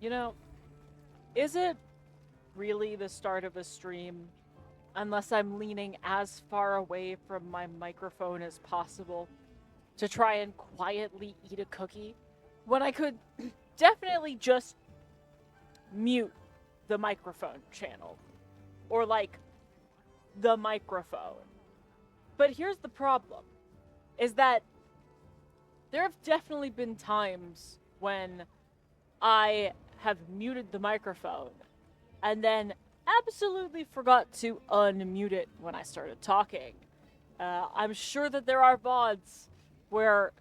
You know, is it really the start of a stream unless I'm leaning as far away from my microphone as possible to try and quietly eat a cookie when I could definitely just mute the microphone channel or like the microphone? But here's the problem is that there have definitely been times when I have muted the microphone and then absolutely forgot to unmute it when I started talking. I'm sure that there are VODs where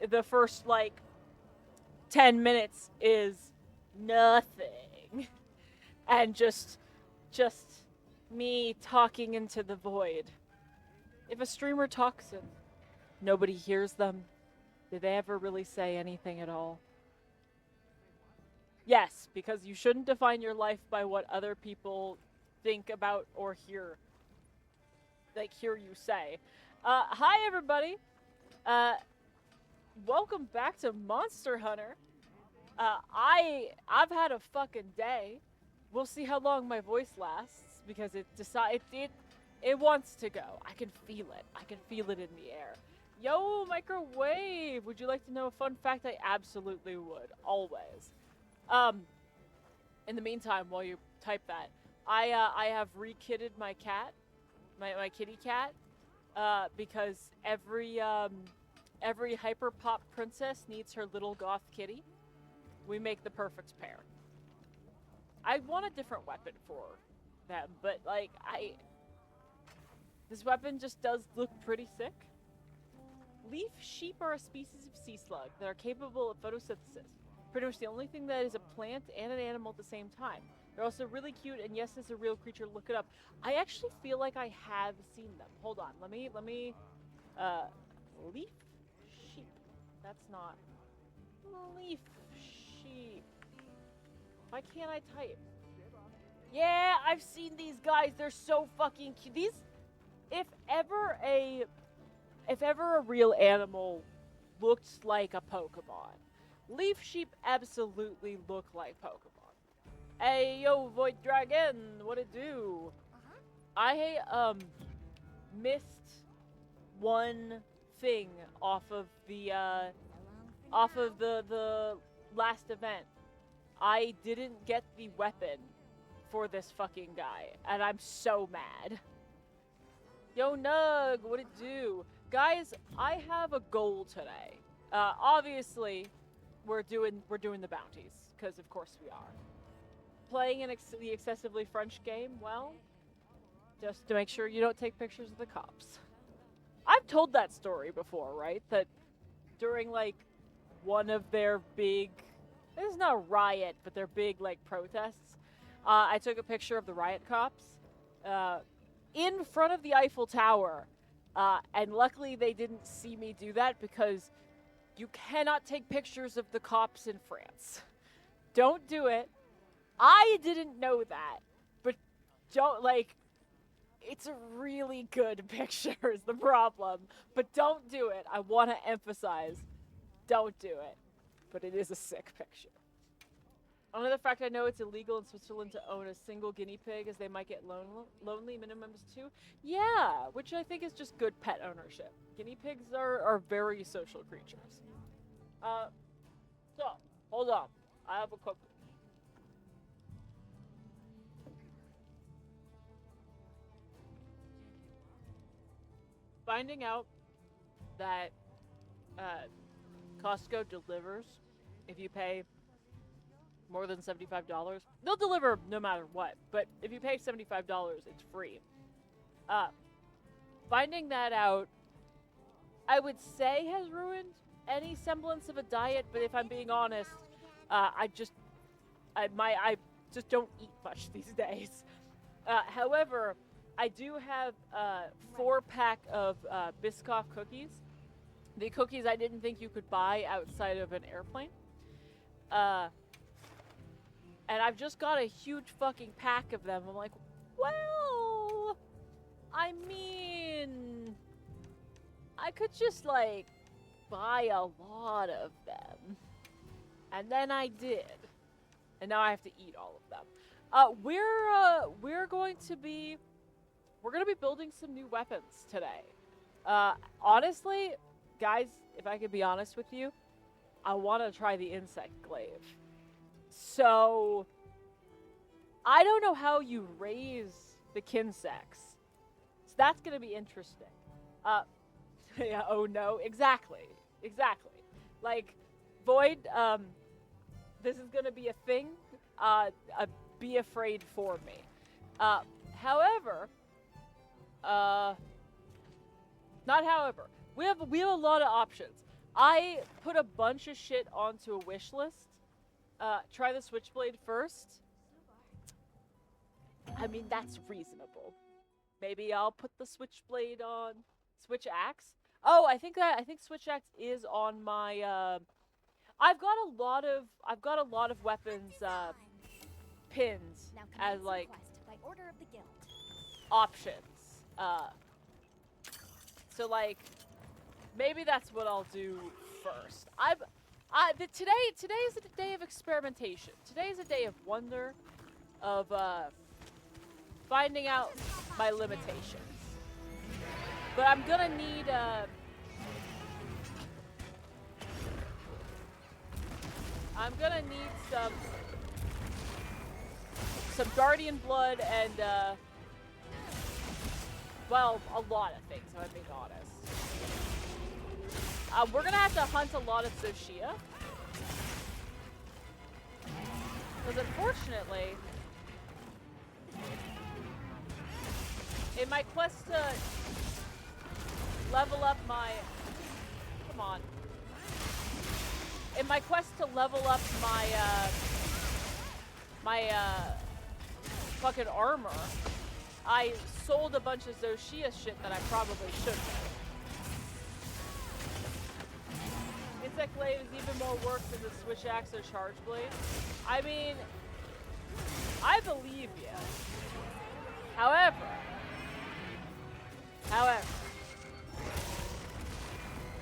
the first, like, 10 minutes is nothing. And just me talking into the void. If a streamer talks and nobody hears them, did they ever really say anything at all? Yes, because you shouldn't define your life by what other people think about or hear you say. Hi everybody. Uh, welcome back to Monster Hunter. I've had a fucking day. We'll see how long my voice lasts because it wants to go. I can feel it. I can feel it in the air. Yo, microwave. Would you like to know a fun fact? I absolutely would. Always. Um, in the meantime, while you type that, I have re-kitted my cat, my kitty cat, because every hyper pop princess needs her little goth kitty. We make the perfect pair. I want a different weapon for them, but like this weapon just does look pretty sick. Leaf sheep are a species of sea slug that are capable of photosynthesis. Pretty much the only thing that is a plant and an animal at the same time. They're also really cute, and yes, it's a real creature. Look it up. I actually feel like I have seen them. Hold on. Let me. Leaf sheep. That's not leaf sheep. Why can't I type? Yeah, I've seen these guys. They're so fucking cute. These, if ever a real animal looked like a Pokemon, leaf sheep absolutely look like Pokemon. Hey, yo, Void Dragon, what it do? I missed one thing off of the last event. I didn't get the weapon for this fucking guy, and I'm so mad. Yo, Nug, what it do? Guys, I have a goal today. Obviously, we're doing the bounties, because of course we are. Playing the excessively French game, well, just to make sure you don't take pictures of the cops. I've told that story before, right? That during, like, one of their big, this is not a riot, but their big, like, protests, I took a picture of the riot cops in front of the Eiffel Tower. And luckily they didn't see me do that because you cannot take pictures of the cops in France. Don't do it. I didn't know that, but don't, like, it's a really good picture is the problem. But don't do it. I want to emphasize, don't do it. But it is a sick picture. Another fact, I know it's illegal in Switzerland to own a single guinea pig as they might get lonely, minimum is 2. Yeah, which I think is just good pet ownership. Guinea pigs are very social creatures. So, hold on. I have a quick. Finding out that Costco delivers if you pay more than $75. They'll deliver no matter what, but if you pay $75, it's free. Finding that out, I would say has ruined any semblance of a diet, but if I'm being honest, I just don't eat much these days. However, I do have a 4-pack of Biscoff cookies. The cookies I didn't think you could buy outside of an airplane. And I've just got a huge fucking pack of them. I'm like, well, I mean, I could just, like, buy a lot of them. And then I did. And now I have to eat all of them. We're going to be building some new weapons today. Honestly, guys, if I could be honest with you, I want to try the insect glaive. So, I don't know how you raise the Kinsects. So that's going to be interesting. Yeah, oh no, exactly. Like, Void, this is going to be a thing. Be afraid for me. However, we have a lot of options. I put a bunch of shit onto a wish list. Try the Switchblade first. I mean, that's reasonable. Maybe I'll put the Switchblade on Switch Axe. Oh, I think Switch Axe is on my. I've got a lot of weapons pins as like by order of the guild. options. So like maybe that's what I'll do first. Today is a day of experimentation. Today is a day of wonder, of finding out my limitations. But I'm gonna need some Guardian blood and well, a lot of things, if I'm being honest. We're gonna have to hunt a lot of Zoshia. Because unfortunately, in my quest to level up my... Come on. In my quest to level up my, fucking armor, I sold a bunch of Zoshia shit that I probably shouldn't have. Insect Glaive is even more work than the Switch Axe or Charge Blade. I mean, I believe you. However,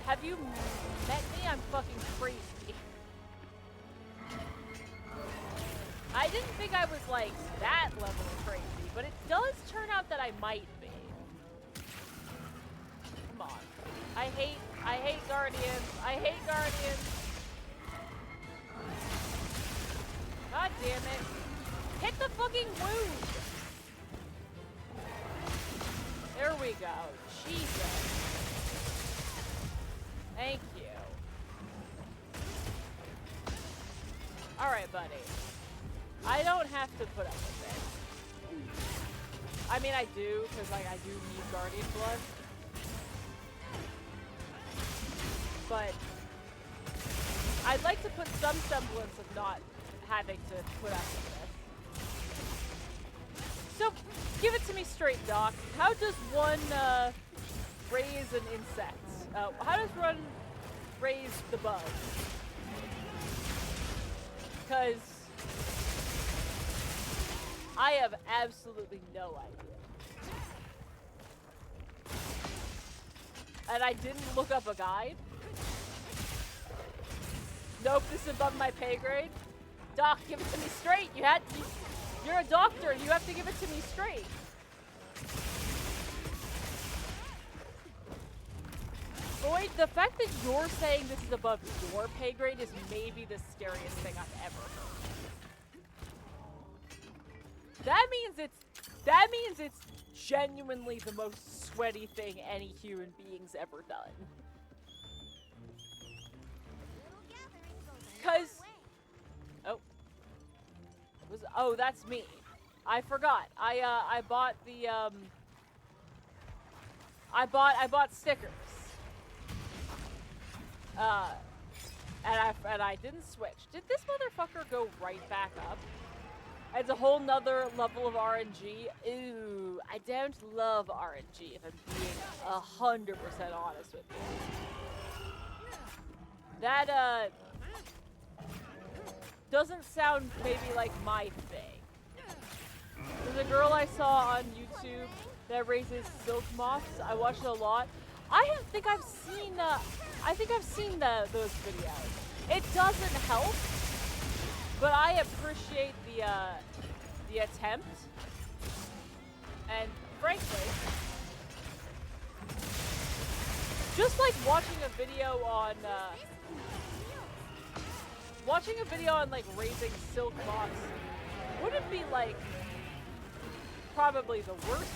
have you met me? I'm fucking crazy. I didn't think I was like that level of crazy, but it does turn out that I might be. Come on. I hate Guardians. I hate Guardians. God damn it. Hit the fucking wound. There we go. Jesus. Thank you. Alright, buddy. I don't have to put up with it. I mean, I do, because, like, I do need Guardian blood. But I'd like to put some semblance of not having to put up with this. So, give it to me straight, Doc. How does one raise an insect? How does one raise the bug? Because I have absolutely no idea. And I didn't look up a guide. Nope, this is above my pay grade. Doc, give it to me straight. You're a doctor. You have to give it to me straight. Boyd, the fact that you're saying this is above your pay grade is maybe the scariest thing I've ever heard. That means it's genuinely the most sweaty thing any human being's ever done. Cause oh, that's me. I forgot. I bought the I bought stickers. And I didn't switch. Did this motherfucker go right back up? It's a whole nother level of RNG. Ooh, I don't love RNG if I'm being 100% honest with you. That doesn't sound maybe like my thing. There's a girl I saw on YouTube that raises silk moths. I watch it a lot. I think I've seen those videos. It doesn't help, But I appreciate the attempt. And frankly, just like watching a video on like raising silk moss wouldn't be like probably the worst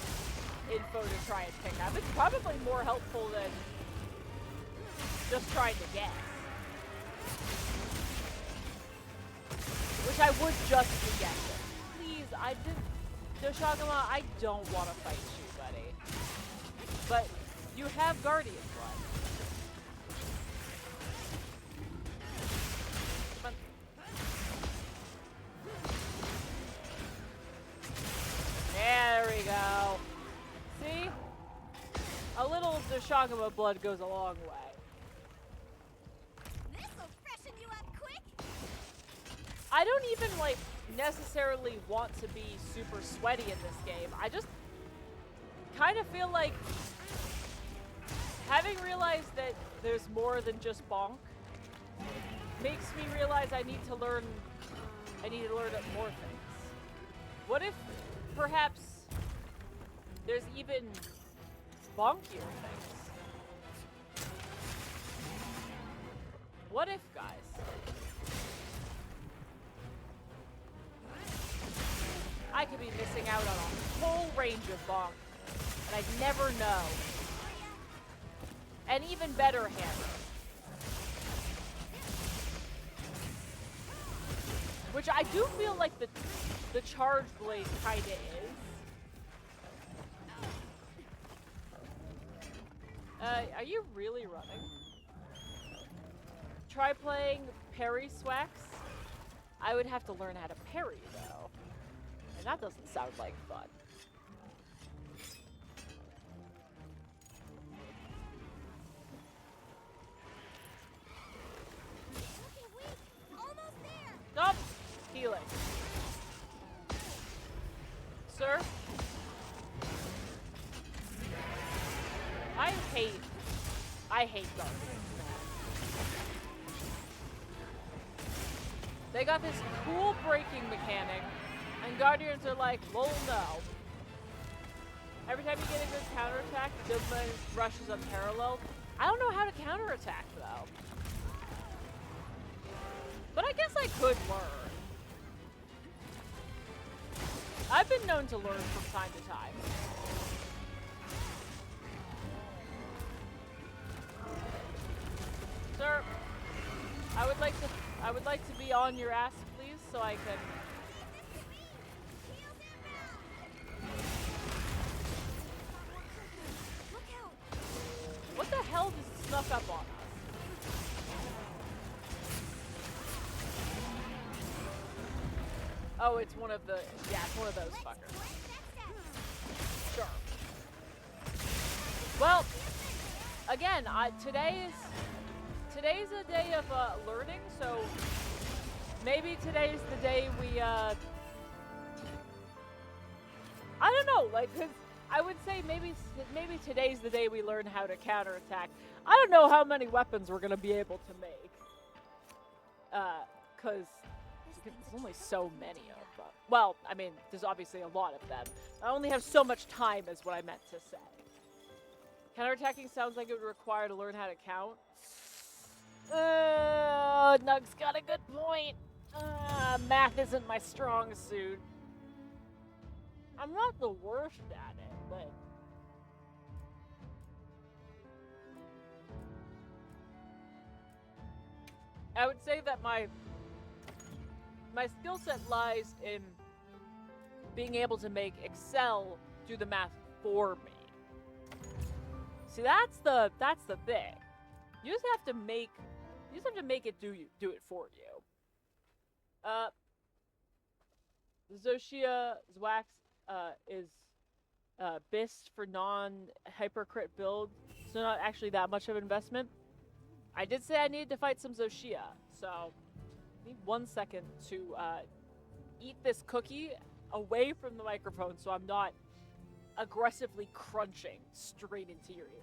info to try and pick up. It's probably more helpful than just trying to guess. Which I would just be guessing. Please, Doshagama, I don't want to fight you, buddy. But you have Guardian blood. Come on. There we go. See? A little Doshagama blood goes a long way. This'll freshen you up quick. I don't even, like, necessarily want to be super sweaty in this game. I just kind of feel like having realized that there's more than just bonk makes me realize I need to learn more things. What if perhaps there's even bonkier things? What if, guys? I could be missing out on a whole range of bonk, and I'd never know. An even better hammer. Which I do feel like the charge blade kinda is. Are you really running? Try playing Parry Swax. I would have to learn how to parry though. And that doesn't sound like fun. Looking weak. Almost there. Stop! Healing. Sir? I hate Guardians, man. They got this cool braking mechanic, and Guardians are like, lol, no. Every time you get a good counterattack, Dugma rushes unparalleled. I don't know how to counterattack, though. But I guess I could learn. I've been known to learn from time to time. Sir, I would like to be on your ass, please, so I can. Look out. What the hell just snuck up on us? Oh, it's one of the. Yeah, it's one of those fuckers. Sure. Well, again, today's a day of learning, so maybe today's the day we I don't know, like, 'cause I would say maybe today's the day we learn how to counterattack. I don't know how many weapons we're gonna be able to make, 'cause there's only so many of them. Well, I mean, there's obviously a lot of them. I only have so much time, is what I meant to say. Counterattacking sounds like it would require to learn how to count. Nug's got a good point. Math isn't my strong suit. I'm not the worst at it, but... I would say that my skill set lies in being able to make Excel do the math for me. See, that's the thing. You just have to make it do it for you. Zoshia Zwax is BIST for non-hypercrit build, so not actually that much of an investment. I did say I needed to fight some Zoshia, so I need 1 second to eat this cookie away from the microphone so I'm not aggressively crunching straight into your ears.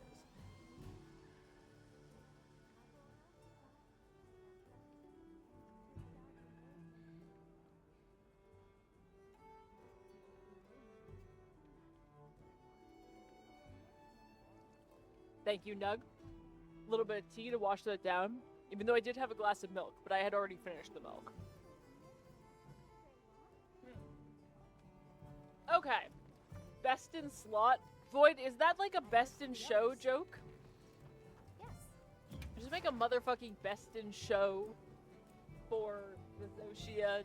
Thank you, Nug. A little bit of tea to wash that down. Even though I did have a glass of milk, but I had already finished the milk. Okay. Best in slot. Void, is that like a best in show joke? Yes. Just make a motherfucking best in show for the Zoshia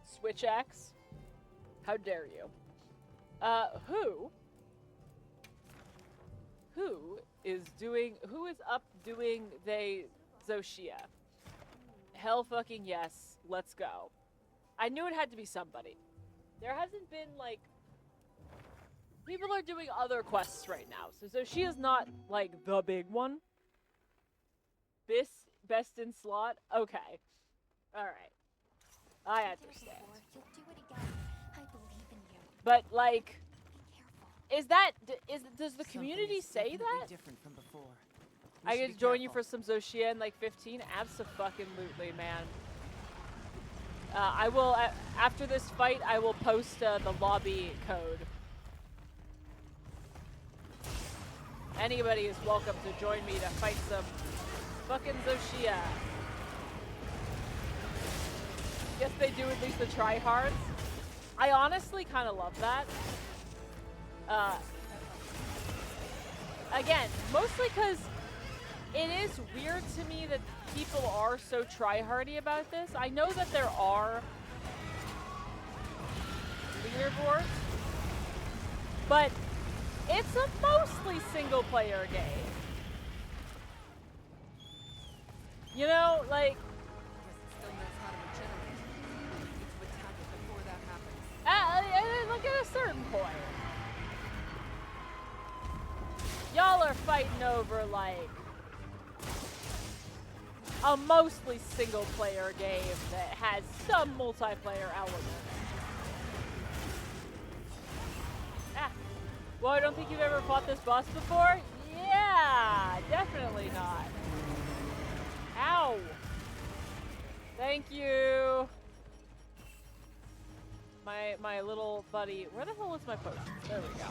Switch Axe. How dare you? Who is up doing the Zoshia? Hell fucking yes. Let's go. I knew it had to be somebody. There hasn't been, like... People are doing other quests right now, so Zoshia's not, like, the big one. Best in slot? Okay. Alright. I understand. You'll do it again. I believe in you. But, like... Be careful. Is that... does the community Something say is that? definitely different from before. We I should could be join you careful. for some Zoshia in like 15? Abso-fucking-lutely, man. I will, after this fight, I will post the lobby code. Anybody is welcome to join me to fight some fucking Zoshia. Yes, they do at least the tryhards. I honestly kind of love that. Again, mostly because it is weird to me that people are so tryhardy about this. I know that there are leaderboards, but it's a mostly single-player game. You know, like, Guess it still knows how to regenerate. We need to attack it before that happens. like at a certain point. Y'all are fighting over, like, a mostly single-player game that has some multiplayer elements. Ah. Well, I don't think you've ever fought this boss before? Yeah, definitely not. Ow. Thank you. My little buddy. Where the hell is my potion? There we go.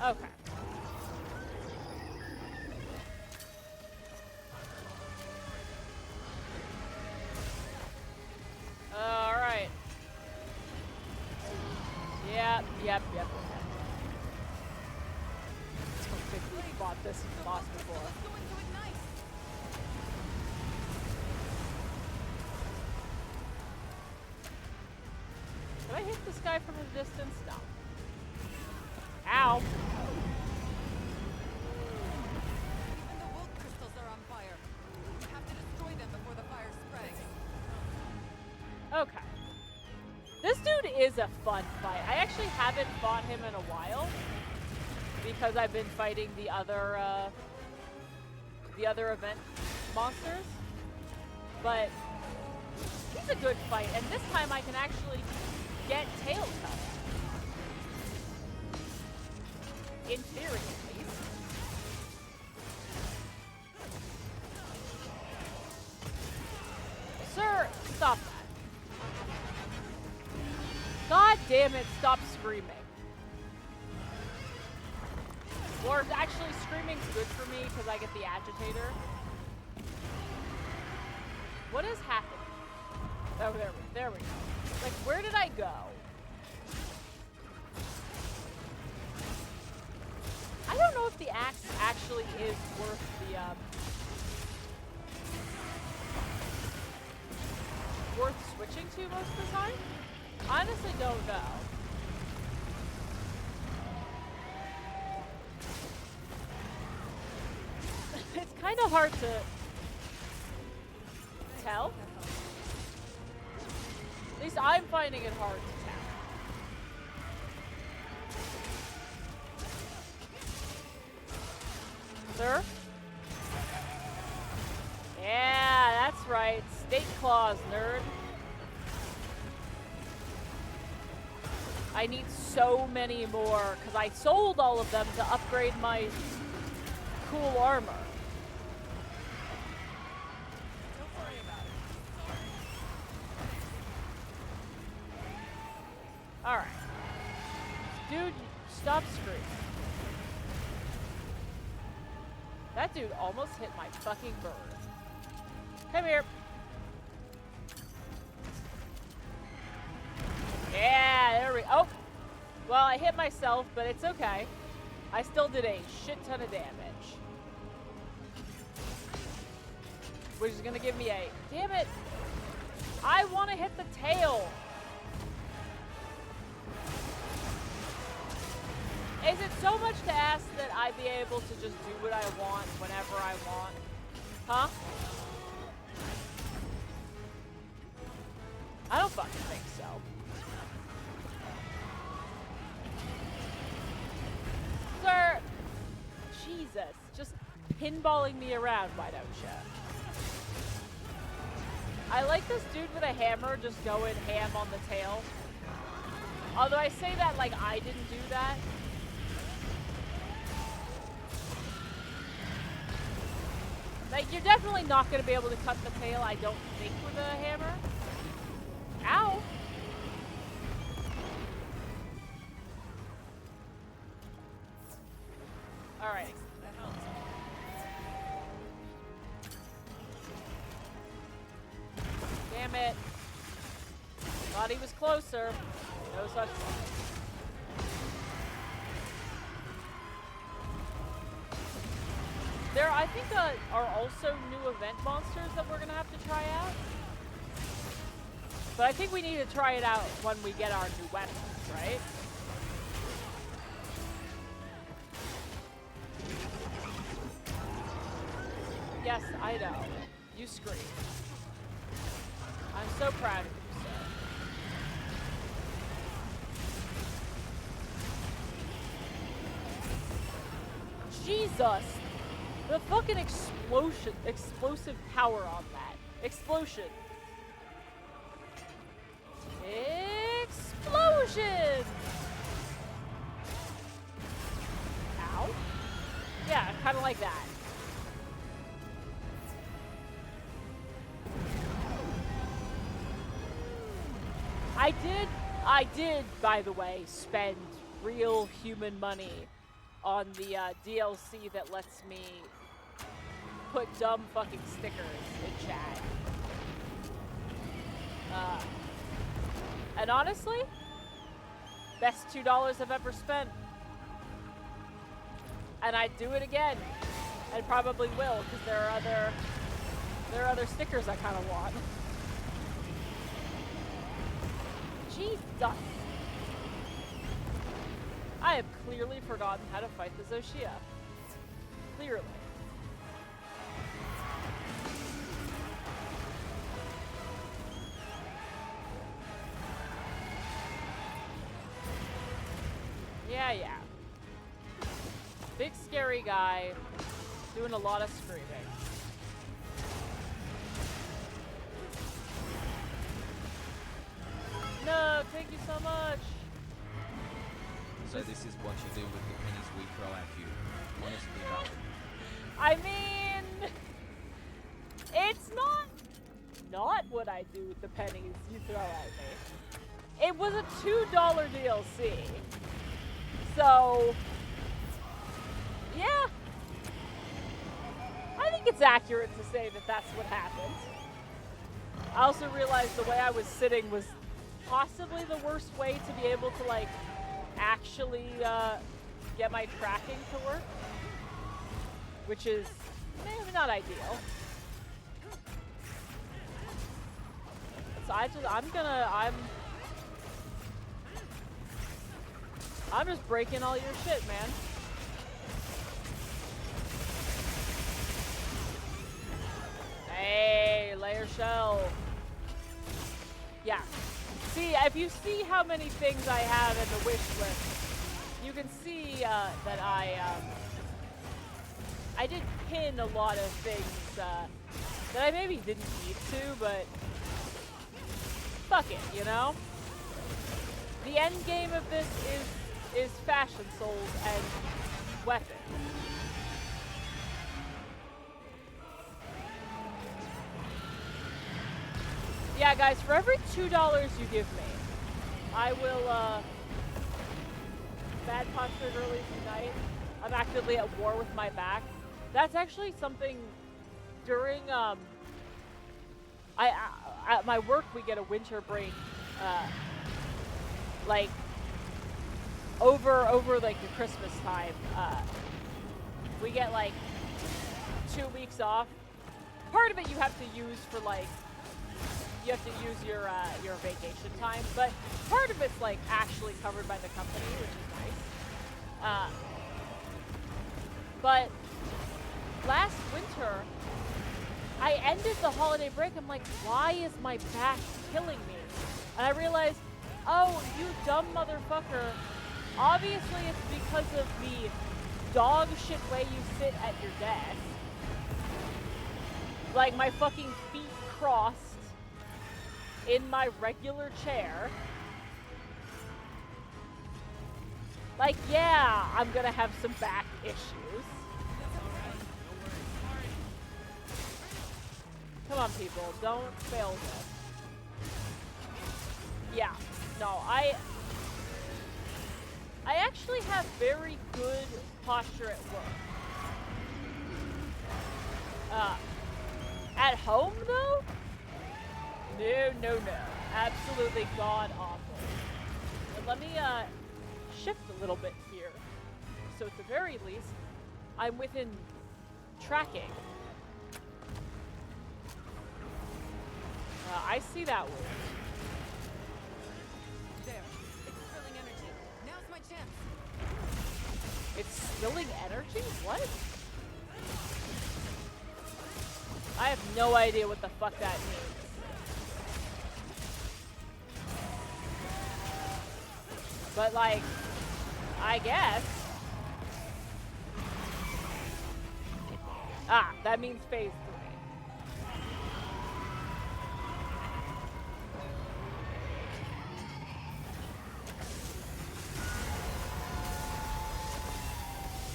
Okay. All right. Yep. Don't think we fought this boss before. Let's go into ignite. Can I hit this guy from a distance? No. Ow. Even the wood crystals are on fire. We have to destroy them before the fire spreads. Okay. This dude is a fun fight. I actually haven't fought him in a while because I've been fighting the other event monsters. But he's a good fight, and this time I can actually get tail cut. In theory, at least. Sir, stop that. God damn it, stop screaming. Or actually, screaming's good for me because I get the agitator. What is happening? Oh, there we go. Like, where did I go? I don't know if the axe actually is worth the, worth switching to most of the time. Honestly, don't know. It's kind of hard to tell. At least I'm finding it hard to tell. Sir? Yeah, that's right. State clause, nerd. I need so many more, because I sold all of them to upgrade my cool armor. Don't worry about it. Alright. Dude, stop screaming. That dude almost hit my fucking bird. Come here. Yeah, there we oh. Well, I hit myself, but it's okay. I still did a shit ton of damage. Which is gonna give me a... Damn it! I want to hit the tail! Is it so much to ask that I be able to just do what I want whenever I want? Huh? I don't fucking think so. Sir! Jesus, just pinballing me around, why don't ya? I like this dude with a hammer just going ham on the tail. Although I say that like I didn't do that. Like, you're definitely not going to be able to cut the tail, I don't think, with a hammer. Ow! Alright. That helps. Damn it. Thought he was closer. No such thing. There, I think, are also new event monsters that we're gonna have to try out. But I think we need to try it out when we get our new weapons, right? Yes, I know. You scream. I'm so proud of you, sir. Jesus! The fucking explosive power on that. Explosion. Explosion! Ow. Yeah, kind of like that. I did, by the way, spend real human money on the DLC that lets me put dumb fucking stickers in chat. And honestly, best $2 I've ever spent. And I'd do it again. And probably will, because there are other stickers I kind of want. Jesus. I have clearly forgotten how to fight the Zoshia. Clearly. Yeah. Big scary guy doing a lot of screaming. No, thank you so much. So this is what you do with the pennies we throw at you. Honestly, valid. I mean, it's not what I do with the pennies you throw at me. It was a $2 DLC. So, yeah. I think it's accurate to say that that's what happened. I also realized the way I was sitting was possibly the worst way to be able to, like, actually get my tracking to work. Which is maybe not ideal. So I'm just breaking all your shit, man. Hey, layer shell. Yeah. See, if you see how many things I have in the wish list, you can see that I did pin a lot of things that I maybe didn't need to, but fuck it, you know? The end game of this is fashion souls and weapons. Yeah, guys, for every $2 you give me, I will, bad posture early tonight. I'm actively at war with my back. That's actually something during I at my work we get a winter break, like over like the Christmas time. We get like 2 weeks off. Part of it you have to use for like you have to use your vacation time, but part of it's like actually covered by the company, which is nice. But last winter, I ended the holiday break. I'm like, why is my back killing me? And I realized, oh, you dumb motherfucker. Obviously, it's because of the dog shit way you sit at your desk. Like my fucking feet crossed in my regular chair. Like, yeah, I'm gonna have some back issues. Come on, people, don't fail this. Yeah, no, I actually have very good posture at work. At home, though? No. Absolutely god-awful. But let me, shift a little bit here. So at the very least, I'm within tracking. I see that wound. There. It's spilling energy. Now's my chance. It's spilling energy? What? I have no idea what the fuck that means. But like, I guess. Ah, that means phase 3.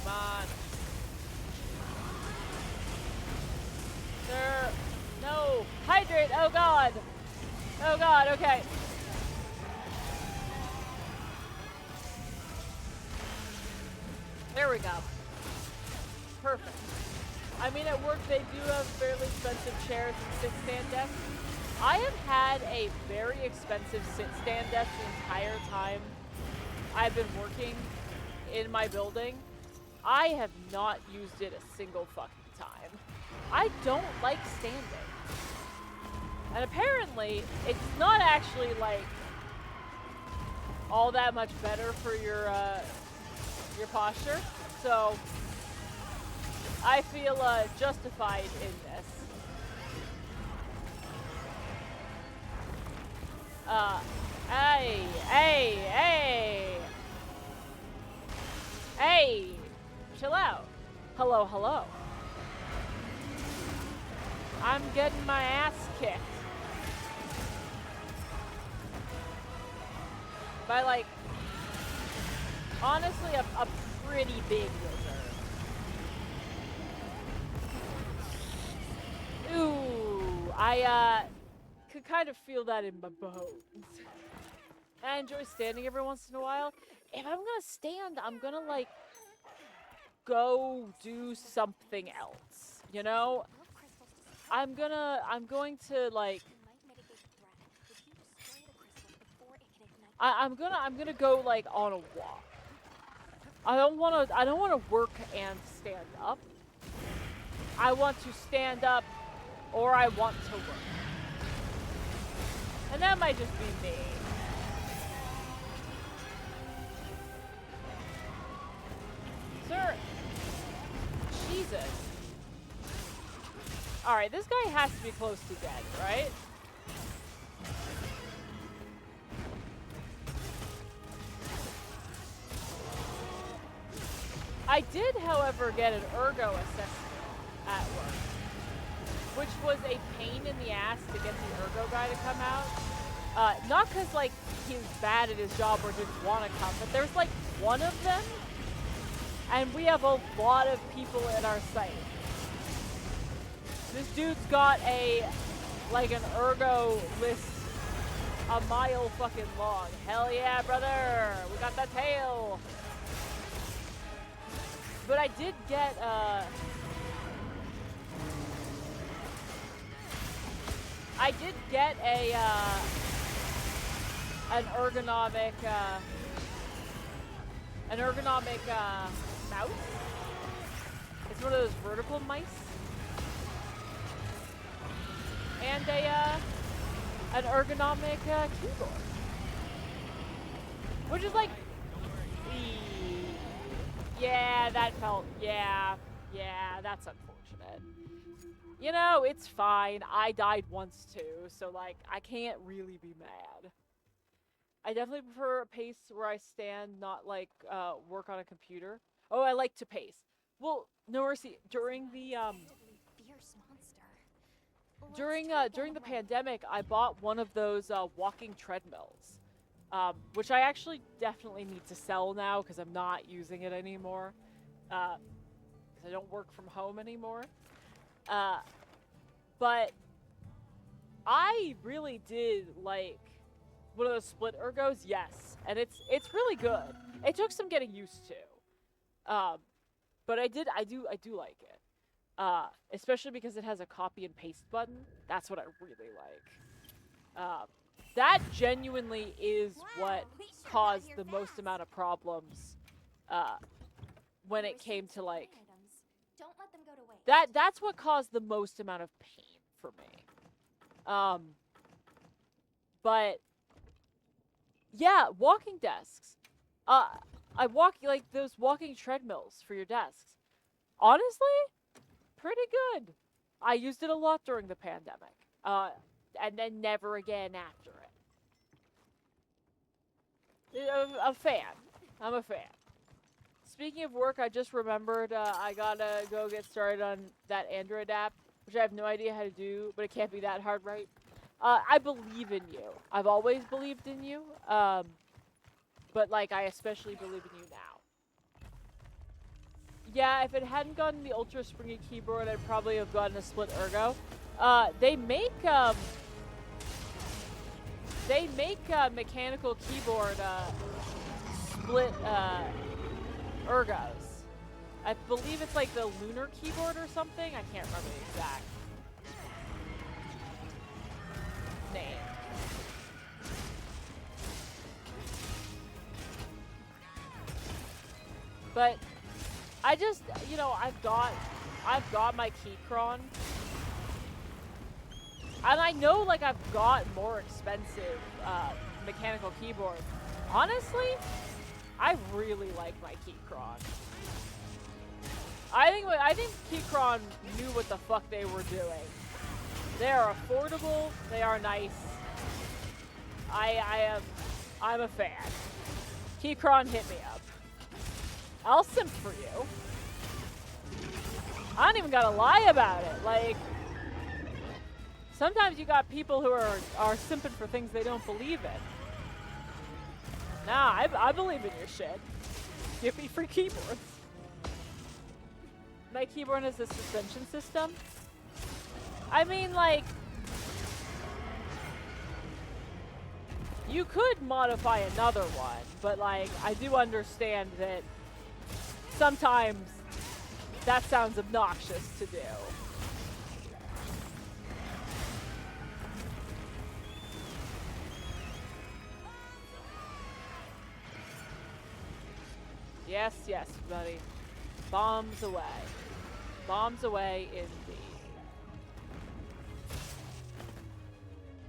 Come on. Sir, no. Hydrate, oh god. Oh god, okay. There we go. Perfect. I mean, at work they do have fairly expensive chairs and sit-stand desks. I have had a very expensive sit-stand desk the entire time I've been working in my building. I have not used it a single fucking time. I don't like standing. And apparently, it's not actually like all that much better for your posture. So I feel justified in this. Hey, chill out. Hello. I'm getting my ass kicked. By like, honestly, a pretty big wizard. Ooh, I could kind of feel that in my bones. I enjoy standing every once in a while. If I'm gonna stand, I'm gonna like go do something else, you know? I'm going to like I'm gonna go like on a walk. I don't wanna work and stand up. I want to stand up or I want to work. And that might just be me. Sir, Jesus. Alright, this guy has to be close to dead, right? I did, however, get an ergo assessment at work, which was a pain in the ass to get the ergo guy to come out. Not because, like, he's bad at his job or didn't want to come, but there's, like, one of them, and we have a lot of people in our site. This dude's got an ergo list a mile fucking long. Hell yeah, brother! We got that tail! But I did get, I did get a an ergonomic mouse. It's one of those vertical mice. And an ergonomic keyboard. Which is like, yeah, that felt, yeah, that's unfortunate. You know, it's fine. I died once too, so like, I can't really be mad. I definitely prefer a pace where I stand, not like work on a computer. Oh, I like to pace. Well, no mercy. During the Fierce monster. during the pandemic, I bought one of those walking treadmills, which I actually definitely need to sell now because I'm not using it anymore. Because I don't work from home anymore. But I really did like one of those split ergos, yes, and it's really good. It took some getting used to, but I do like it, especially because it has a copy and paste button. That's what I really like. That genuinely is what caused the most amount of problems when it came to like Don't let them go to waste. that's what caused the most amount of pain for me. But yeah, walking desks. I walk like those walking treadmills for your desks. Honestly, pretty good. I used it a lot during the pandemic. And then never again after it. A fan. I'm a fan. Speaking of work, I just remembered I gotta go get started on that Android app, which I have no idea how to do, but it can't be that hard, right? I believe in you. I've always believed in you, but like I especially believe in you now. Yeah, if it hadn't gotten the ultra springy keyboard, I'd probably have gotten a split ergo. They make mechanical keyboard split ergos. I believe it's like the Lunar keyboard or something. I can't remember the exact name. But I just, you know, I've got my Keychron. And I know, like, I've got more expensive mechanical keyboards. Honestly, I really like my Keychron. I think Keychron knew what the fuck they were doing. They are affordable. They are nice. I'm a fan. Keychron, hit me up. I'll simp for you. I don't even gotta lie about it. Like, sometimes you got people who are simping for things they don't believe in. Nah, I believe in your shit. Give me free keyboards. My keyboard has a suspension system. I mean, like, you could modify another one, but like, I do understand that sometimes that sounds obnoxious to do. Yes, yes, buddy. Bombs away. Bombs away indeed.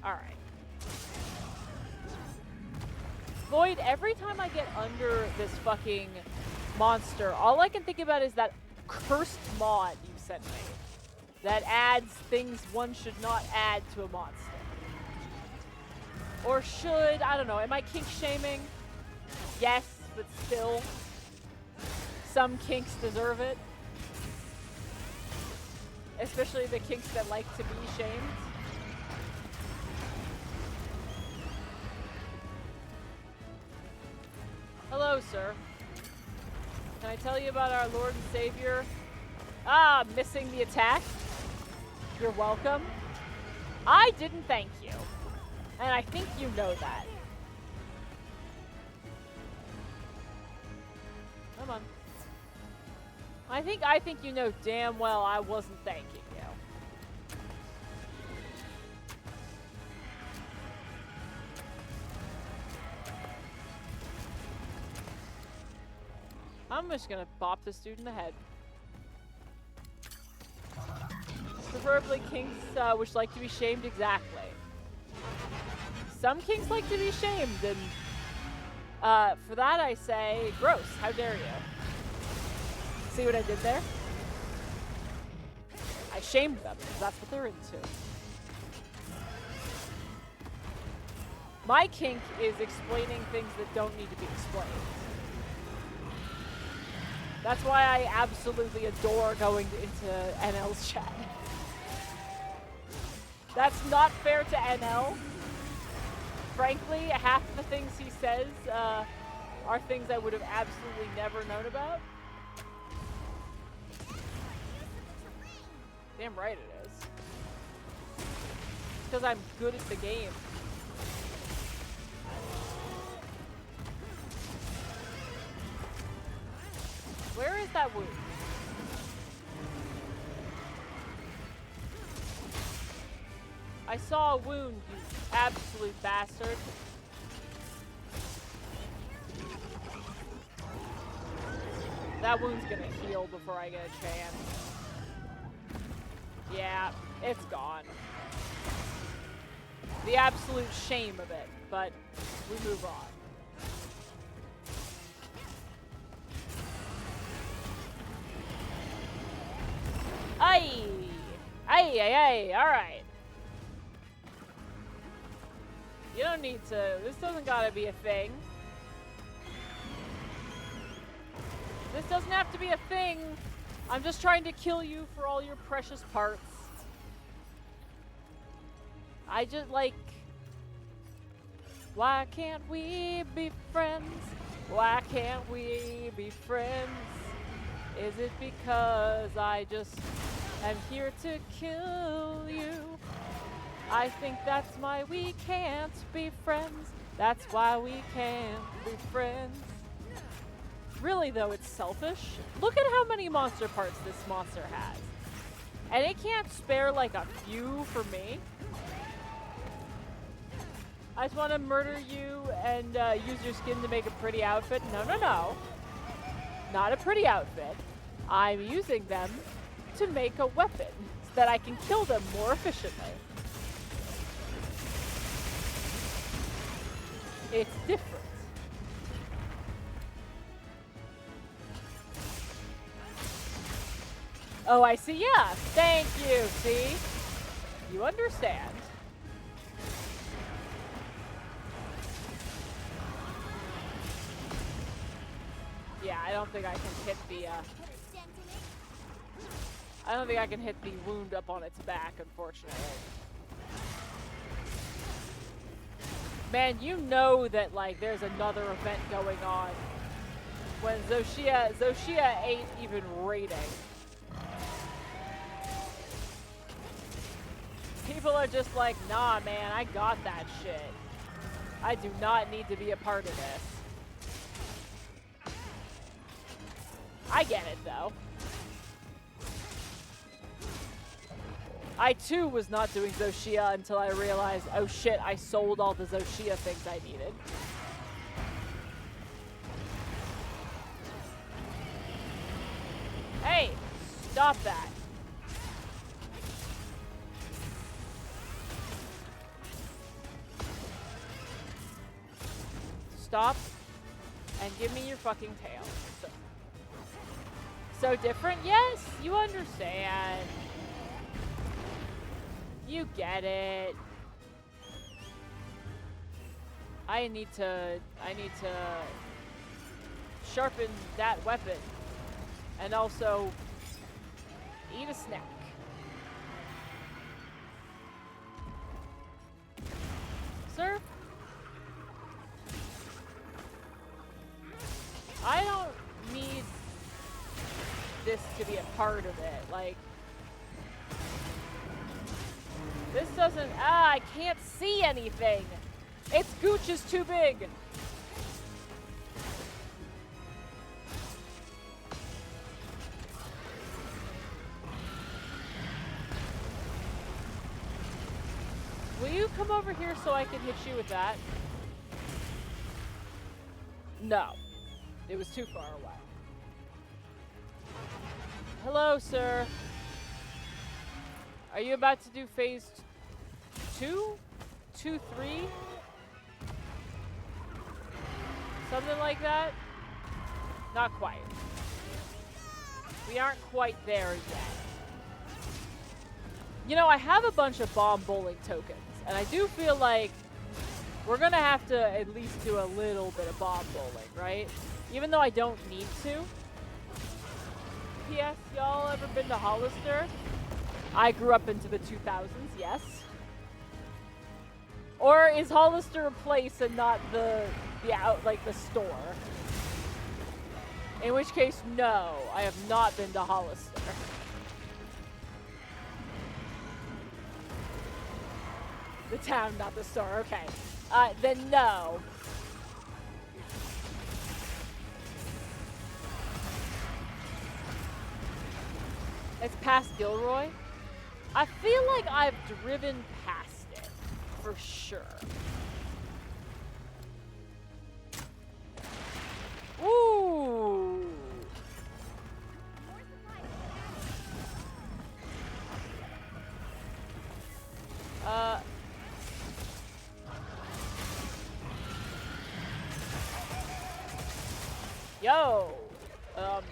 Alright. Void, every time I get under this fucking monster, all I can think about is that cursed mod you sent me. That adds things one should not add to a monster. Or should, I don't know, am I kink shaming? Yes, but still. Some kinks deserve it. Especially the kinks that like to be shamed. Hello, sir. Can I tell you about our Lord and Savior? Ah, missing the attack. You're welcome. I didn't thank you. And I think you know that. Come on. I think you know damn well I wasn't thanking you. I'm just gonna bop this dude in the head. Preferably kings which like to be shamed, exactly. Some kings like to be shamed, and for that I say, gross, how dare you. See what I did there? I shamed them, because that's what they're into. My kink is explaining things that don't need to be explained. That's why I absolutely adore going into NL's chat. That's not fair to NL. Frankly, half the things he says are things I would have absolutely never known about. Damn right it is. It's because I'm good at the game. Where is that wound? I saw a wound, you absolute bastard. That wound's gonna heal before I get a chance. Yeah, it's gone. The absolute shame of it, but we move on. Aye! Aye, aye, aye, alright. You don't need to, this doesn't gotta be a thing. This doesn't have to be a thing. I'm just trying to kill you for all your precious parts. I just like... Why can't we be friends? Why can't we be friends? Is it because I just am here to kill you? I think that's why we can't be friends. That's why we can't be friends. Really though, it's selfish. Look at how many monster parts this monster has. And it can't spare like a few for me. I just want to murder you and use your skin to make a pretty outfit. No, no, no. Not a pretty outfit. I'm using them to make a weapon so that I can kill them more efficiently. It's different. Oh, I see. Yeah. Thank you. See? You understand. Yeah, I don't think I can hit the, I don't think I can hit the wound up on its back, unfortunately. Man, you know that, like, there's another event going on when Xochitl ain't even raiding. People are just like, nah, man, I got that shit. I do not need to be a part of this. I get it, though. I, too, was not doing Xochitl until I realized, oh shit, I sold all the Xochitl things I needed. Hey, stop that. Stop and give me your fucking tail. So different? Yes, you understand. You get it. I need to sharpen that weapon and also eat a snack. Sir? I don't need this to be a part of it. Like, this doesn't, I can't see anything. Its gooch is too big. Will you come over here so I can hit you with that? No. It was too far away. Hello, sir. Are you about to do phase 2? 2, 3? Something like that? Not quite. We aren't quite there yet. You know, I have a bunch of bomb bowling tokens, and I do feel like we're gonna have to at least do a little bit of bomb bowling, right? Even though I don't need to. P.S. Y'all ever been to Hollister? I grew up into the 2000s, yes. Or is Hollister a place and not the store? In which case, no, I have not been to Hollister. The town, not the store, okay. Then no. It's past Gilroy? I feel like I've driven past it, for sure. Ooh. Yo. Well,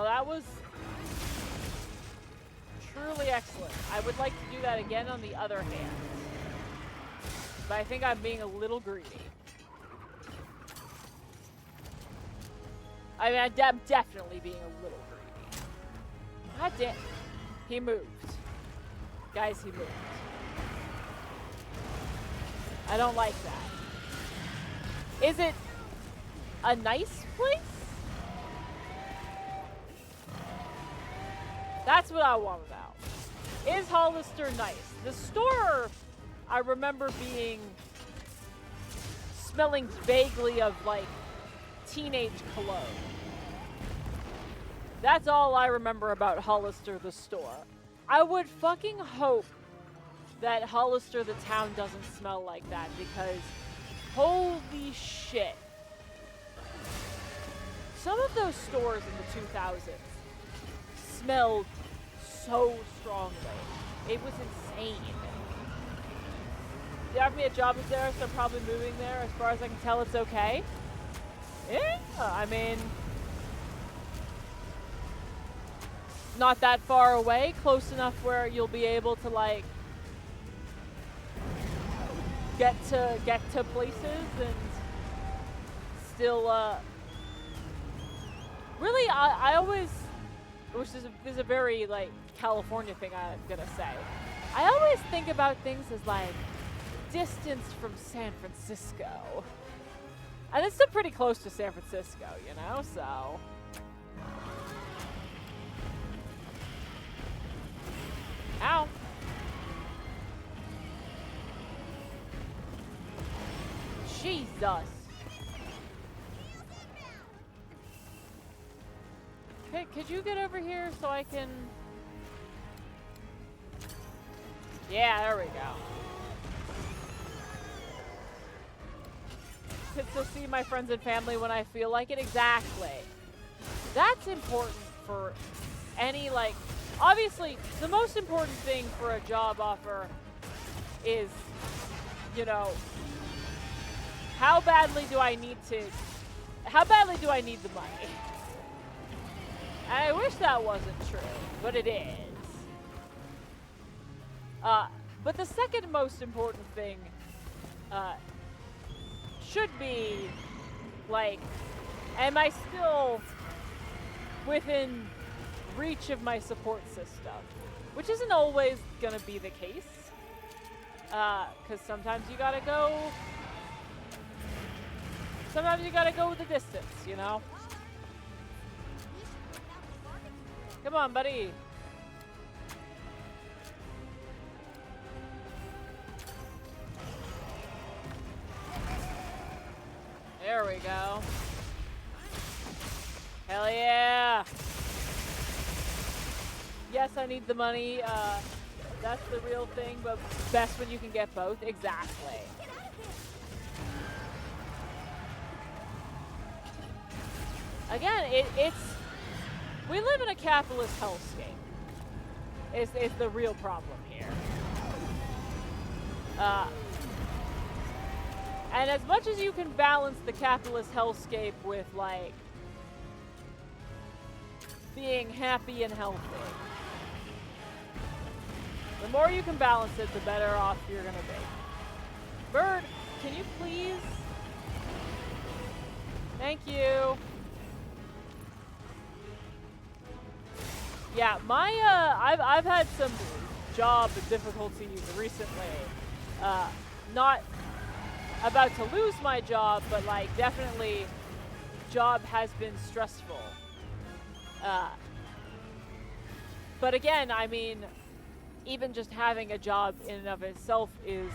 that was truly excellent. I would like to do that again on the other hand. But I think I'm being a little greedy. I mean, I'm definitely being a little greedy. God damn. He moved. Guys, he moved. I don't like that. Is it a nice place? That's what I want to know. Is Hollister nice? The store, I remember smelling vaguely of like teenage cologne. That's all I remember about Hollister the store. I would fucking hope that Hollister the town doesn't smell like that, because holy shit. Some of those stores in the 2000s smelled so strongly. It was insane. They offered me a job there, so I'm probably moving there. As far as I can tell, it's okay. Yeah, I mean, not that far away, close enough where you'll be able to like get to places and still really I always, which is a very like California thing I'm gonna say, I always think about things as like distance from San Francisco. And it's still pretty close to San Francisco, you know, so. Ow. Jesus. Could you get over here so I can... Yeah, there we go. To see my friends and family when I feel like it. Exactly. That's important for any, like, obviously the most important thing for a job offer is, you know, how badly do I need the money? And I wish that wasn't true, but it is. But the second most important thing, should be, like, am I still within reach of my support system? Which isn't always gonna be the case. Because sometimes you gotta go with the distance, you know? Come on, buddy. There we go. Hell yeah! Yes, I need the money. That's the real thing, but best when you can get both. Exactly. Again, We live in a capitalist hellscape. Is the real problem here. And as much as you can balance the capitalist hellscape with, like, being happy and healthy, the more you can balance it, the better off you're gonna be. Bird, can you please? Thank you. Yeah, my I've had some job difficulties recently. Not about to lose my job, but like definitely job has been stressful. But again, I mean, even just having a job in and of itself is,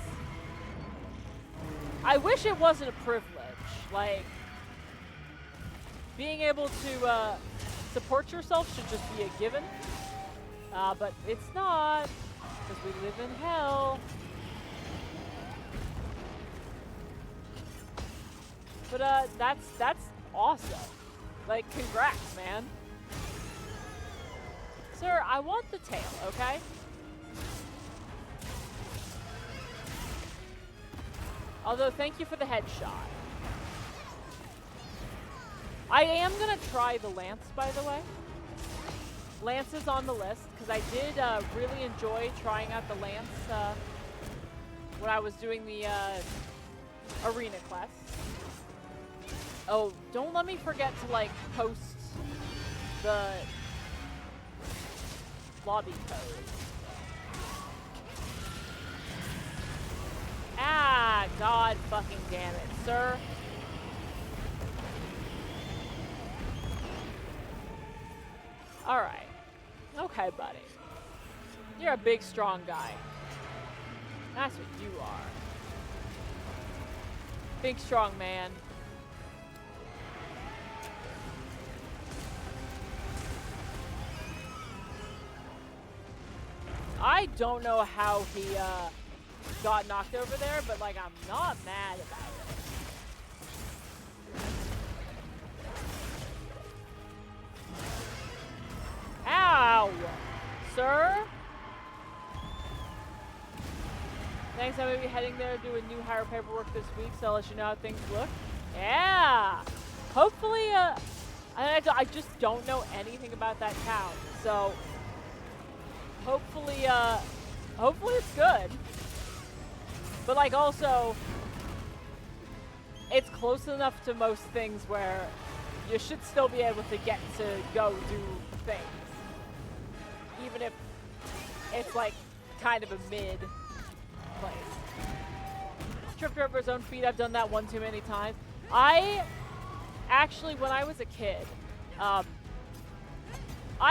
I wish it wasn't a privilege. Like, being able to support yourself should just be a given. But it's not, because we live in hell. But that's awesome. Like, congrats, man. Sir, I want the tail, okay? Although, thank you for the headshot. I am gonna try the Lance, by the way. Lance is on the list, because I did really enjoy trying out the Lance when I was doing the arena quest. Oh, don't let me forget to, like, post the lobby code. Ah, god fucking damn it, sir. Alright. Okay, buddy. You're a big, strong guy. That's what you are. Big, strong man. I don't know how he got knocked over there, but like I'm not mad about it. Ow! Sir? Thanks, I'm gonna be heading there to do a new hire paperwork this week, so I'll let you know how things look. Yeah! Hopefully, I just don't know anything about that town, so hopefully it's good. But like also, it's close enough to most things where you should still be able to get to go do things. Even if it's like kind of a mid place. Tripped over his own feet, I've done that one too many times. I actually, when I was a kid, I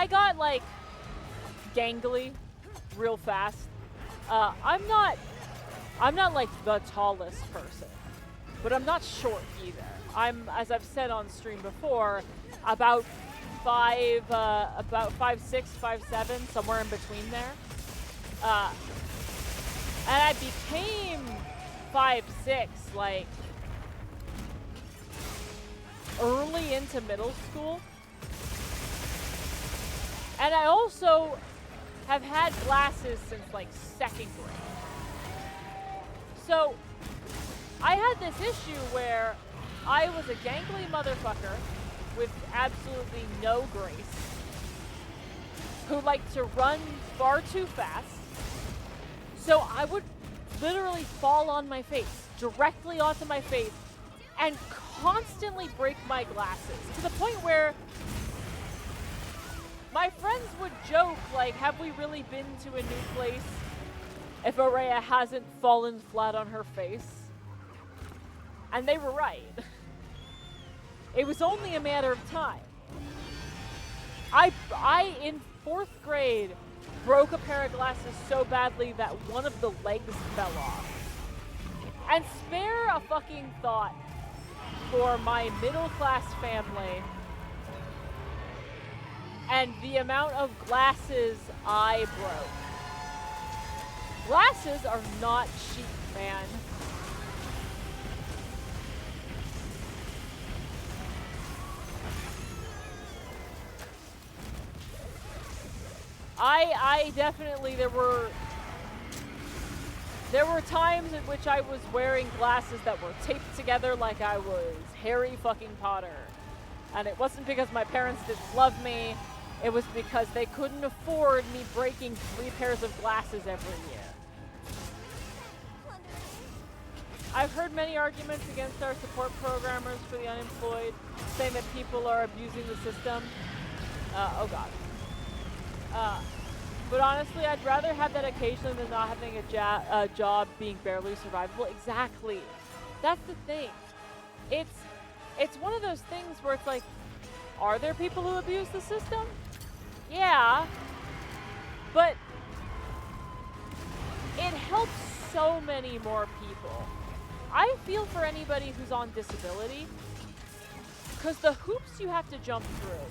got like gangly real fast. I'm not like the tallest person, but I'm not short either. I'm, as I've said on stream before, about 5'6", 5'7", somewhere in between there. And I became 5'6", like early into middle school. And I also have had glasses since like 2nd grade. So I had this issue where I was a gangly motherfucker with absolutely no grace, who liked to run far too fast. So I would literally fall on my face, directly onto my face, and constantly break my glasses, to the point where my friends would joke, like, have we really been to a new place if Araya hasn't fallen flat on her face? And they were right. It was only a matter of time. I in 4th grade, broke a pair of glasses so badly that one of the legs fell off. And spare a fucking thought for my middle-class family and the amount of glasses I broke. Glasses are not cheap, man. I definitely, there were times in which I was wearing glasses that were taped together like I was Harry fucking Potter. And it wasn't because my parents didn't love me, it was because they couldn't afford me breaking 3 pairs of glasses every year. I've heard many arguments against our support programmers for the unemployed, saying that people are abusing the system. Oh god. But honestly, I'd rather have that occasionally than not having a job being barely survivable. Exactly. That's the thing. It's one of those things where it's like, are there people who abuse the system? Yeah. But it helps so many more people. I feel for anybody who's on disability, because the hoops you have to jump through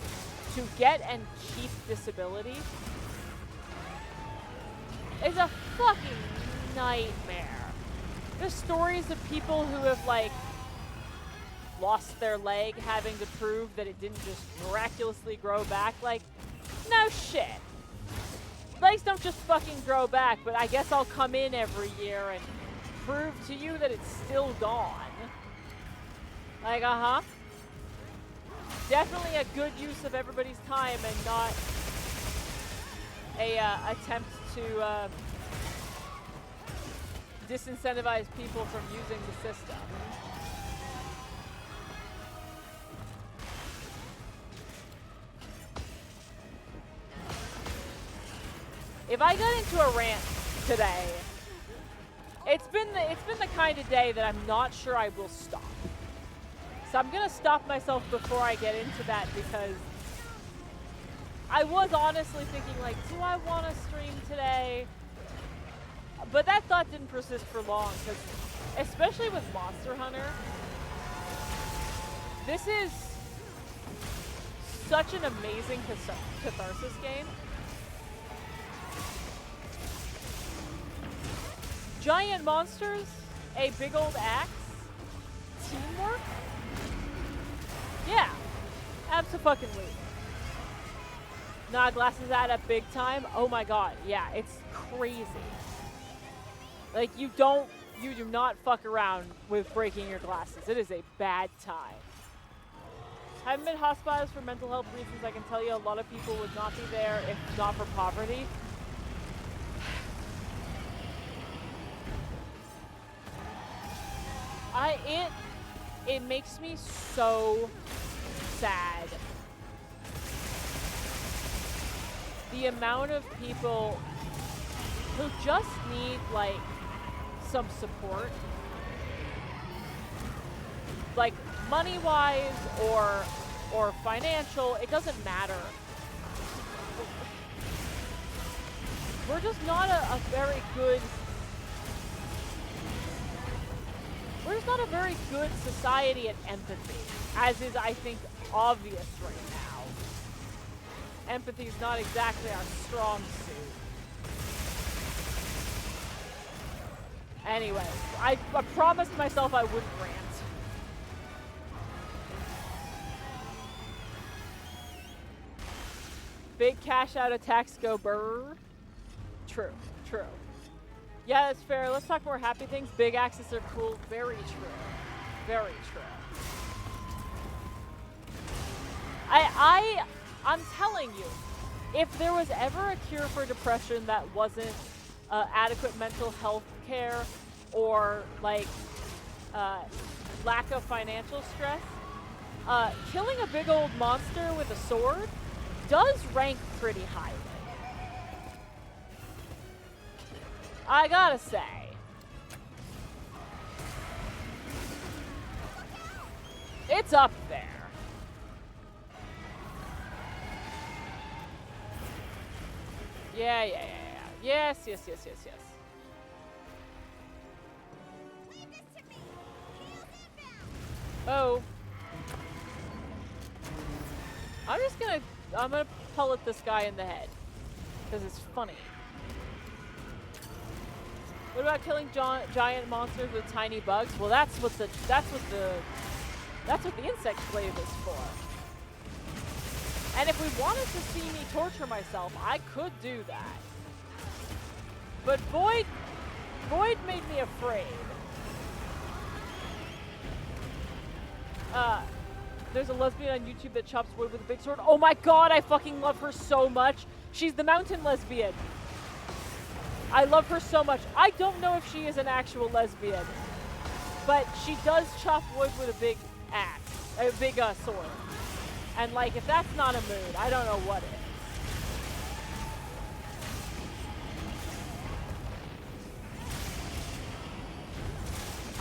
to get and keep disability is a fucking nightmare. There's stories of people who have, like, lost their leg having to prove that it didn't just miraculously grow back. Like, no shit. Legs don't just fucking grow back, but I guess I'll come in every year and prove to you that it's still gone. Like, Definitely a good use of everybody's time and not a attempt to disincentivize people from using the system. If I got into a rant today, it's been the kind of day that I'm not sure I will stop. So I'm gonna stop myself before I get into that, because I was honestly thinking, like, do I want to stream today? But that thought didn't persist for long, because especially with Monster Hunter, this is such an amazing catharsis game. Giant monsters, a big old axe, teamwork? Yeah, abso-fucking-lutely. Nah, glasses add up big time. Oh my god, yeah, it's crazy. Like, you do not fuck around with breaking your glasses. It is a bad time. Haven't been hospitalized for mental health reasons. I can tell you a lot of people would not be there if not for poverty. It makes me so sad. The amount of people who just need, like, some support. Like, money-wise or financial, it doesn't matter. We're just not a very good... We're just not a very good society at empathy, as is, I think, obvious right now. Empathy is not exactly our strong suit. Anyway, I promised myself I wouldn't rant. Big cash out attacks go brrr. True, true. Yeah, that's fair. Let's talk more happy things. Big axes are cool. Very true. Very true. I'm telling you, if there was ever a cure for depression that wasn't adequate mental health care or, like, lack of financial stress, killing a big old monster with a sword does rank pretty highly. I gotta say. It's up there. Yeah. Yes. Oh. I'm gonna pellet this guy in the head. Because it's funny. What about killing giant monsters with tiny bugs? Well, that's what the insect glaive is for. And if we wanted to see me torture myself, I could do that. But Void made me afraid. There's a lesbian on YouTube that chops wood with a big sword. Oh my god, I fucking love her so much. She's the mountain lesbian. I love her so much. I don't know if she is an actual lesbian, but she does chop wood with a big axe, a big sword. And like, if that's not a mood, I don't know what is.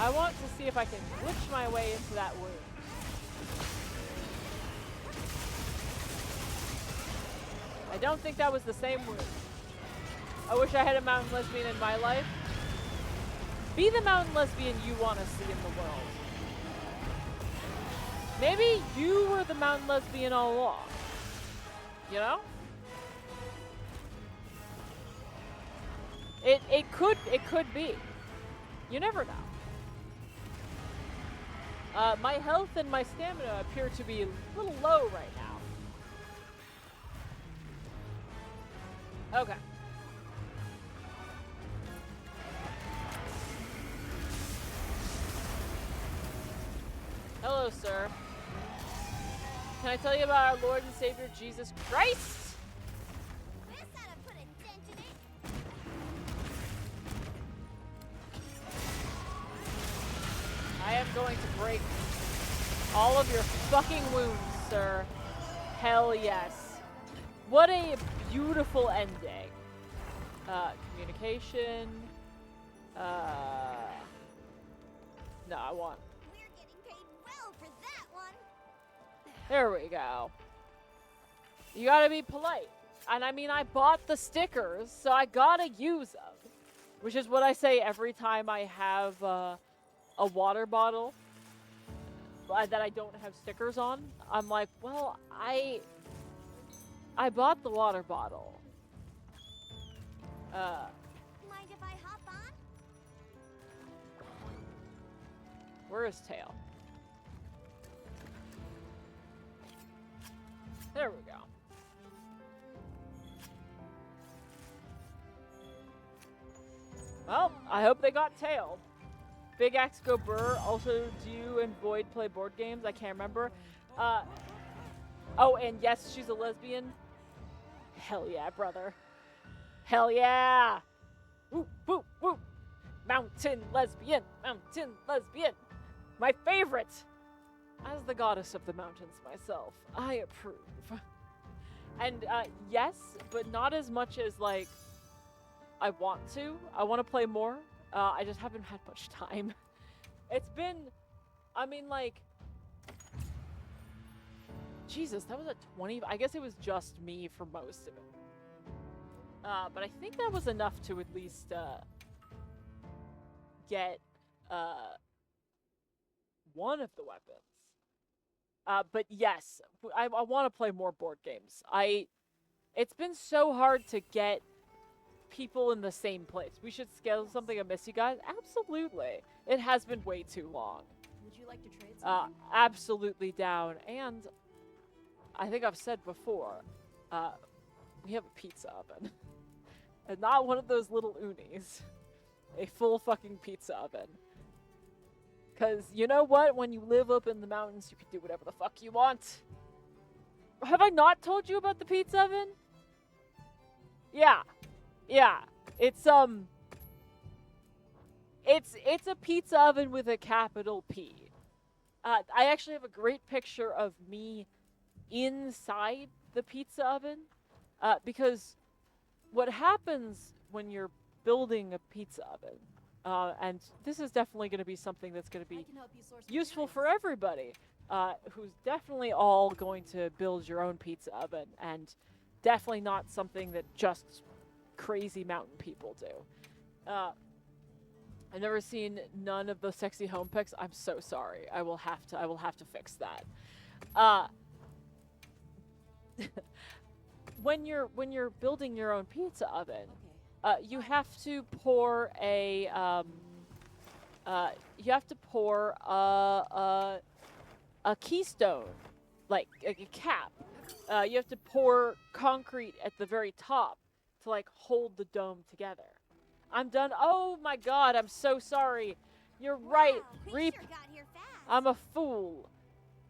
I want to see if I can glitch my way into that wound. I don't think that was the same wound. I wish I had a mountain lesbian in my life. Be the mountain lesbian you want to see in the world. Maybe you were the mountain lesbian all along. You know? It could be. You never know. My health and my stamina appear to be a little low right now. Okay. Hello, sir. Can I tell you about our Lord and Savior Jesus Christ? This ought to put a dent in it. I am going to break all of your fucking wounds, sir. Hell yes. What a beautiful ending. Communication. No, I want. We're getting paid well for that one. There we go. You gotta be polite. And I mean, I bought the stickers, so I gotta use them. Which is what I say every time I have a water bottle that I don't have stickers on. I'm like, well, I bought the water bottle. Mind if I hop on? Where is Tail? There we go. Well, I hope they got Tail. Big Axe Go Burr. Also, do you and Void play board games? I can't remember. Oh, and yes, she's a lesbian. Hell yeah, brother. Hell yeah! Woo, woo, woo! Mountain lesbian! Mountain lesbian! My favorite! As the goddess of the mountains myself, I approve. And, yes, but not as much as, like, I want to. I want to play more. I just haven't had much time. It's been, I mean, like, Jesus, that was a 20, I guess it was just me for most of it. But I think that was enough to at least, get, one of the weapons. But yes, I want to play more board games. It's been so hard to get people in the same place. We should schedule something. I miss you guys. Absolutely. It has been way too long. Would you like to trade something? Absolutely down. And I think I've said before, we have a pizza oven. And not one of those little unis. A full fucking pizza oven. Because you know what? When you live up in the mountains, you can do whatever the fuck you want. Have I not told you about the pizza oven? Yeah. Yeah. It's a pizza oven with a capital P. I actually have a great picture of me inside the pizza oven. Because what happens when you're building a pizza oven, and this is definitely going to be something that's going to be useful for everybody, who's definitely all going to build your own pizza oven, and definitely not something that just crazy mountain people do. I've never seen none of the sexy home pics. I'm so sorry. I will have to fix that. When you're building your own pizza oven, you have to pour a keystone, like a cap, You have to pour concrete at the very top to like hold the dome together. I'm done. Oh my god, I'm so sorry. You're right. Wow, we Reap. sure got here fast. I'm a fool.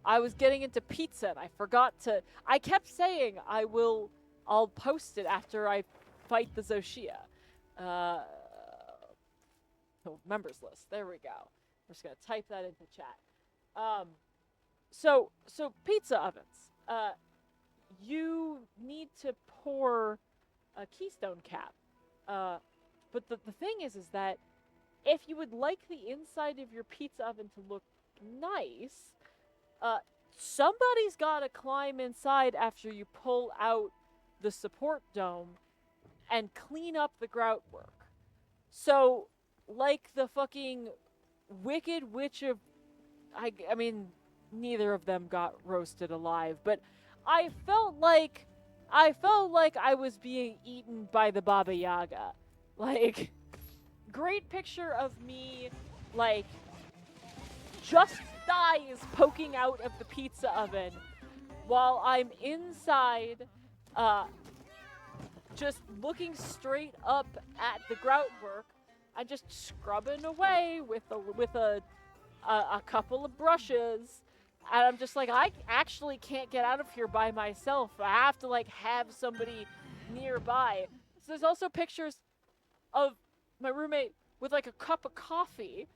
I was getting into pizza and I forgot to. I kept saying I'll post it after I fight the Zoshia. Members list. There we go. I'm just gonna type that into chat. So pizza ovens. You need to pour a Keystone cap. But the thing is that if you would like the inside of your pizza oven to look nice, somebody's gotta climb inside after you pull out the support dome and clean up the grout work. So, like the fucking Wicked Witch of... I mean, neither of them got roasted alive, but I felt like I was being eaten by the Baba Yaga. Like, great picture of me, like, just thighs poking out of the pizza oven while I'm inside, just looking straight up at the grout work and just scrubbing away with a couple of brushes. And I'm just like, I actually can't get out of here by myself. I have to, like, have somebody nearby. So there's also pictures of my roommate with, like, a cup of coffee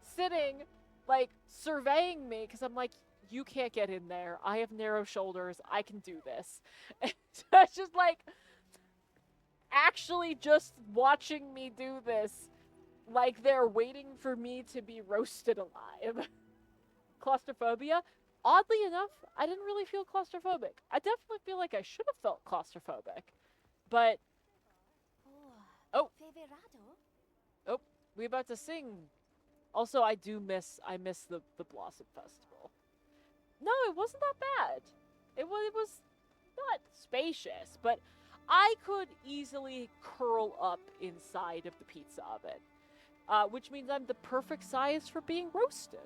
sitting, like, surveying me, because I'm like, you can't get in there. I have narrow shoulders. I can do this. And it's just, like, actually just watching me do this, like they're waiting for me to be roasted alive. Claustrophobia? Oddly enough, I didn't really feel claustrophobic. I definitely feel like I should have felt claustrophobic. But, oh, Favorado? we about to sing. Also, I miss the Blossom Festival. No, it wasn't that bad. It was not spacious, but I could easily curl up inside of the pizza oven. Which means I'm the perfect size for being roasted.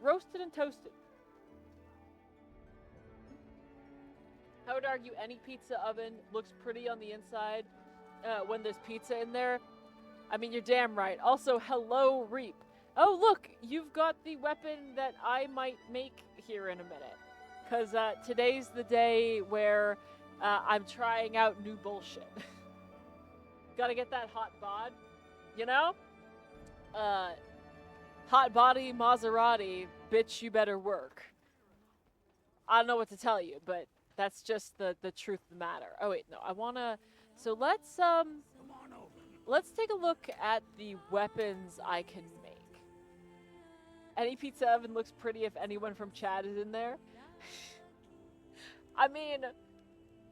Roasted and toasted. I would argue any pizza oven looks pretty on the inside when there's pizza in there. I mean, you're damn right. Also, hello, Reap. Oh, look, you've got the weapon that I might make here in a minute. Because today's the day where I'm trying out new bullshit. Gotta get that hot bod, you know? Hot body Maserati, bitch, you better work. I don't know what to tell you, but that's just the truth of the matter. Oh wait, no, I wanna... So let's take a look at the weapons I can make. Any pizza oven looks pretty if anyone from chat is in there. I mean,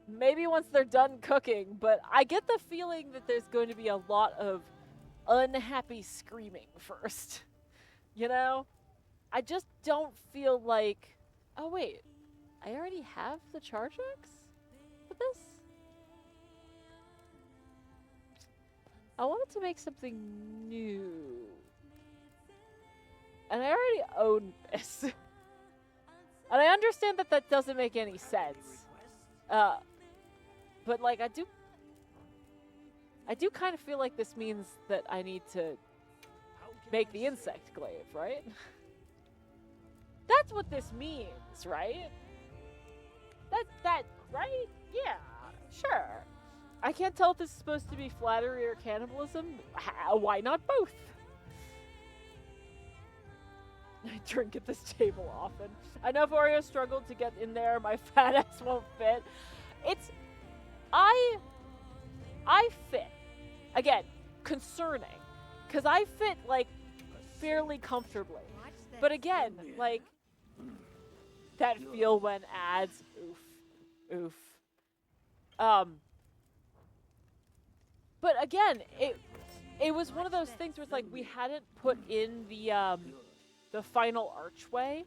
maybe once they're done cooking, but I get the feeling that there's going to be a lot of unhappy screaming first. You know? I just don't feel like... Oh, wait. I already have the Charge X for this? I wanted to make something new. And I already own this. And I understand that that doesn't make any sense. But, like, I do kind of feel like this means that I need to make the insect glaive, right? That's what this means, right? That, right? Yeah, sure. I can't tell if this is supposed to be flattery or cannibalism. Why not both? I drink at this table often. I know if Oreo struggled to get in there, my fat ass won't fit. I fit. Again, concerning. Because I fit, like, fairly comfortably. But again, like, that feel when ads, oof. But again, it was one of those things where it's like we hadn't put in the final archway.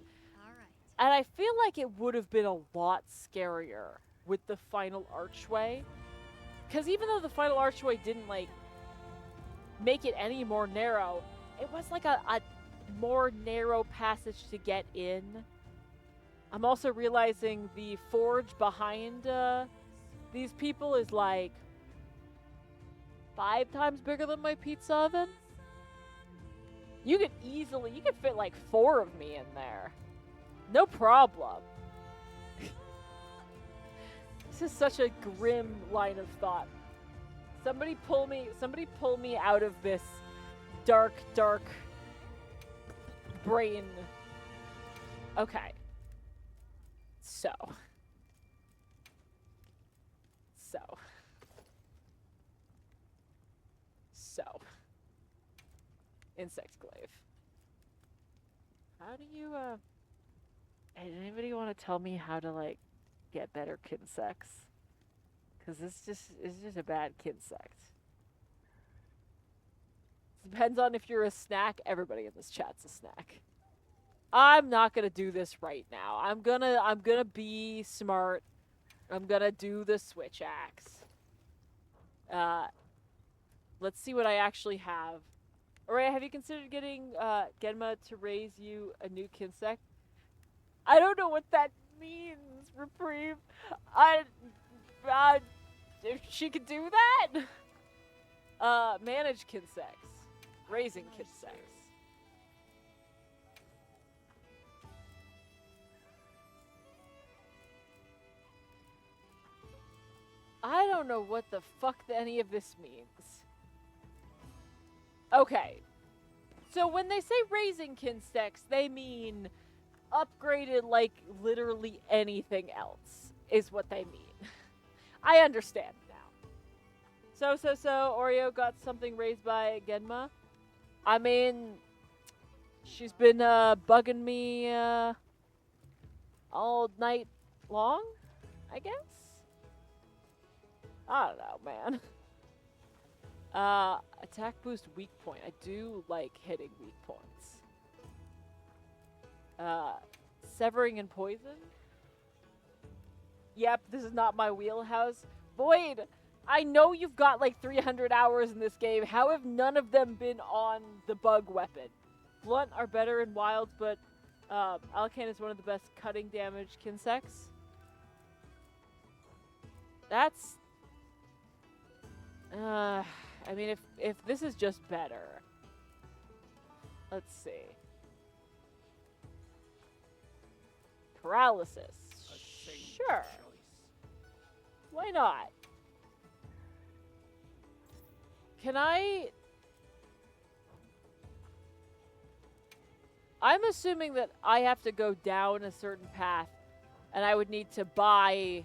And I feel like it would have been a lot scarier with the final archway. Because even though the final archway didn't, like, make it any more narrow, it was like a more narrow passage to get in. I'm also realizing the forge behind these people is like 5 times bigger than my pizza oven. You could fit like 4 of me in there. No problem. This is such a grim line of thought. Somebody pull me out of this dark, dark brain. Okay. So. Insect glaive. How do you, hey, does anybody want to tell me how to, like, get better kinsects? Because it's just a bad kinsect. Depends on if you're a snack. Everybody in this chat's a snack. I'm not gonna do this right now. I'm gonna be smart. I'm gonna do the switch axe. Let's see what I actually have. Alright, have you considered getting Genma to raise you a new kinsect? I don't know what that means, Reprieve. If she could do that? Manage kinsects. Raising kinsects. I don't know what the fuck any of this means. Okay. So when they say raising kinsects, they mean upgraded like literally anything else is what they mean. I understand now. So, Oreo got something raised by Genma. I mean, she's been bugging me all night long, I guess? I don't know, man. Attack boost weak point. I do like hitting weak points. Severing and poison. Yep, this is not my wheelhouse. Void, I know you've got like 300 hours in this game. How have none of them been on the bug weapon? Blunt are better in wilds, but Alcan is one of the best cutting damage kinsects. That's... I mean, if this is just better. Let's see. Paralysis. Sure. Why not? Can I... I'm assuming that I have to go down a certain path, and I would need to buy...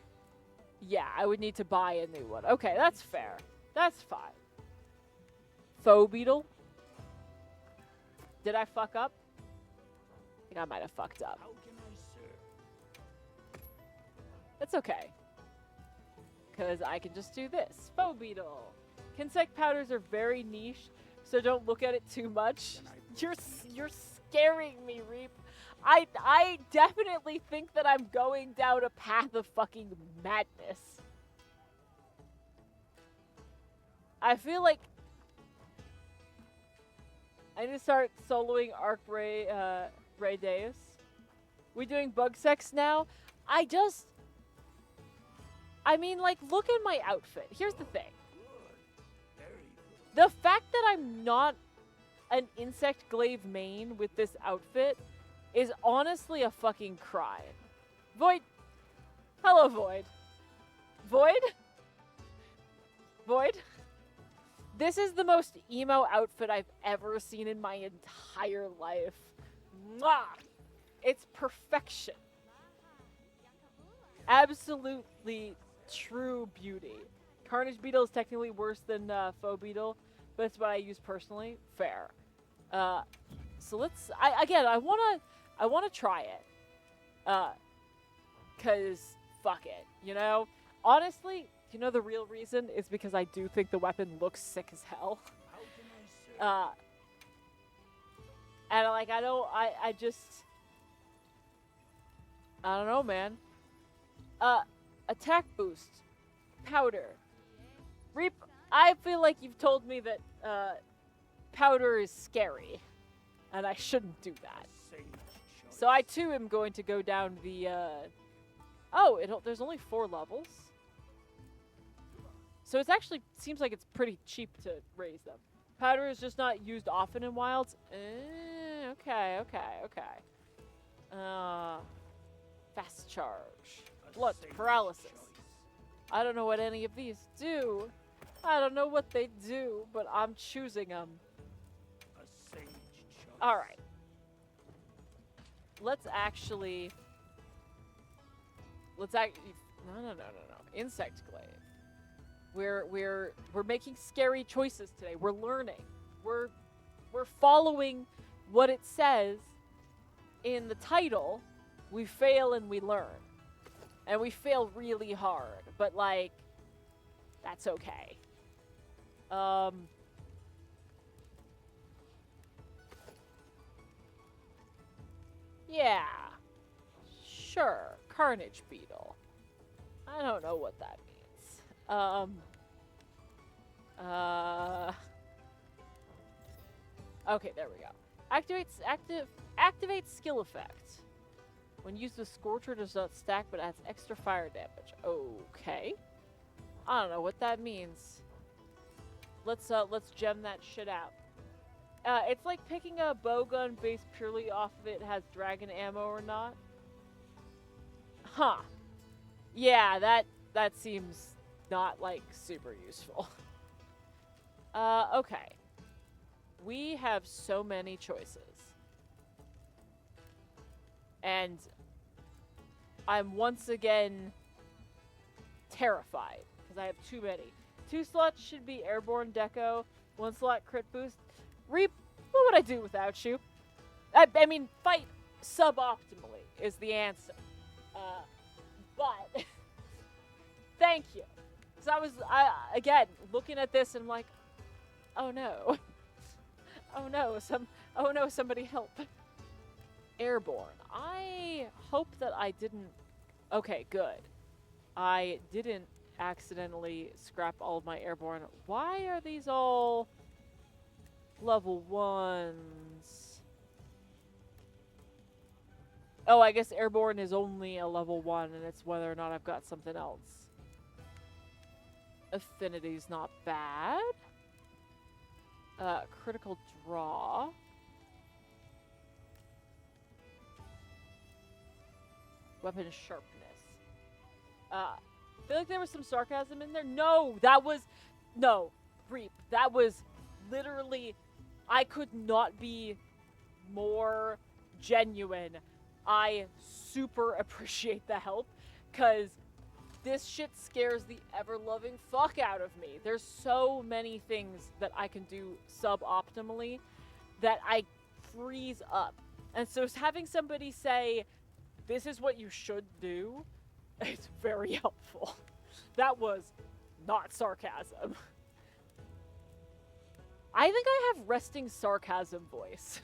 Yeah, I would need to buy a new one. Okay, that's fair. That's fine. Foe beetle? Did I fuck up? I think I might have fucked up. That's okay. Because I can just do this. Foe beetle. Kinsect powders are very niche, so don't look at it too much. You're scaring me, Reap. I definitely think that I'm going down a path of fucking madness. I feel like I need to start soloing Arc Ray Deus. We doing bug sex now? I mean, like, look at my outfit. Here's the thing. The fact that I'm not an insect glaive main with this outfit is honestly a fucking crime. Void. Hello, Void. Void? Void? This is the most emo outfit I've ever seen in my entire life. Mwah! It's perfection. Absolutely true beauty. Carnage Beetle is technically worse than Foe Beetle, but it's what I use personally. Fair. So let's... I wanna try it. 'Cause fuck it, you know? Honestly... You know the real reason is because I do think the weapon looks sick as hell. And like I don't know, man. Attack boost. Powder. Reap, I feel like you've told me that powder is scary. And I shouldn't do that. so I too am going to go down the, oh, there's only 4 levels. So it actually seems like it's pretty cheap to raise them. Powder is just not used often in wilds. Okay. Fast charge. Blood paralysis. I don't know what any of these do. I don't know what they do, but I'm choosing them. Alright. No. Insect glaive. We're making scary choices today. We're learning. We're following what it says in the title. We fail and we learn. And we fail really hard, but like that's okay. Yeah. Sure. Carnage beetle. I don't know what that means. Okay, there we go. Activate skill effect. When used with Scorcher, does not stack but adds extra fire damage. Okay. I don't know what that means. Let's gem that shit out. It's like picking a bowgun based purely off of it has dragon ammo or not. Huh. Yeah, that seems not like super useful. Okay. We have so many choices. And I'm once again terrified because I have too many. 2 slots should be airborne deco, 1 slot crit boost. Reap, what would I do without you? I mean, fight suboptimally is the answer. But thank you. So I again looking at this and I'm like, oh no, oh no, somebody help. Airborne. I hope that I didn't... Okay, good. I didn't accidentally scrap all of my airborne. Why are these all level 1s? Oh, I guess airborne is only a level 1 and it's whether or not I've got something else. Affinity's not bad. Critical draw. Weapon sharpness. I feel like there was some sarcasm in there. No, Reap. That was literally, I could not be more genuine. I super appreciate the help, because this shit scares the ever-loving fuck out of me. There's so many things that I can do suboptimally that I freeze up. And so having somebody say, this is what you should do, it's very helpful. That was not sarcasm. I think I have resting sarcasm voice.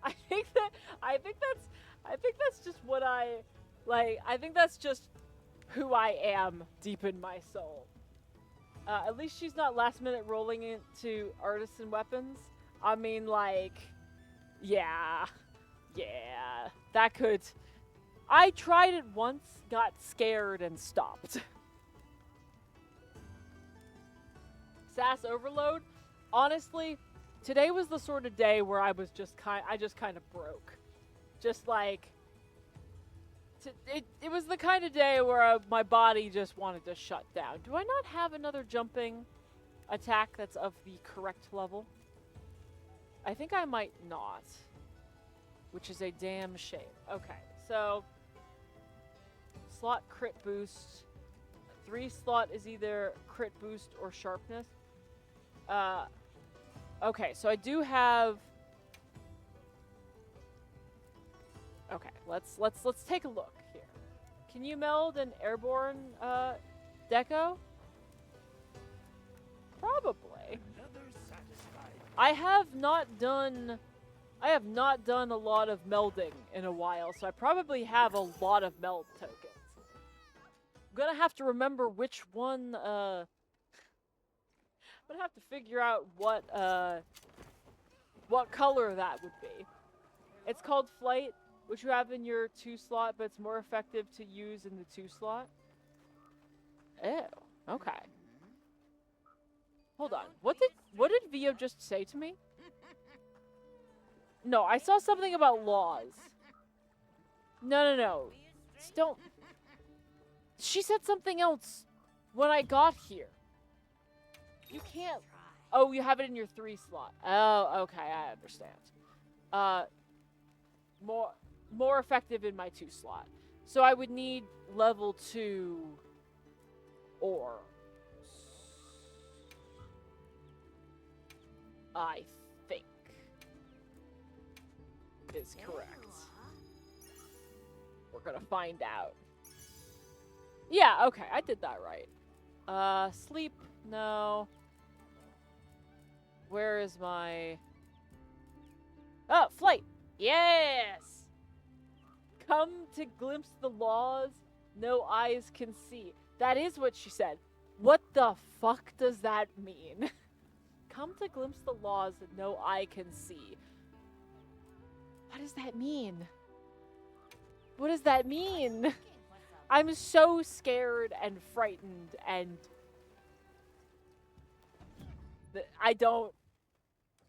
I think that's just what I like. I think that's just who I am deep in my soul. At least she's not last minute rolling into artisan weapons. I mean, like, yeah, that could. I tried it once, got scared, and stopped. Sass overload. Honestly, today was the sort of day where I was just kind of broke. Just like, it was the kind of day where my body just wanted to shut down. Do I not have another jumping attack that's of the correct level? I think I might not, which is a damn shame. Okay, so slot crit boost. 3 slot is either crit boost or sharpness. Okay, so I do have. Okay, let's take a look here. Can you meld an airborne deco? Probably. I have not done a lot of melding in a while, so I probably have a lot of meld tokens. I'm gonna have to remember which one. I'm gonna have to figure out what color that would be. It's called Flight, which you have in your 2 slot, but it's more effective to use in the 2 slot. Ew. Okay. Hold on. What did Vio just say to me? No, I saw something about laws. No. Don't. She said something else when I got here. You can't. Oh, you have it in your 3 slot. Oh, okay, I understand. More effective in my 2 slot. So I would need level 2 or I think is correct. We're gonna find out. Yeah, okay, I did that right. Sleep, no. Where is my... Oh, flight! Yes! Come to glimpse the laws no eyes can see. That is what she said. What the fuck does that mean? Come to glimpse the laws that no eye can see. What does that mean? What does that mean? I'm so scared and frightened and... I don't...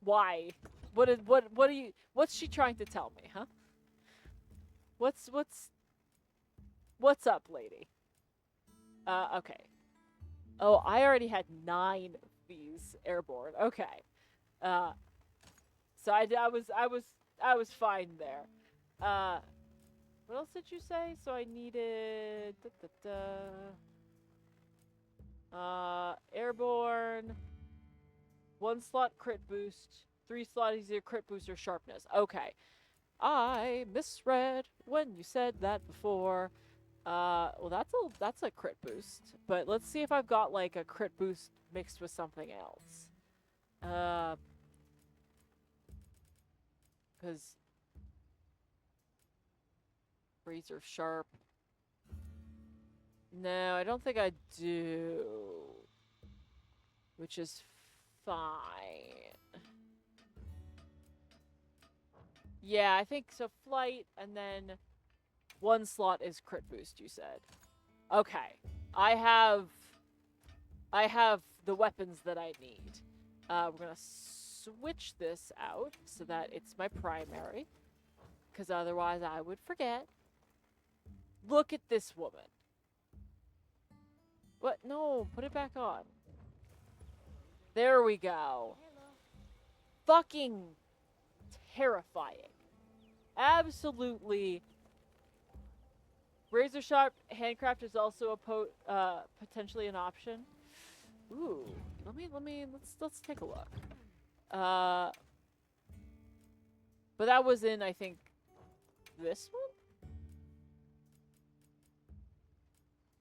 Why? What are you... What's she trying to tell me, huh? What's up, lady? Okay. Oh, I already had 9 of these airborne. Okay. So I was fine there. What else did you say? So I needed airborne, 1 slot crit boost, 3 slot easier crit boost or sharpness. Okay. I misread when you said that before. Well, that's a crit boost. But let's see if I've got like a crit boost mixed with something else. Because razor sharp. No, I don't think I do. Which is fine. Yeah, I think so. Flight, and then 1 slot is crit boost, you said. Okay. I have the weapons that I need. We're gonna switch this out so that it's my primary. Because otherwise I would forget. Look at this woman. What? No, put it back on. There we go. Fucking terrifying. Absolutely. Razor sharp handcraft is also a potentially an option. Ooh, let's take a look. But that was in, I think, this one.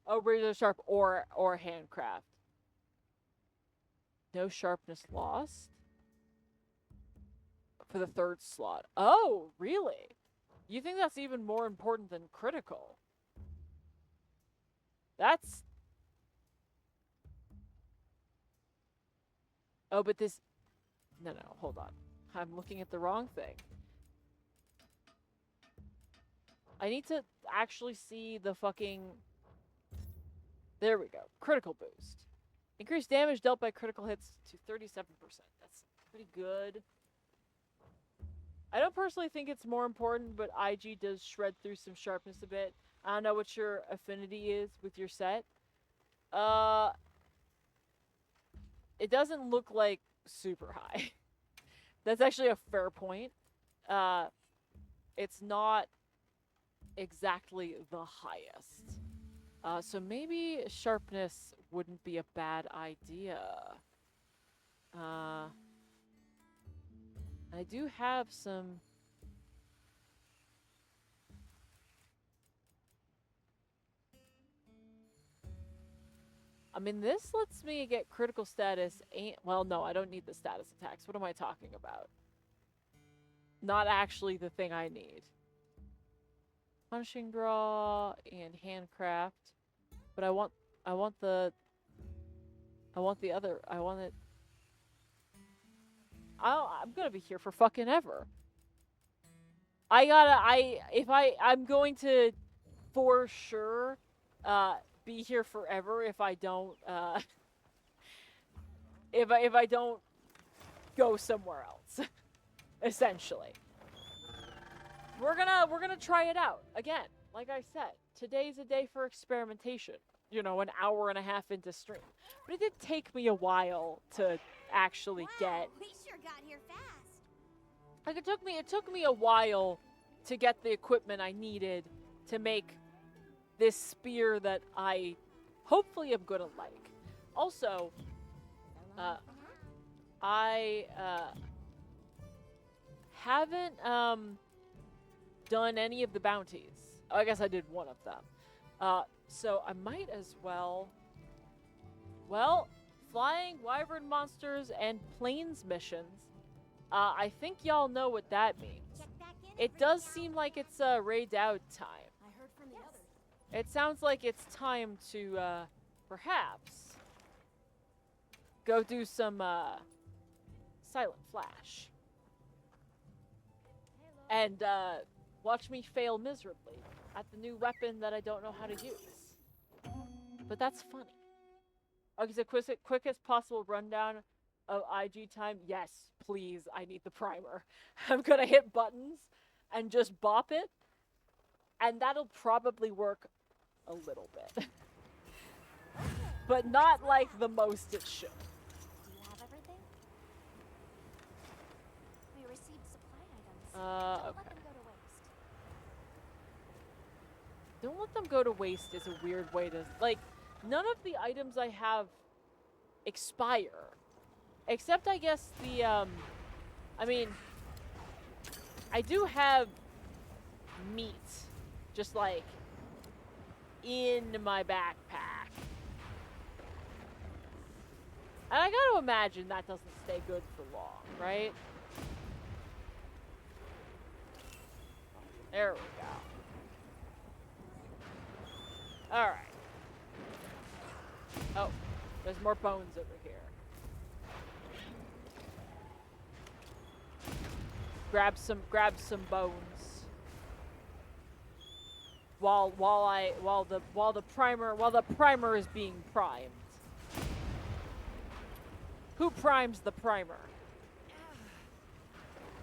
Oh, razor sharp or handcraft. No sharpness lost for the 3rd slot. Oh, really? You think that's even more important than critical? That's... Oh, but this... No, hold on. I'm looking at the wrong thing. I need to actually see the fucking... There we go. Critical boost. Increased damage dealt by critical hits to 37%. That's pretty good. I don't personally think it's more important, but IG does shred through some sharpness a bit. I don't know what your affinity is with your set. It doesn't look like super high. That's actually a fair point. It's not exactly the highest. So maybe sharpness wouldn't be a bad idea. I do have some... I mean, this lets me get critical status. Well, no, I don't need the status attacks. What am I talking about? Not actually the thing I need. Punishing draw and handcraft. But I want the other. I want it. I'm gonna be here for fucking ever. I'm going to for sure be here forever if I don't if I don't go somewhere else. Essentially. We're gonna try it out again. Like I said, today's a day for experimentation. You know, an hour and a half into stream. But it did take me a while to actually get. We sure got here fast. Like it took me a while to get the equipment I needed to make this spear that I hopefully am gonna like. Also, I haven't done any of the bounties. Oh, I guess I did one of them. So I might as well. Well, flying wyvern monsters and plains missions. I think y'all know what that means. Check back in It every does now seem like it's raid out time. I heard from the others. It sounds like it's time to perhaps go do some silent flash and watch me fail miserably at the new weapon that I don't know how to use. But that's funny. Okay, so quickest possible rundown of IG time. Yes, please, I need the primer. I'm gonna hit buttons and just bop it, and that'll probably work a little bit. But not like the most it should. Do you have everything? We received supply items. Don't Okay. let them go to waste. Don't let them go to waste is a weird way to, like, none of the items I have expire. Except, I guess, the, I mean, I do have meat, just, like, in my backpack. And I gotta imagine that doesn't stay good for long, right? There we go. Alright. Oh, there's more bones over here. Grab some bones. While the primer is being primed. Who primes the primer?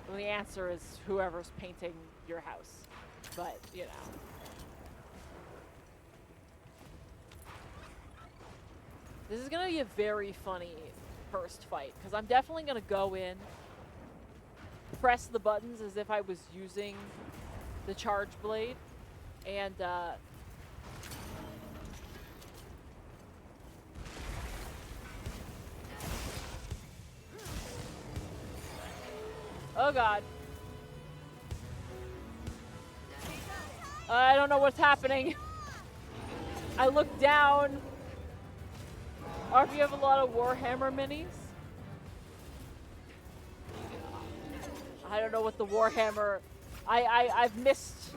Well, the answer is whoever's painting your house. But, you know. This is gonna be a very funny first fight, because I'm definitely gonna go in, press the buttons as if I was using the charge blade, and oh god. I don't know what's happening. I look down. RP, you have a lot of Warhammer minis? I don't know what the Warhammer... I've missed...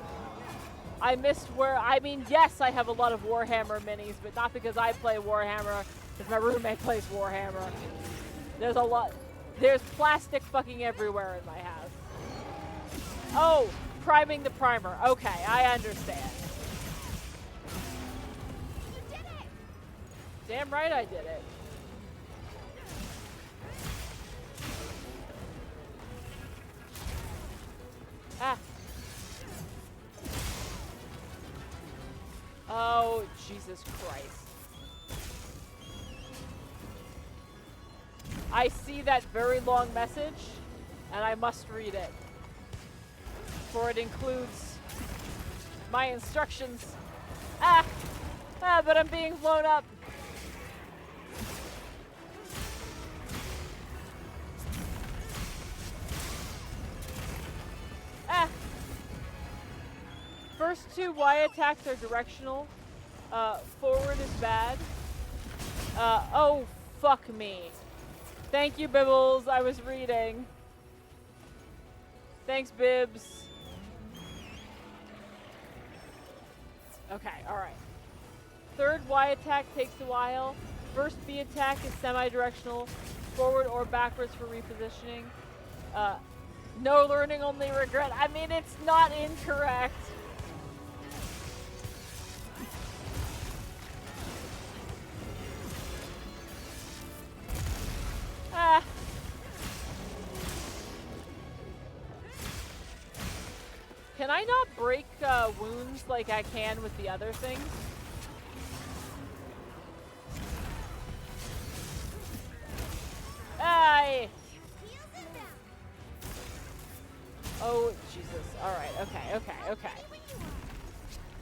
I missed where... I mean, yes, I have a lot of Warhammer minis, but not because I play Warhammer, because my roommate plays Warhammer. There's a lot... There's plastic fucking everywhere in my house. Oh, priming the primer. Okay, I understand. You did it! Damn right I did it. Ah. Oh, Jesus Christ. I see that very long message, and I must read it. For it includes my instructions. Ah! Ah, but I'm being blown up. Ah! First two Y attacks are directional. Forward is bad. Oh, fuck me. Thank you, Bibbles. I was reading. Thanks, Bibs. Okay, alright. Third Y attack takes a while. First B attack is semi-directional. Forward or backwards for repositioning. No learning, only regret. I mean, it's not incorrect. Ah. Can I not break wounds like I can with the other things? Aye. Oh, Jesus. Alright, okay.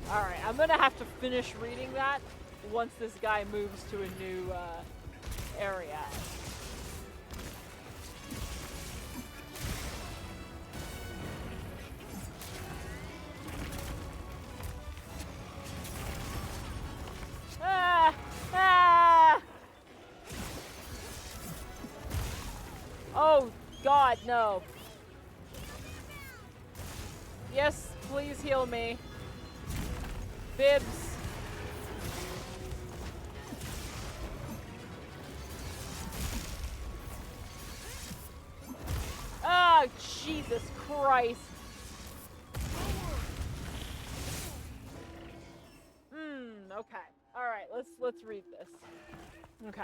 Alright, I'm gonna have to finish reading that once this guy moves to a new area. Ah! Ah! Oh, God, no. Yes, please heal me. Bibs. Oh, Jesus Christ. Okay. All right, let's read this. Okay.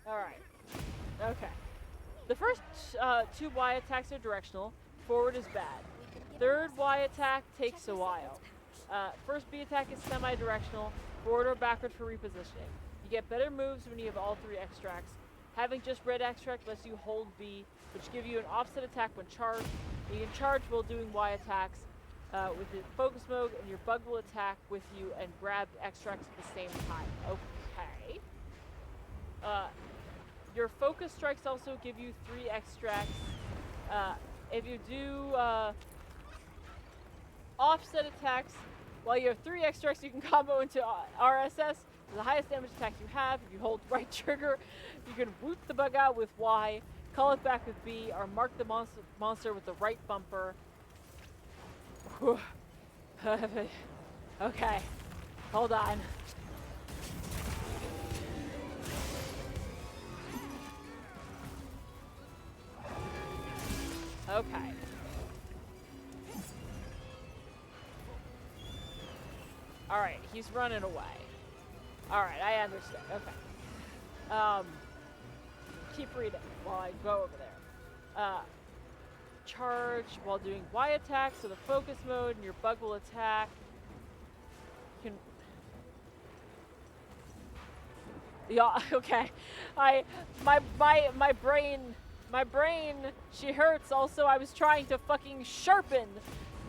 All right. Okay. The first two Y attacks are directional. Forward is bad. Third Y attack takes a while. First B attack is semi-directional. Forward or backward for repositioning. You get better moves when you have all three extracts. Having just red extract lets you hold B, which give you an offset attack when charged. You can charge while doing Y attacks with the focus mode, and your bug will attack with you and grab extracts at the same time. Okay. Your focus strikes also give you 3 extracts. If you do offset attacks, while you have 3 extracts, you can combo into RSS. The highest damage attack you have. If you hold right trigger, you can root the bug out with Y, call it back with B, or mark the monster with the right bumper. Whew. Okay, hold on. Okay. Alright, he's running away. Alright, I understand. Okay. Keep reading while I go over there. Charge while doing Y attack, so the focus mode and your bug will attack. You can... Yeah, okay. My brain, she hurts. Also, I was trying to fucking sharpen,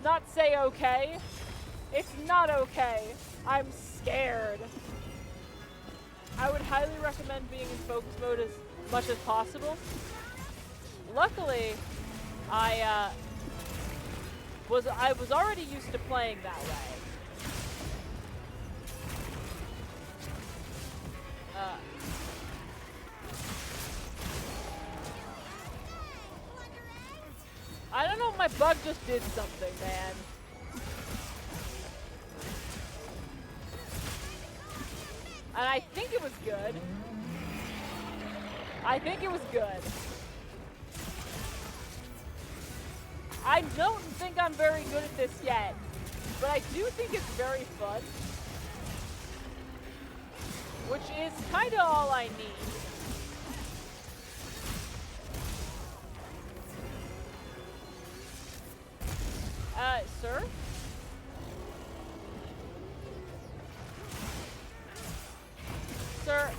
not say okay. It's not okay. I'm scared. I would highly recommend being in focus mode as much as possible. Luckily, I was already used to playing that way. I don't know if my bug just did something, man. And I think it was good. I think it was good. I don't think I'm very good at this yet, but I do think it's very fun. Which is kind of all I need. Sir? Sir?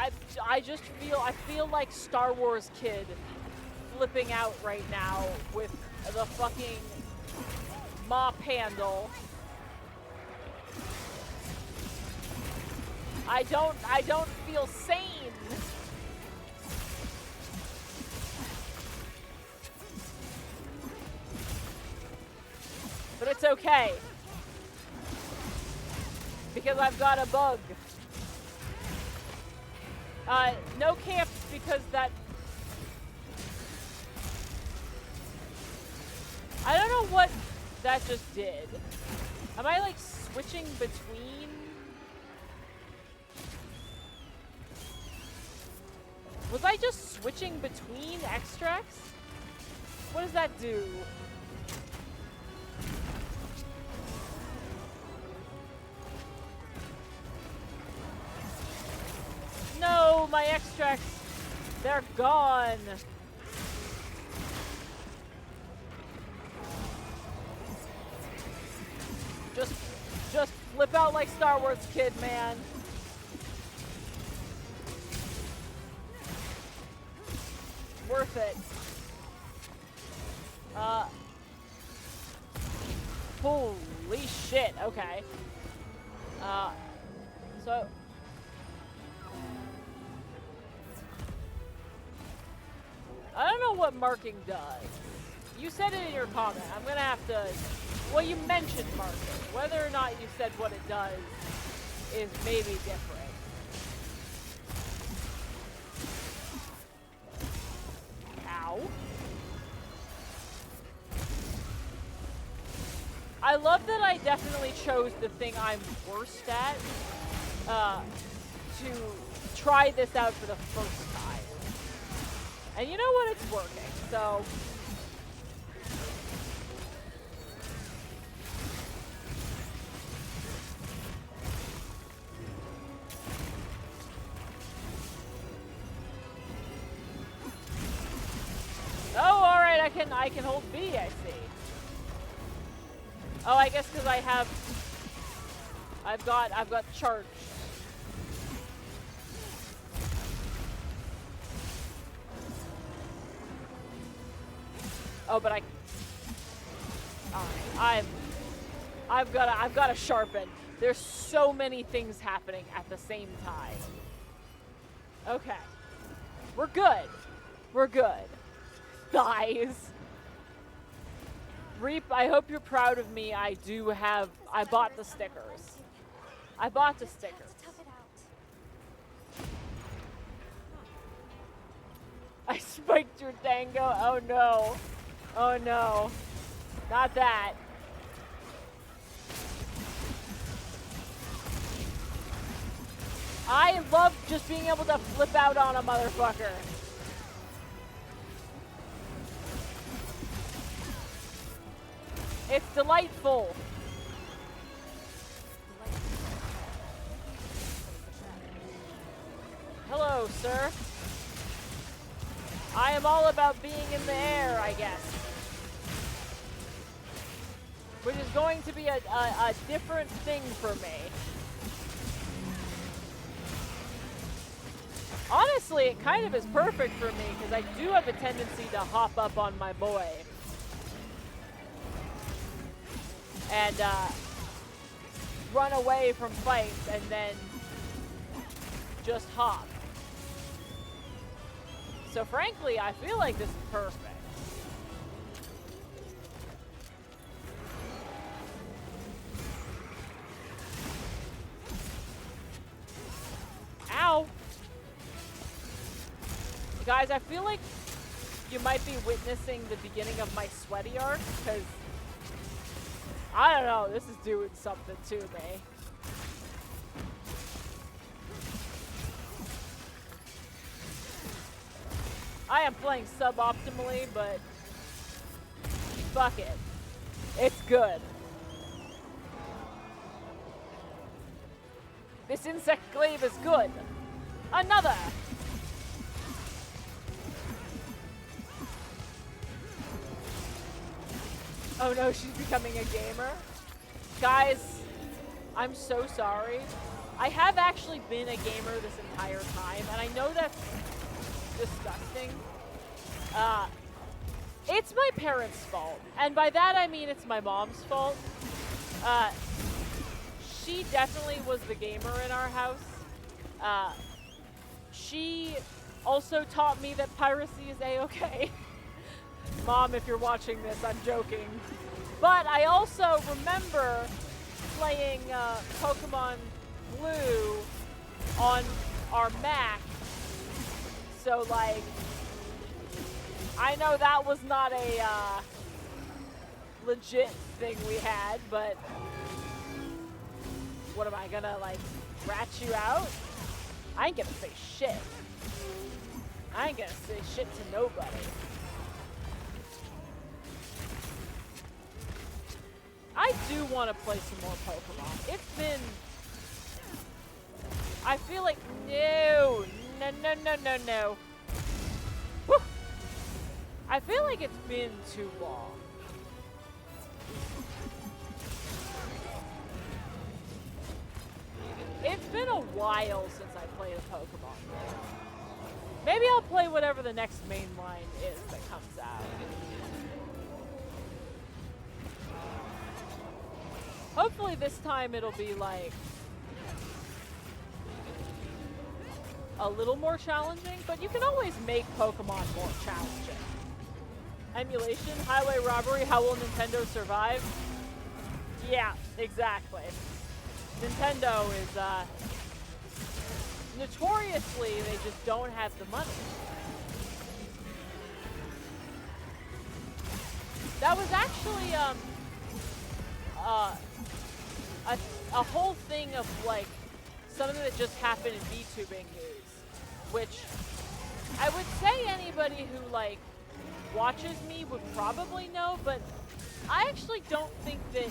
I feel like Star Wars kid flipping out right now with the fucking mop handle. I don't feel sane. But it's okay. Because I've got a bug. No camps because that... I don't know what that just did. Am I like switching between? Was I just switching between extracts? What does that do? No, my extracts, they're gone. Just flip out like Star Wars kid, man. Worth it. Holy shit, okay. So I don't know what marking does. You said it in your comment. I'm gonna have to, well, you mentioned marking. Whether or not you said what it does is maybe different. Ow. I love that I definitely chose the thing I'm worst at to try this out for the first time. And you know what? It's working, so. Oh, all right, I can hold B, I see. Oh, I guess because I've got charge. Oh, but I've got to sharpen. There's so many things happening at the same time. Okay. We're good. We're good. Guys. Reap, I hope you're proud of me. I bought the stickers. I bought the stickers. Tough it out. I spiked your dango. Oh no. Oh no. Not that. I love just being able to flip out on a motherfucker. It's delightful. Hello, sir. I am all about being in the air, I guess. Which is going to be a different thing for me. Honestly, it kind of is perfect for me because I do have a tendency to hop up on my boy. And run away from fights and then just hop. So frankly, I feel like this is perfect. Ow! Guys, I feel like you might be witnessing the beginning of my sweaty arc, because I don't know, this is doing something to me. I am playing suboptimally, but fuck it. It's good. This insect glaive is good. Another! Oh no, she's becoming a gamer. Guys, I'm so sorry. I have actually been a gamer this entire time, and I know that's disgusting. It's my parents' fault, and by that I mean it's my mom's fault. She definitely was the gamer in our house. She also taught me that piracy is a-okay. Mom, if you're watching this, I'm joking. But I also remember playing Pokemon Blue on our Mac. So, like, I know that was not a legit thing we had, but what am I gonna, like, rat you out? I ain't gonna say shit. I ain't gonna say shit to nobody. I do want to play some more Pokemon. It's been... I feel like... No. Whew. I feel like it's been too long. It's been a while since I played a Pokemon game. Maybe I'll play whatever the next main line is that comes out. Hopefully this time it'll be like a little more challenging, but you can always make Pokemon more challenging. Emulation, highway robbery, how will Nintendo survive? Yeah, exactly. Nintendo is, notoriously, they just don't have the money. That was actually, a whole thing of, like, something that just happened in VTubing news, which I would say anybody who, like, watches me would probably know, but I actually don't think that,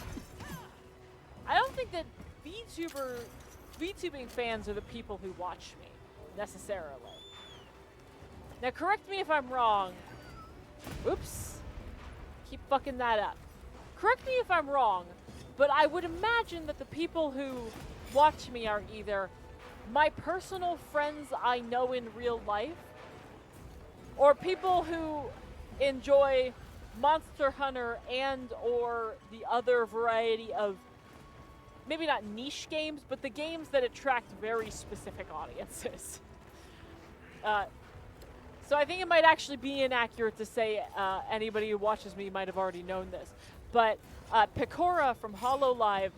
VTubing fans are the people who watch me, necessarily. Now, correct me if I'm wrong. Oops. Keep fucking that up. Correct me if I'm wrong, but I would imagine that the people who watch me are either my personal friends I know in real life, or people who enjoy Monster Hunter and or the other variety of, maybe not niche games, but the games that attract very specific audiences. So I think it might actually be inaccurate to say anybody who watches me might have already known this. But Picora from HoloLive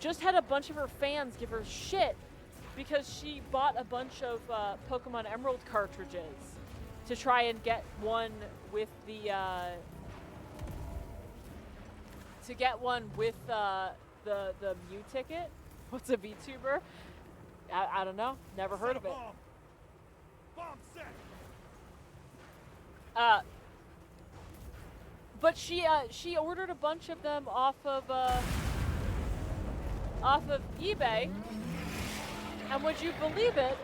just had a bunch of her fans give her shit because she bought a bunch of Pokemon Emerald cartridges to try and get one with the the Mew ticket. What's a VTuber? I don't know. Never heard of it. Bomb set. But she ordered a bunch of them off of eBay, and would you believe it?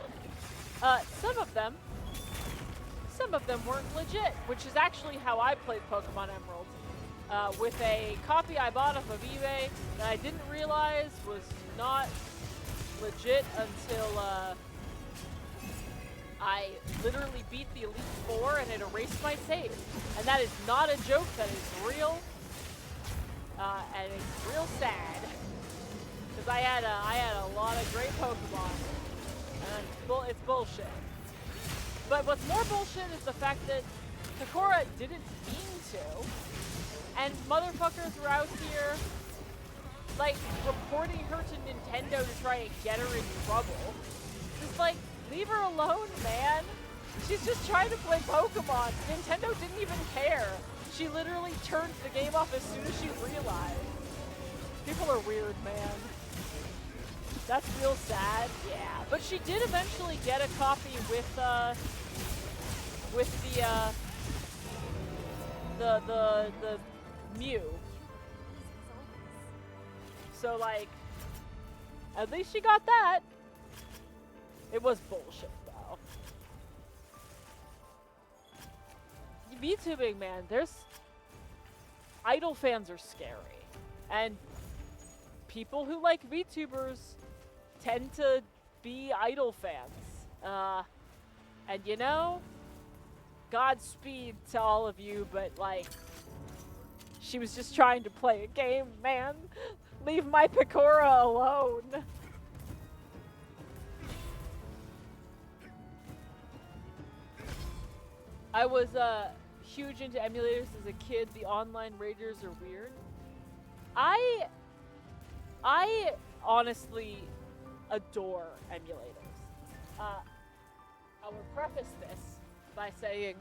Some of them weren't legit, which is actually how I played Pokemon Emerald. With a copy I bought off of eBay that I didn't realize was not legit until I literally beat the Elite Four and it erased my save. And that is not a joke, that is real. And it's real sad. Because I had a lot of great Pokemon. And it's bullshit. But what's more bullshit is the fact that Picora didn't mean to. And motherfuckers were out here, like, reporting her to Nintendo to try and get her in trouble. Just like, leave her alone, man. She's just trying to play Pokemon. Nintendo didn't even care. She literally turned the game off as soon as she realized. People are weird, man. That's real sad. Yeah. But she did eventually get a copy with the Mew. So, like, at least she got that. It was bullshit, though. VTubing, man, idol fans are scary. And people who like VTubers tend to be idol fans. And you know, Godspeed to all of you, but like, she was just trying to play a game, man. Leave my Picora alone. I was huge into emulators as a kid. The online ragers are weird. I honestly adore emulators. I will preface this by saying,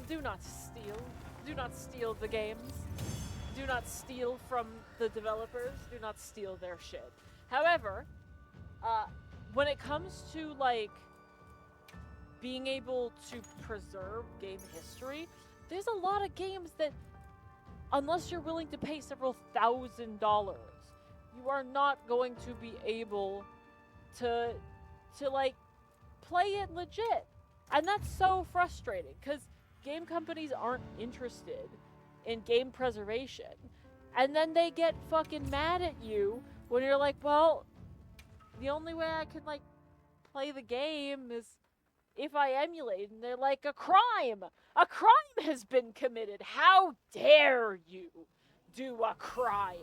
do not steal. Do not steal the games. Do not steal from the developers. Do not steal their shit. However, when it comes to, like, being able to preserve game history, there's a lot of games that, unless you're willing to pay several $1,000s, you are not going to be able to like play it legit. And that's so frustrating because game companies aren't interested in game preservation. And then they get fucking mad at you when you're like, well, the only way I can like play the game is if I emulate. And they're like, a crime! A crime has been committed! How dare you do a crime?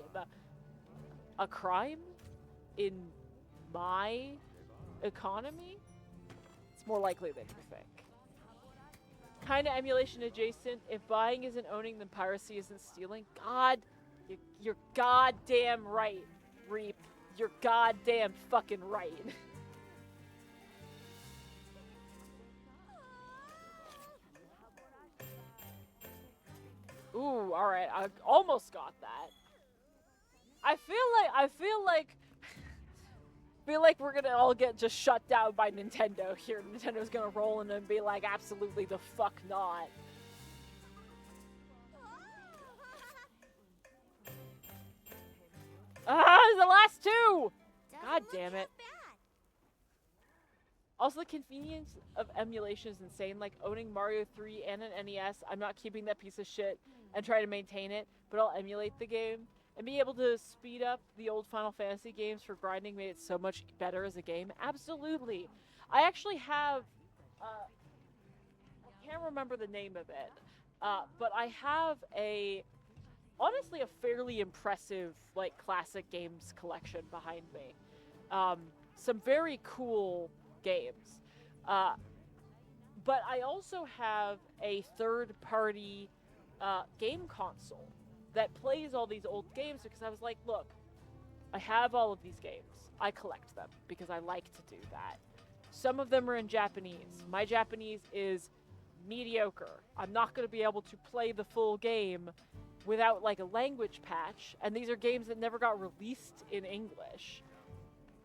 A crime? In my economy? It's more likely than you think. Kinda emulation adjacent. If buying isn't owning, then piracy isn't stealing. God, you're goddamn right, Reap. You're goddamn fucking right. Ooh, alright, I almost got that. I feel like we're gonna all get just shut down by Nintendo here. Nintendo's gonna roll in and be like, absolutely the fuck not. The last two! God damn it. Also, the convenience of emulation is insane. Like, owning Mario 3 and an NES, I'm not keeping that piece of shit and try to maintain it, but I'll emulate the game. And being able to speed up the old Final Fantasy games for grinding made it so much better as a game. Absolutely. I actually have, I can't remember the name of it, but I have honestly a fairly impressive, like, classic games collection behind me. Some very cool games. But I also have a third-party game console that plays all these old games because I was like, look, I have all of these games. I collect them because I like to do that. Some of them are in Japanese. My Japanese is mediocre. I'm not going to be able to play the full game without like a language patch, and these are games that never got released in English.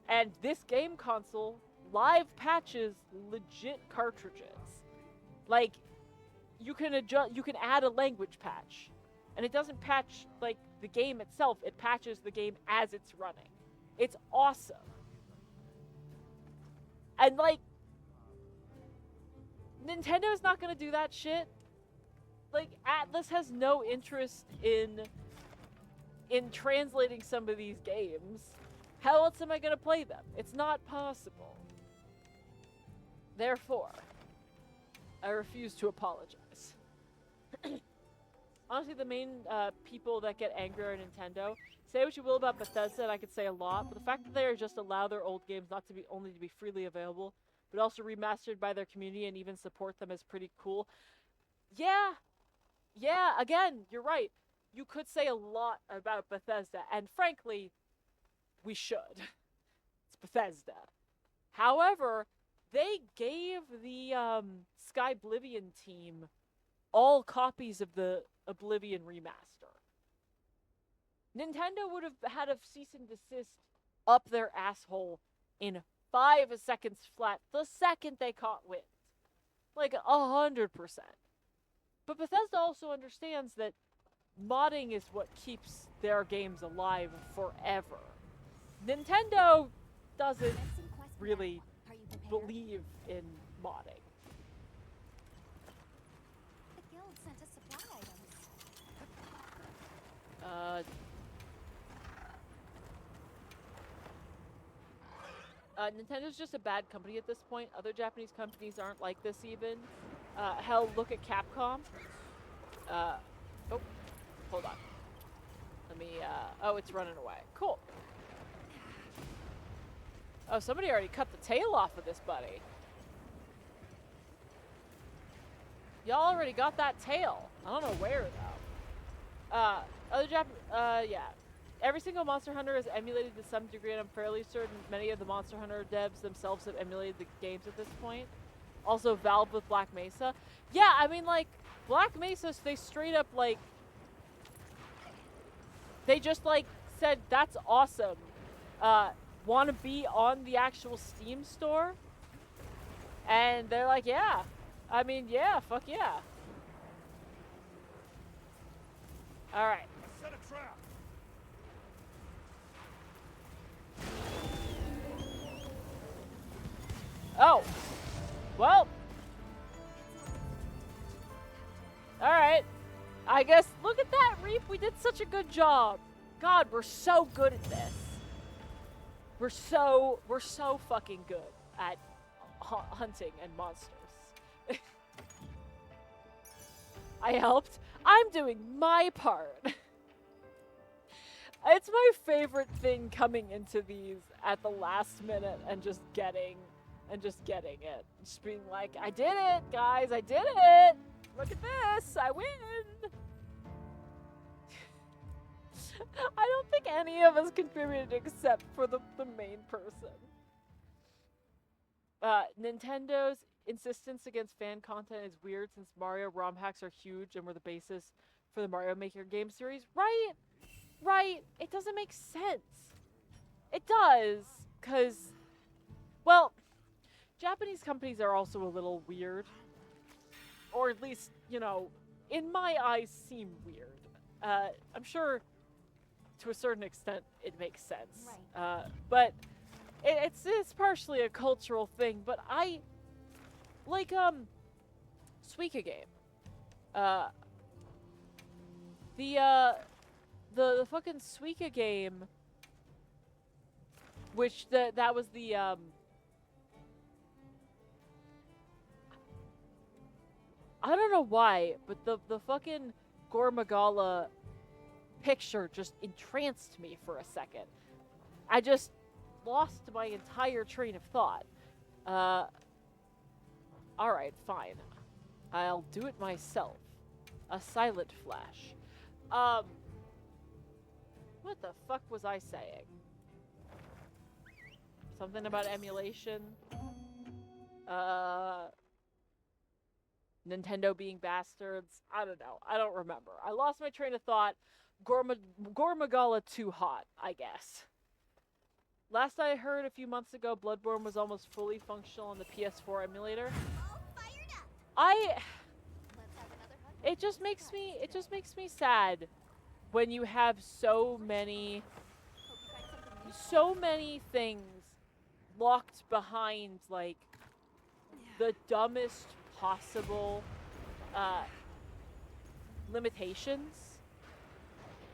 And this game console live patches legit cartridges. Like, you can add a language patch. And it doesn't patch, like, the game itself. It patches the game as it's running. It's awesome. And, like, Nintendo's not gonna do that shit. Like, Atlus has no interest in translating some of these games. How else am I gonna play them? It's not possible. Therefore, I refuse to apologize. Honestly, the main people that get angry at Nintendo, say what you will about Bethesda, and I could say a lot, but the fact that they just allow their old games not to be only to be freely available, but also remastered by their community and even support them is pretty cool. Yeah, again, you're right. You could say a lot about Bethesda, and frankly, we should. It's Bethesda. However, they gave the Skyblivion team all copies of the Oblivion remaster. Nintendo would have had a cease and desist up their asshole in 5 seconds flat the second they caught wind. Like 100%. But Bethesda also understands that modding is what keeps their games alive forever. Nintendo doesn't really believe in modding. The guild sent us supply items. Nintendo's just a bad company at this point. Other Japanese companies aren't like this even. Hell, look at Capcom. Oh, hold on. Let me, oh, it's running away. Cool. Oh, somebody already cut the tail off of this buddy. Y'all already got that tail. I don't know where, though. Yeah. Every single Monster Hunter is emulated to some degree, and I'm fairly certain many of the Monster Hunter devs themselves have emulated the games at this point. Also, Valve with Black Mesa. Yeah, I mean, like, Black Mesa, they straight up, like, they just, like, said, that's awesome. Want to be on the actual Steam store? And they're like, yeah. I mean, yeah, fuck yeah. Alright. Set a trap. Oh. Well. Alright. I guess, look at that, Reap. We did such a good job. God, we're so good at this. We're so fucking good at hunting and monsters. I helped. I'm doing my part. It's my favorite thing coming into these at the last minute and just getting it. Just being like, I did it, guys, I did it. Look at this, I win. I don't think any of us contributed except for the main person. Nintendo's insistence against fan content is weird since Mario ROM hacks are huge and were the basis for the Mario Maker game series. Right? Right. It doesn't make sense. It does, because, well, Japanese companies are also a little weird. Or at least, you know, in my eyes seem weird. I'm sure to a certain extent it makes sense. Right. But it's partially a cultural thing, but I like Suika game. The fucking Suika game, which that was the I don't know why, but the fucking Gormagala picture just entranced me for a second. I just lost my entire train of thought. Alright, fine. I'll do it myself. A silent flash. What the fuck was I saying? Something about emulation? Nintendo being bastards? I don't know. I don't remember. I lost my train of thought. Gormagala too hot, I guess. Last I heard a few months ago, Bloodborne was almost fully functional on the PS4 emulator. All fired up. Let's have another hug. It just makes me sad when you have so many things locked behind like the dumbest possible limitations.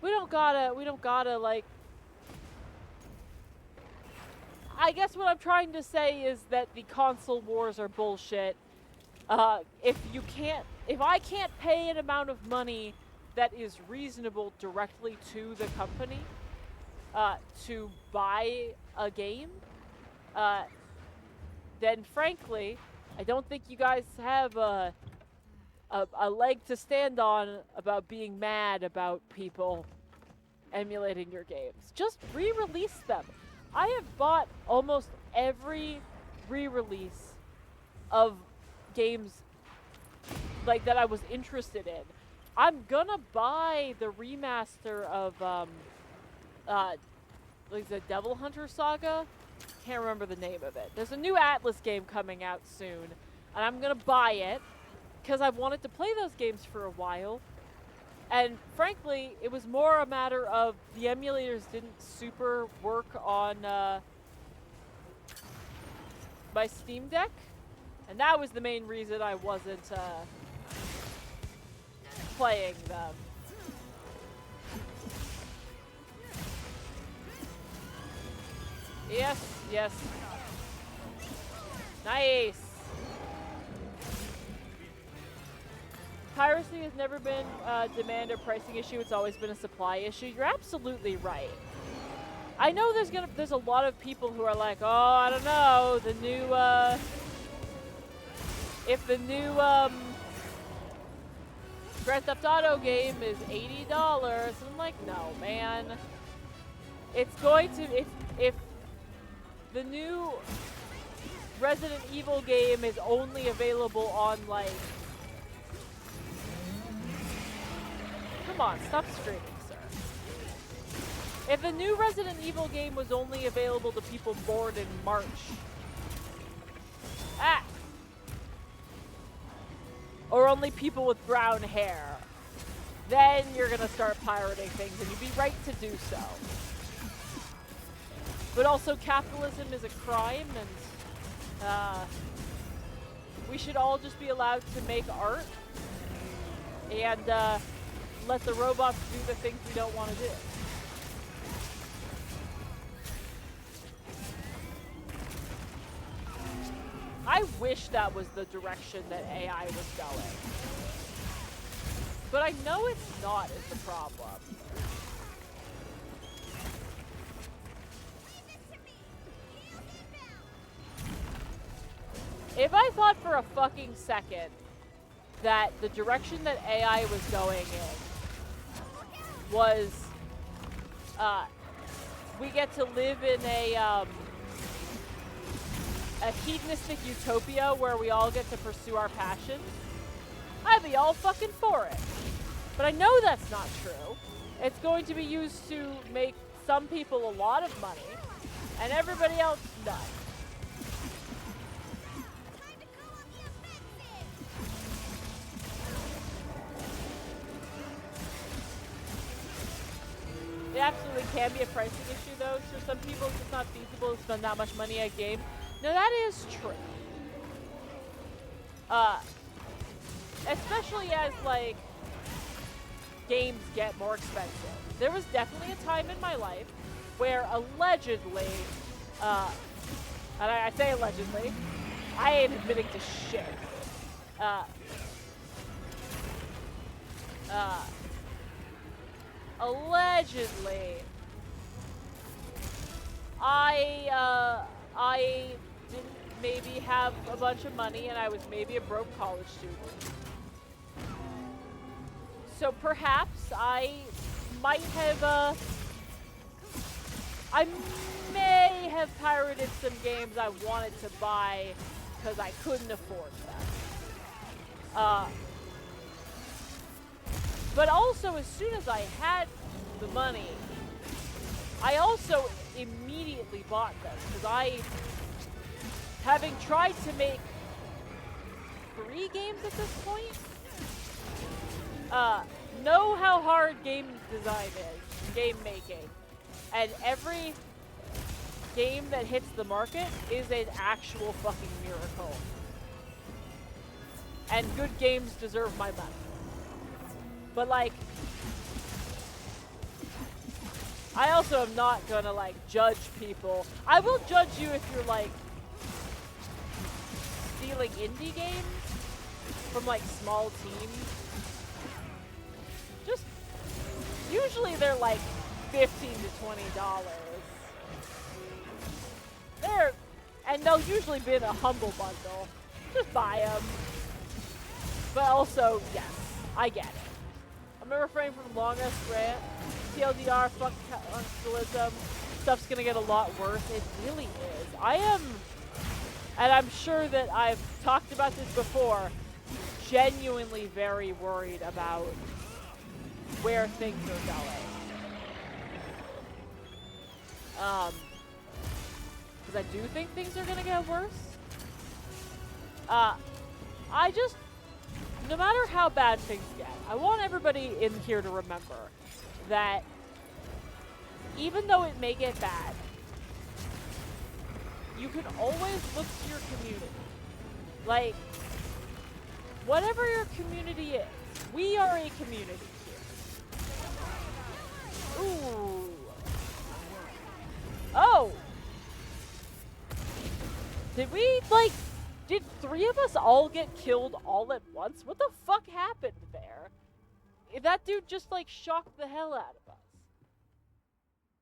We don't gotta like, I guess what I'm trying to say is that the console wars are bullshit. If I can't pay an amount of money that is reasonable directly to the company to buy a game, then frankly, I don't think you guys have a leg to stand on about being mad about people emulating your games. Just re-release them. I have bought almost every re-release of games like that I was interested in. I'm gonna buy the remaster of like the Devil Hunter Saga. Can't remember the name of it. There's a new Atlas game coming out soon, and I'm gonna buy it because I've wanted to play those games for a while. And frankly, it was more a matter of the emulators didn't super work on my Steam Deck, and that was the main reason I wasn't playing them. Yes, yes. Nice. Piracy has never been a demand or pricing issue. It's always been a supply issue. You're absolutely right. I know there's a lot of people who are like, oh, I don't know, the new if the new Grand Theft Auto game is $80, I'm like, no, man. It's going to if the new Resident Evil game is only available on like, come on, stop screaming, sir. If the new Resident Evil game was only available to people born in March. Ah! or only people with brown hair, then you're gonna start pirating things, and you'd be right to do so. But also, capitalism is a crime, and we should all just be allowed to make art and let the robots do the things we don't want to do. I wish that was the direction that AI was going. But I know it's not is the problem. If I thought for a fucking second that the direction that AI was going in was, we get to live in a hedonistic utopia where we all get to pursue our passions, I'd be all fucking for it. But I know that's not true. It's going to be used to make some people a lot of money, and everybody else none. It absolutely can be a pricing issue, though. For some people, it's just not feasible to spend that much money at a game. No, that is true. Especially as, like, games get more expensive. There was definitely a time in my life where allegedly, and I say allegedly, I ain't admitting to shit. Allegedly, I didn't maybe have a bunch of money, and I was maybe a broke college student. So perhaps I might have, I may have pirated some games I wanted to buy because I couldn't afford them. But also, as soon as I had the money, I also immediately bought them because I, having tried to make 3 games at this point, know how hard game design is, game making, and every game that hits the market is an actual fucking miracle. And good games deserve my money. But like, I also am not gonna like judge people. I will judge you if you're like stealing indie games from like small teams. Just usually they're like $15 to $20. And they'll usually be in a humble bundle. Just buy them. But also, yes, I get it. I'm gonna refrain from long-ass rant. TLDR, fuck capitalism. Stuff's gonna get a lot worse. It really is. I am, and I'm sure that I've talked about this before, genuinely very worried about where things are going. Because I do think things are gonna get worse. I just, no matter how bad things get, I want everybody in here to remember that even though it may get bad, you can always look to your community. Like, whatever your community is, we are a community here. Ooh. Oh! Did we, like, did 3 of us all get killed all at once? What the fuck happened there? That dude just, like, shocked the hell out of us.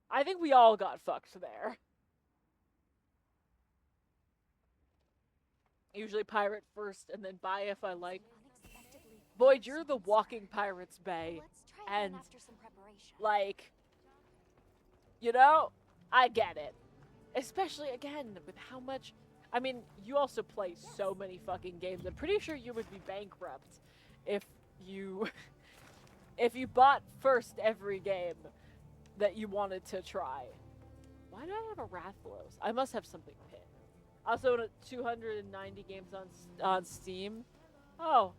I think we all got fucked there. Usually pirate first and then buy if I like. Boyd, you're the walking Pirates Bay. And, like, you know, I get it. Especially, again, with how much... I mean, you also play so many fucking games. I'm pretty sure you would be bankrupt if you... if you bought first every game that you wanted to try. Why do I have a Rathalos? I must have something pinned. I also own 290 games on Steam. Oh,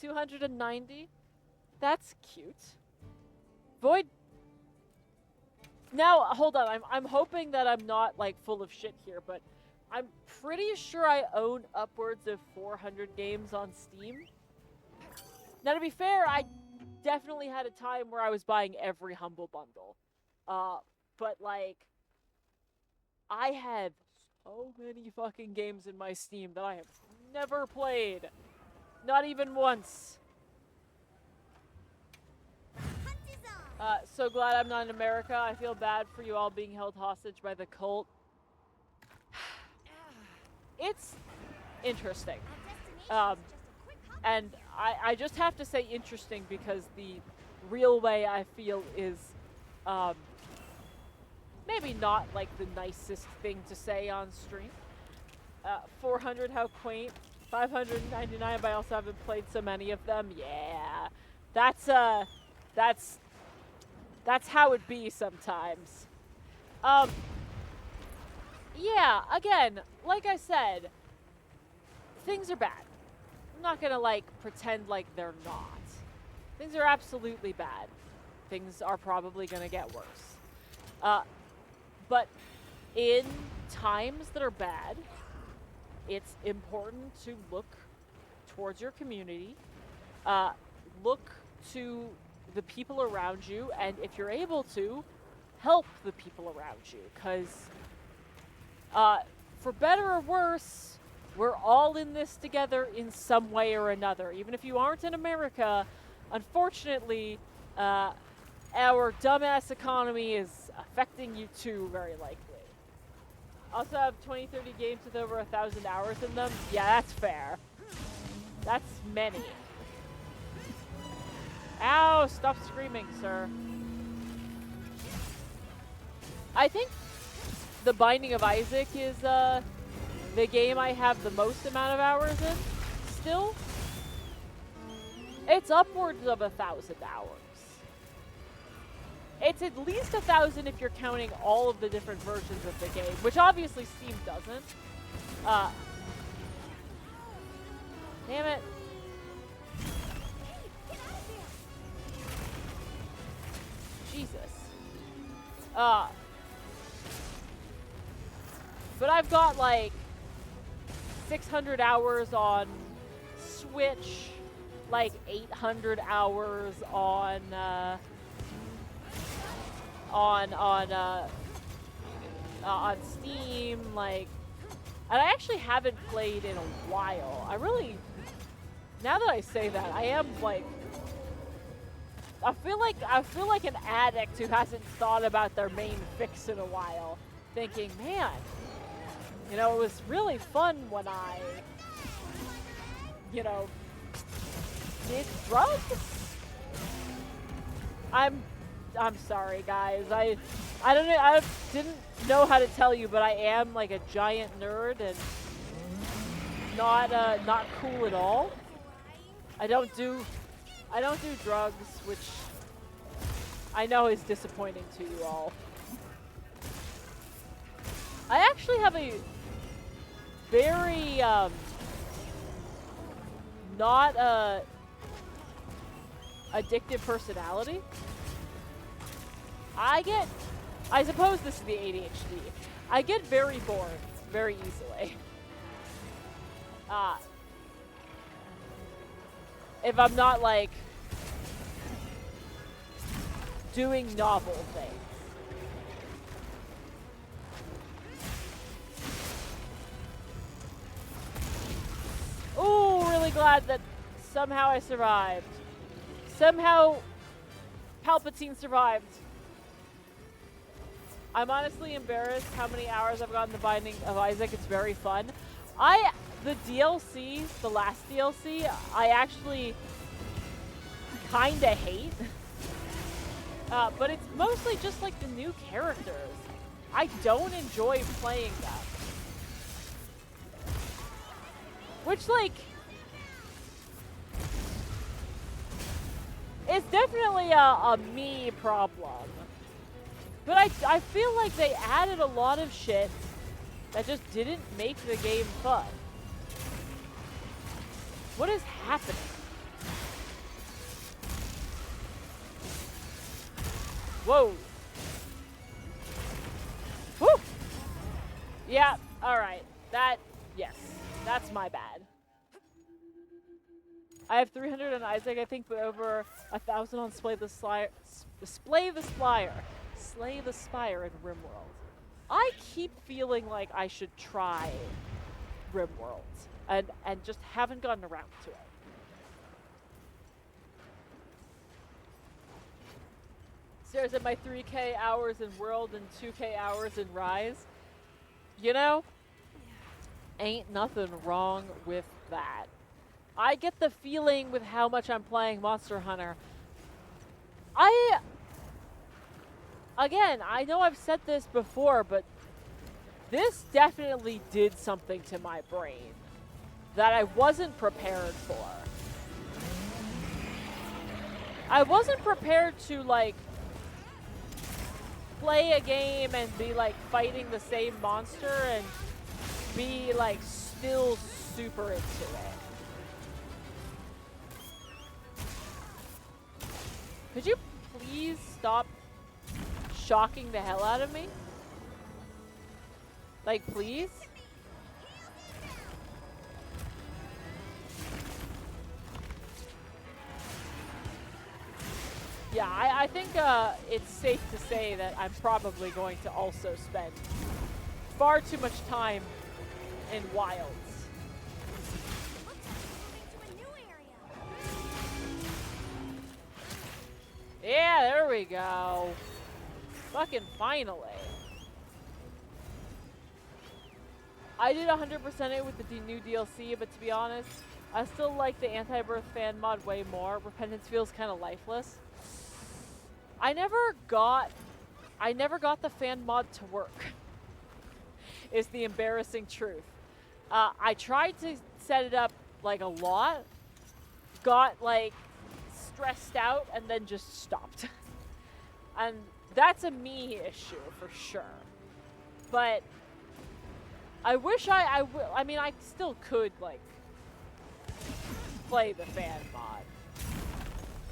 290. That's cute. Void. Now, hold on. I'm hoping that I'm not like full of shit here, but I'm pretty sure I own upwards of 400 games on Steam. Now, to be fair, I definitely had a time where I was buying every Humble Bundle. But like, I have so many fucking games in my Steam that I have never played. Not even once. Hunt is on. So glad I'm not in America. I feel bad for you all being held hostage by the cult. It's interesting. Our destination is just a quick hop. And I just have to say interesting because the real way I feel is maybe not like the nicest thing to say on stream. 400, how quaint. 599, but I also haven't played so many of them. Yeah, that's how it be sometimes. Yeah, again, like I said, things are bad. I'm not gonna like pretend like they're not. Things are absolutely bad. Things are probably gonna get worse. But in times that are bad, it's important to look towards your community, look to the people around you, and if you're able to, help the people around you, because for better or worse, we're all in this together in some way or another. Even if you aren't in America, unfortunately, our dumbass economy is affecting you too, very likely. Also have 20, 30 games with over 1,000 hours in them. Yeah, that's fair. That's many. Ow, stop screaming, sir. I think The Binding of Isaac is the game I have the most amount of hours in still. It's upwards of 1,000 hours. It's at least 1,000 if you're counting all of the different versions of the game, which obviously Steam doesn't. Damn it. Jesus. But I've got like 600 hours on Switch, like 800 hours on Steam, like, and I actually haven't played in a while. I really, now that I say that, I am like, I feel like an addict who hasn't thought about their main fix in a while, thinking, man, you know, it was really fun when I, you know, did drugs. I'm sorry, guys. I don't know. I didn't know how to tell you, but I am like a giant nerd and not cool at all. I don't do drugs, which I know is disappointing to you all. I actually have a very not addictive personality. I suppose this is the ADHD. I get very bored very easily. If I'm not like doing novel things. Ooh, really glad that somehow I survived. Somehow Palpatine survived. I'm honestly embarrassed how many hours I've gotten The Binding of Isaac. It's very fun. The DLC, the last DLC, I actually kinda hate. But it's mostly just like the new characters. I don't enjoy playing them. Which, like, is definitely a me problem. But I feel like they added a lot of shit that just didn't make the game fun. What is happening? Whoa. Whew. Yeah, alright. Yes. That's my bad. I have 300 on Isaac, I think, but over 1,000 on Slay the Spire in RimWorld. I keep feeling like I should try RimWorld and just haven't gotten around to it. Stares at my 3K hours in World and 2K hours in Rise. You know, ain't nothing wrong with that. I get the feeling with how much I'm playing Monster Hunter. Again, I know I've said this before, but this definitely did something to my brain that I wasn't prepared for. I wasn't prepared to, like, play a game and be, like, fighting the same monster and be, like, still super into it. Could you please stop shocking the hell out of me? Like, please? Yeah, I think it's safe to say that I'm probably going to also spend far too much time in Wilds. Moving to a new area. Yeah, there we go. Fucking finally. I did 100% it with the new DLC, but to be honest, I still like the Anti-Birth fan mod way more. Repentance feels kind of lifeless. I never got the fan mod to work. Is the embarrassing truth. I tried to set it up like a lot, got like stressed out, and then just stopped. And that's a me issue for sure. But I wish I mean, I still could like play the fan mod.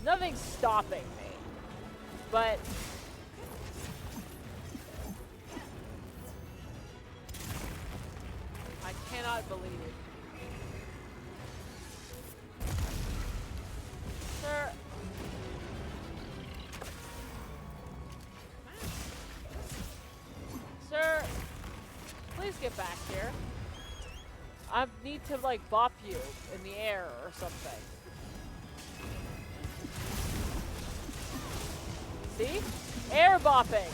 Nothing's stopping me. But I cannot believe it. Sir. Sir, please get back here. I need to like bop you in the air or something. See? Air bopping!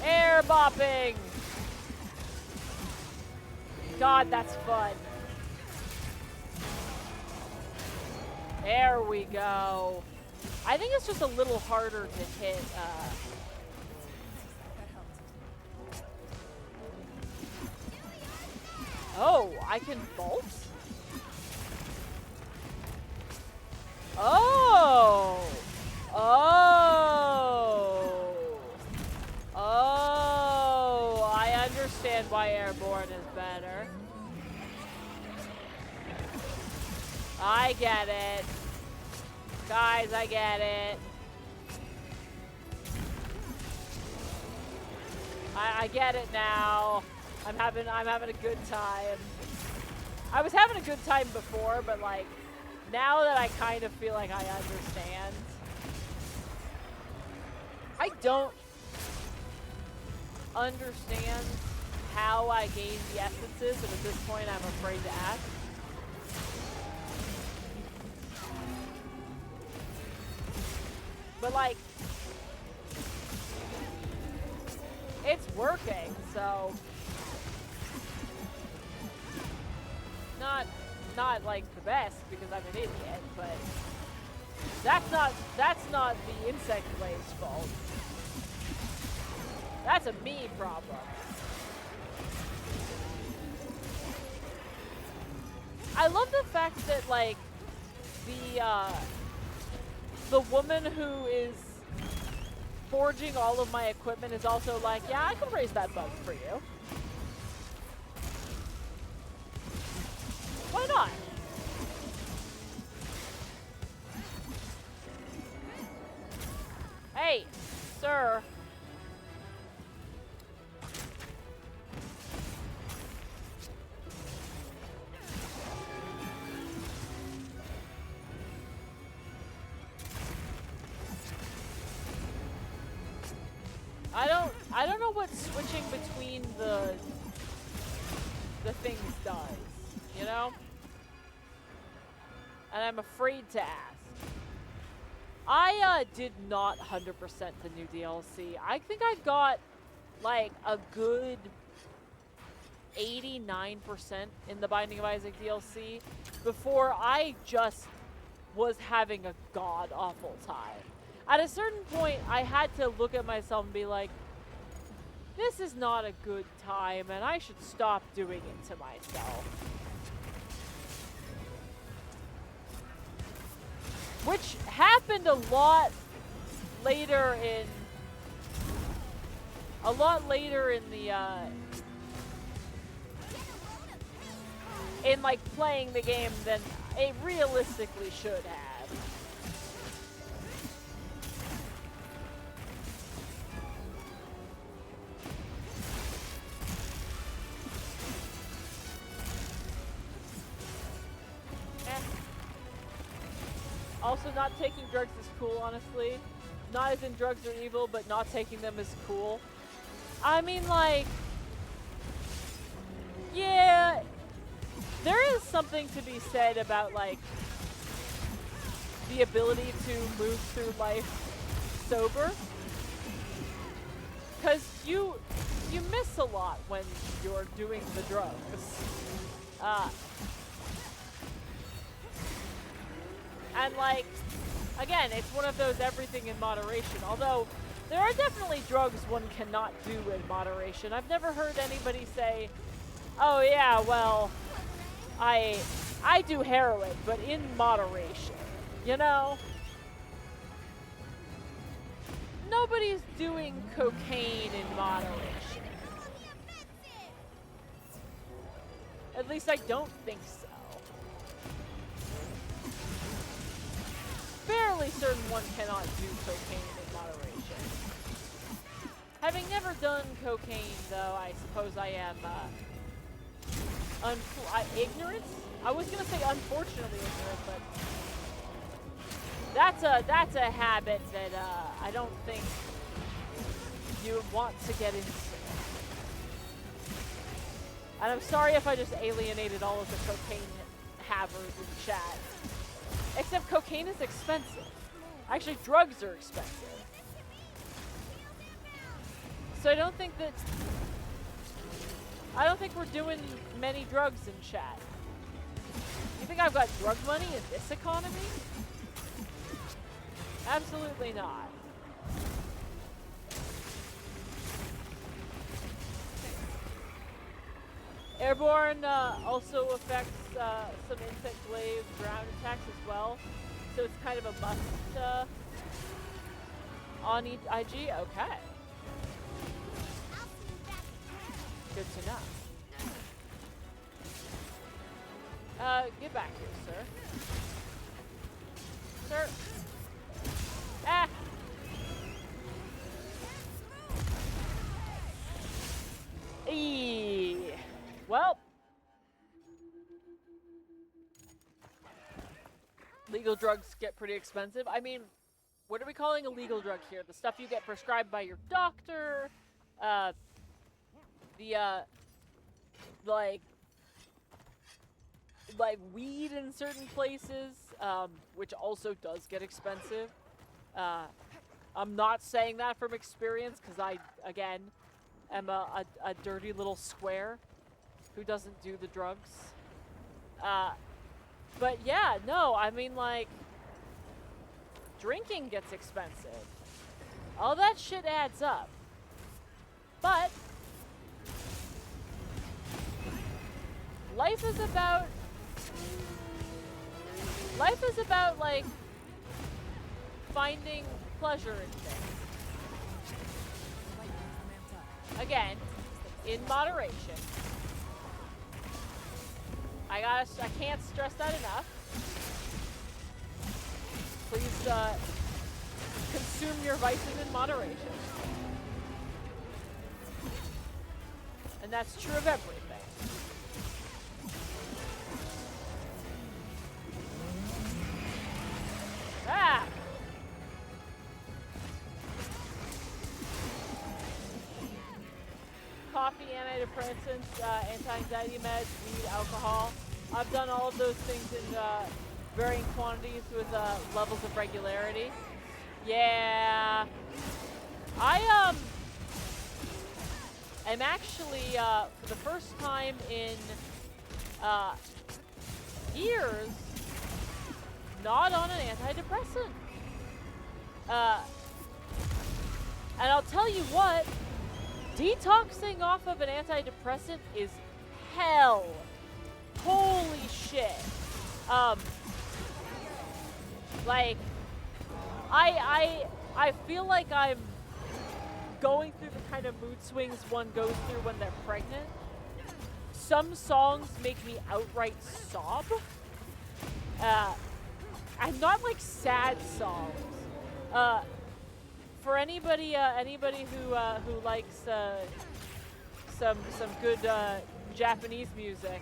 Air bopping! God, that's fun. There we go. I think it's just a little harder to hit, That helped. Oh, I can bolt? Oh! Oh! Oh! I understand why Airborne is better. I get it. Guys, I get it. I get it now. I'm having a good time. I was having a good time before, but like now that I kind of feel like I understand. I don't understand how I gain the essences, and at this point I'm afraid to ask. But like, it's working, so not like the best because I'm an idiot, but that's not the insect blade's fault. That's a me problem. I love the fact that like the woman who is forging all of my equipment is also like, yeah, I can raise that bug for you. Why not? Hey, sir. I don't know what switching between the things does, you know? And I'm afraid to ask. I did not 100% the new DLC. I think I got like a good 89% in the Binding of Isaac DLC before I just was having a god-awful time. At a certain point, I had to look at myself and be like, this is not a good time, and I should stop doing it to myself. Which happened a lot later in the in like playing the game than it realistically should have. Also, not taking drugs is cool, honestly. Not as in drugs are evil, but not taking them is cool. I mean, like, yeah, there is something to be said about, like, the ability to move through life sober. Because you miss a lot when you're doing the drugs. And like, again, it's one of those everything in moderation. Although, there are definitely drugs one cannot do in moderation. I've never heard anybody say, oh yeah, well, I do heroin, but in moderation, you know? Nobody's doing cocaine in moderation. At least I don't think so. Fairly certain one cannot do cocaine in moderation. Having never done cocaine, though, I suppose I am ignorant. I was gonna say unfortunately ignorant, but that's a habit that I don't think you want to get into. And I'm sorry if I just alienated all of the cocaine havers in chat. Except cocaine is expensive. Actually, drugs are expensive. So I don't think we're doing many drugs in chat. You think I've got drug money in this economy? Absolutely not. Airborne also affects some insect glaive ground attacks as well, so it's kind of a must on IG. Okay, good to know. Get back here, sir. Sir. Ah. Eee. Well, legal drugs get pretty expensive. I mean, what are we calling a legal drug here? The stuff you get prescribed by your doctor, like weed in certain places, which also does get expensive. I'm not saying that from experience, because I, again, am a dirty little square who doesn't do the drugs. But yeah, no, I mean, like, drinking gets expensive. All that shit adds up. But life is about, like, finding pleasure in things. Again, in moderation. I can't stress that enough. Please, consume your vices in moderation. And that's true of everything. Ah! Coffee, antidepressants, anti-anxiety meds, weed, alcohol. I've done all of those things in varying quantities with levels of regularity. Yeah. I am actually for the first time in years not on an antidepressant. And I'll tell you what, detoxing off of an antidepressant is hell. Holy shit. Like, I feel like I'm going through the kind of mood swings one goes through when they're pregnant. Some songs make me outright sob. And not like sad songs. For anybody who likes some good Japanese music,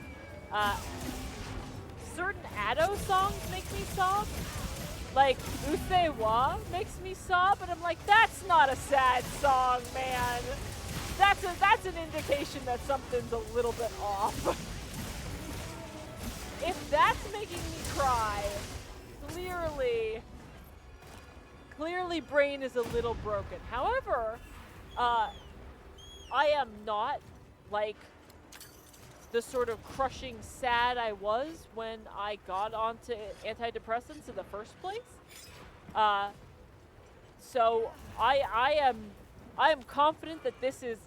certain Ado songs make me sob. Like Use wa makes me sob, and I'm like, that's not a sad song, man. That's an indication that something's a little bit off. If that's making me cry, clearly brain is a little broken. However, I am not like the sort of crushing sad I was when I got onto antidepressants in the first place. So I am confident that this is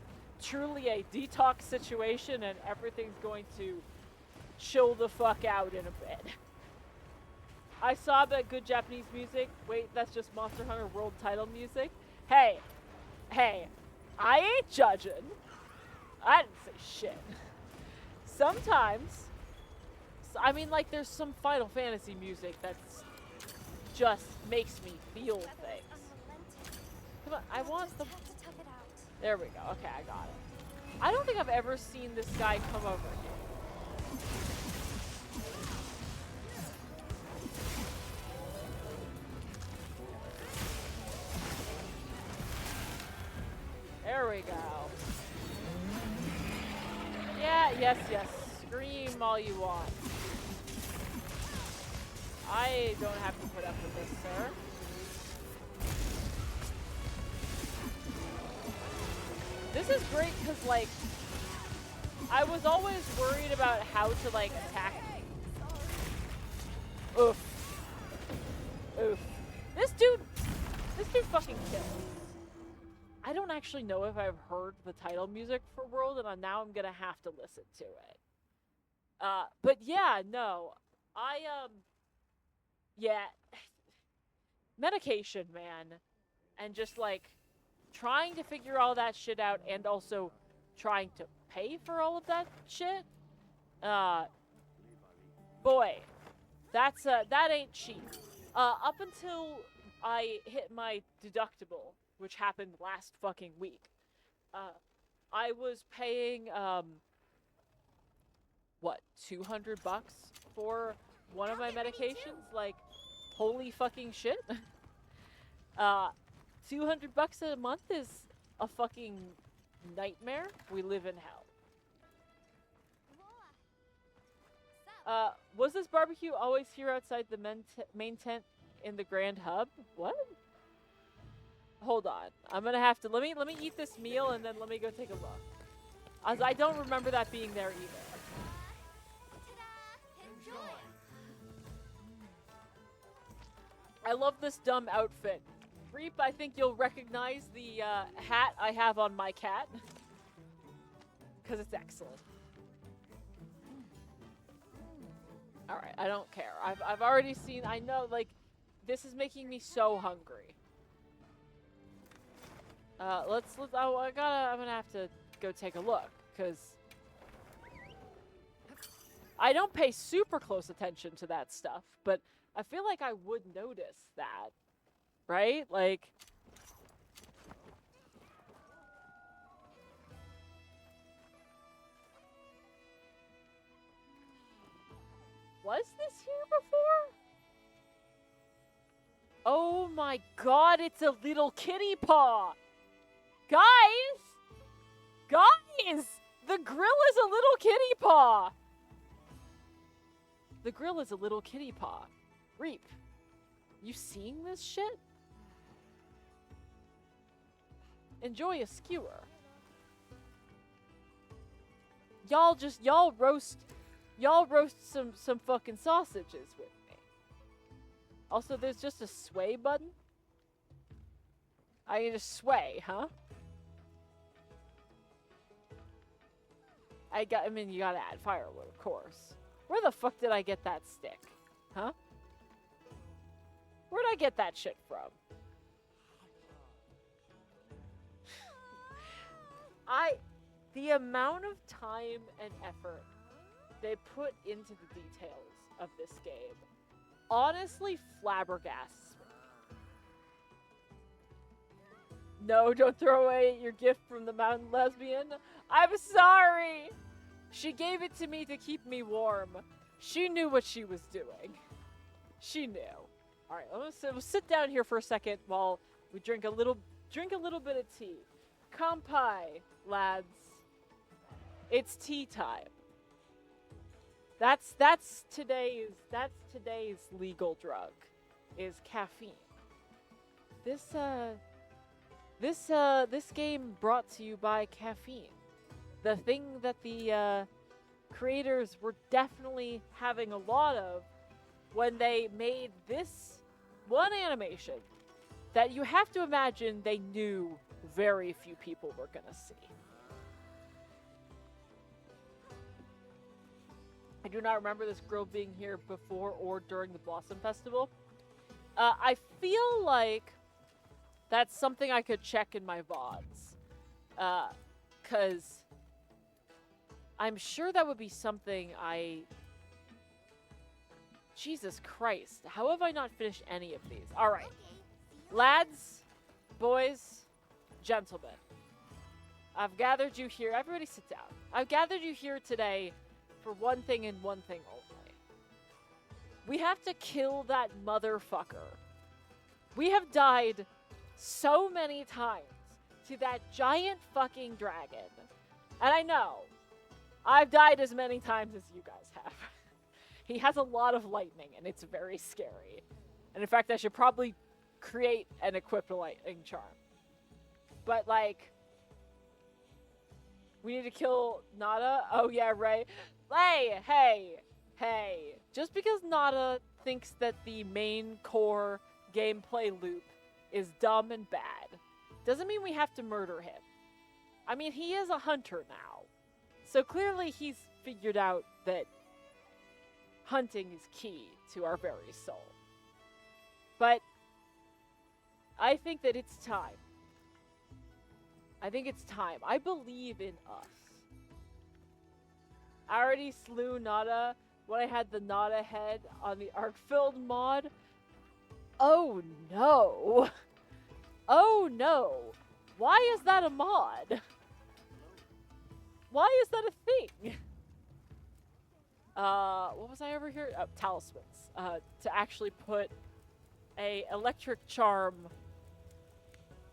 truly a detox situation and everything's going to chill the fuck out in a bit. I saw that good Japanese music. Wait, that's just Monster Hunter World title music. Hey, I ain't judging. I didn't say shit. Sometimes, I mean, like, there's some Final Fantasy music that's just makes me feel things. Come on, I want the... There we go. Okay, I got it. I don't think I've ever seen this guy come over here. There we go. Yeah, yes. Scream all you want. I don't have to put up with this, sir. This is great because, like, I was always worried about how to, like, attack. Oof. This dude fucking kills. I don't actually know if I've heard the title music for World, and now I'm gonna have to listen to it. But yeah, no. Yeah. Medication, man. And just, like, trying to figure all that shit out and also trying to pay for all of that shit. Boy, that ain't cheap. Up until I hit my deductible, which happened last fucking week, I was paying, what, $200 for one of my medications? Like, holy fucking shit. $200 a month is a fucking nightmare. We live in hell. Was this barbecue always here outside the main tent in the Grand Hub? What? Hold on. I'm gonna have to let me eat this meal and then let me go take a look. As I don't remember that being there either. I love this dumb outfit. Reap, I think you'll recognize the hat I have on my cat. Because it's excellent. Alright, I don't care. I've already seen, I know, like, this is making me so hungry. I'm gonna have to go take a look, because I don't pay super close attention to that stuff, but I feel like I would notice that. right? Like, was this here before? Oh my god, it's a little kitty paw! Guys! Guys! The grill is a little kitty paw! The grill is a little kitty paw. Reap, you seeing this shit? Enjoy a skewer. Y'all roast some fucking sausages with me. Also, there's just a sway button. I can just sway, huh? I mean, you gotta add firewood, of course. Where the fuck did I get that stick? Huh? Where'd I get that shit from? The amount of time and effort they put into the details of this game honestly flabbergasts me. No, don't throw away your gift from the mountain lesbian. I'm sorry! She gave it to me to keep me warm. She knew what she was doing. She knew. Alright, we'll sit down here for a second while we drink a little bit of tea. Kampai, lads. It's tea time. That's today's legal drug, is caffeine. This game brought to you by caffeine. The thing that the creators were definitely having a lot of when they made this one animation that you have to imagine they knew very few people were gonna see. I do not remember this girl being here before or during the Blossom Festival. I feel like that's something I could check in my VODs. 'Cause I'm sure that would be something Jesus Christ. How have I not finished any of these? Alright. Lads, boys, gentlemen. I've gathered you here. Everybody sit down. I've gathered you here today for one thing and one thing only. We have to kill that motherfucker. We have died so many times to that giant fucking dragon. And I know, I've died as many times as you guys have. He has a lot of lightning, and it's very scary. And in fact, I should probably create and equip a lightning charm. But, like, we need to kill Nada? Oh, yeah, right. Hey. Just because Nada thinks that the main core gameplay loop is dumb and bad, doesn't mean we have to murder him. I mean, he is a hunter now. So clearly he's figured out that hunting is key to our very soul. But I think that it's time. I think it's time. I believe in us. I already slew Nada when I had the Nada head on the Arc-Filled mod. Oh no. Oh no. Why is that a mod? Why is that a thing? What was I over here? Oh, talismans. To actually put a electric charm,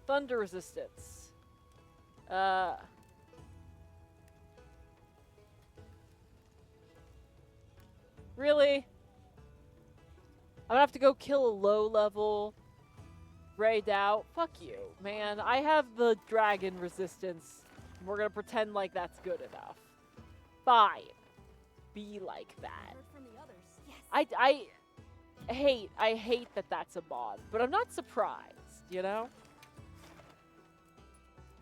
thunder resistance. Really? I'm gonna have to go kill a low level Ray Dow. Fuck you, man. I have the dragon resistance. We're gonna pretend like that's good enough. Fine. Be like that. Heard from the others. Yes. I hate that that's a mod, but I'm not surprised, you know?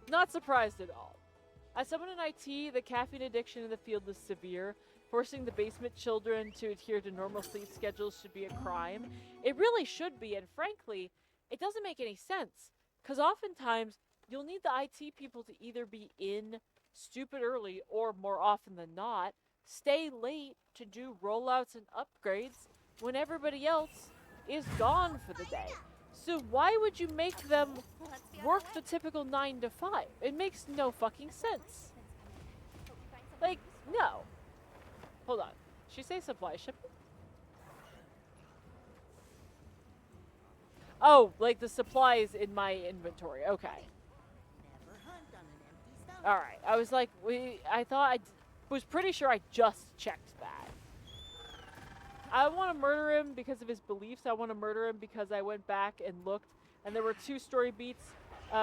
Not surprised at all. As someone in IT, the caffeine addiction in the field is severe. Forcing the basement children to adhere to normal sleep schedules should be a crime. It really should be, and frankly, it doesn't make any sense. Because oftentimes, you'll need the IT people to either be in stupid early, or more often than not, stay late to do rollouts and upgrades when everybody else is gone for the day. So why would you make them Let's be on work our the way. typical 9 to 5? It makes no fucking sense. Hope we find something Like, useful. no. Hold on. Did she say supply shipping? Oh, like the supplies in my inventory. Okay. Never hunt on an empty stomach. All right. I was like, I thought was pretty sure I just checked that. I want to murder him because of his beliefs. I want to murder him because I went back and looked, and there were 2 story beats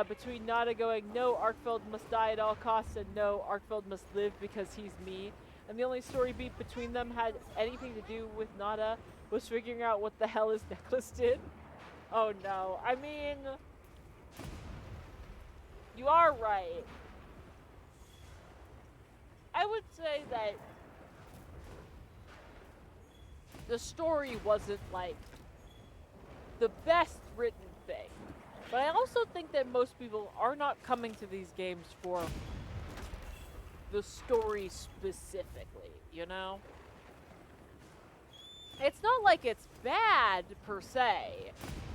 between Nada going, no, Arkfeld must die at all costs, and no, Arkfeld must live because he's me. And the only story beat between them had anything to do with Nada was figuring out what the hell his necklace did. Oh no. I mean, you are right. I would say that the story wasn't like the best written thing. But I also think that most people are not coming to these games for the story specifically, you know? It's not like it's bad per se,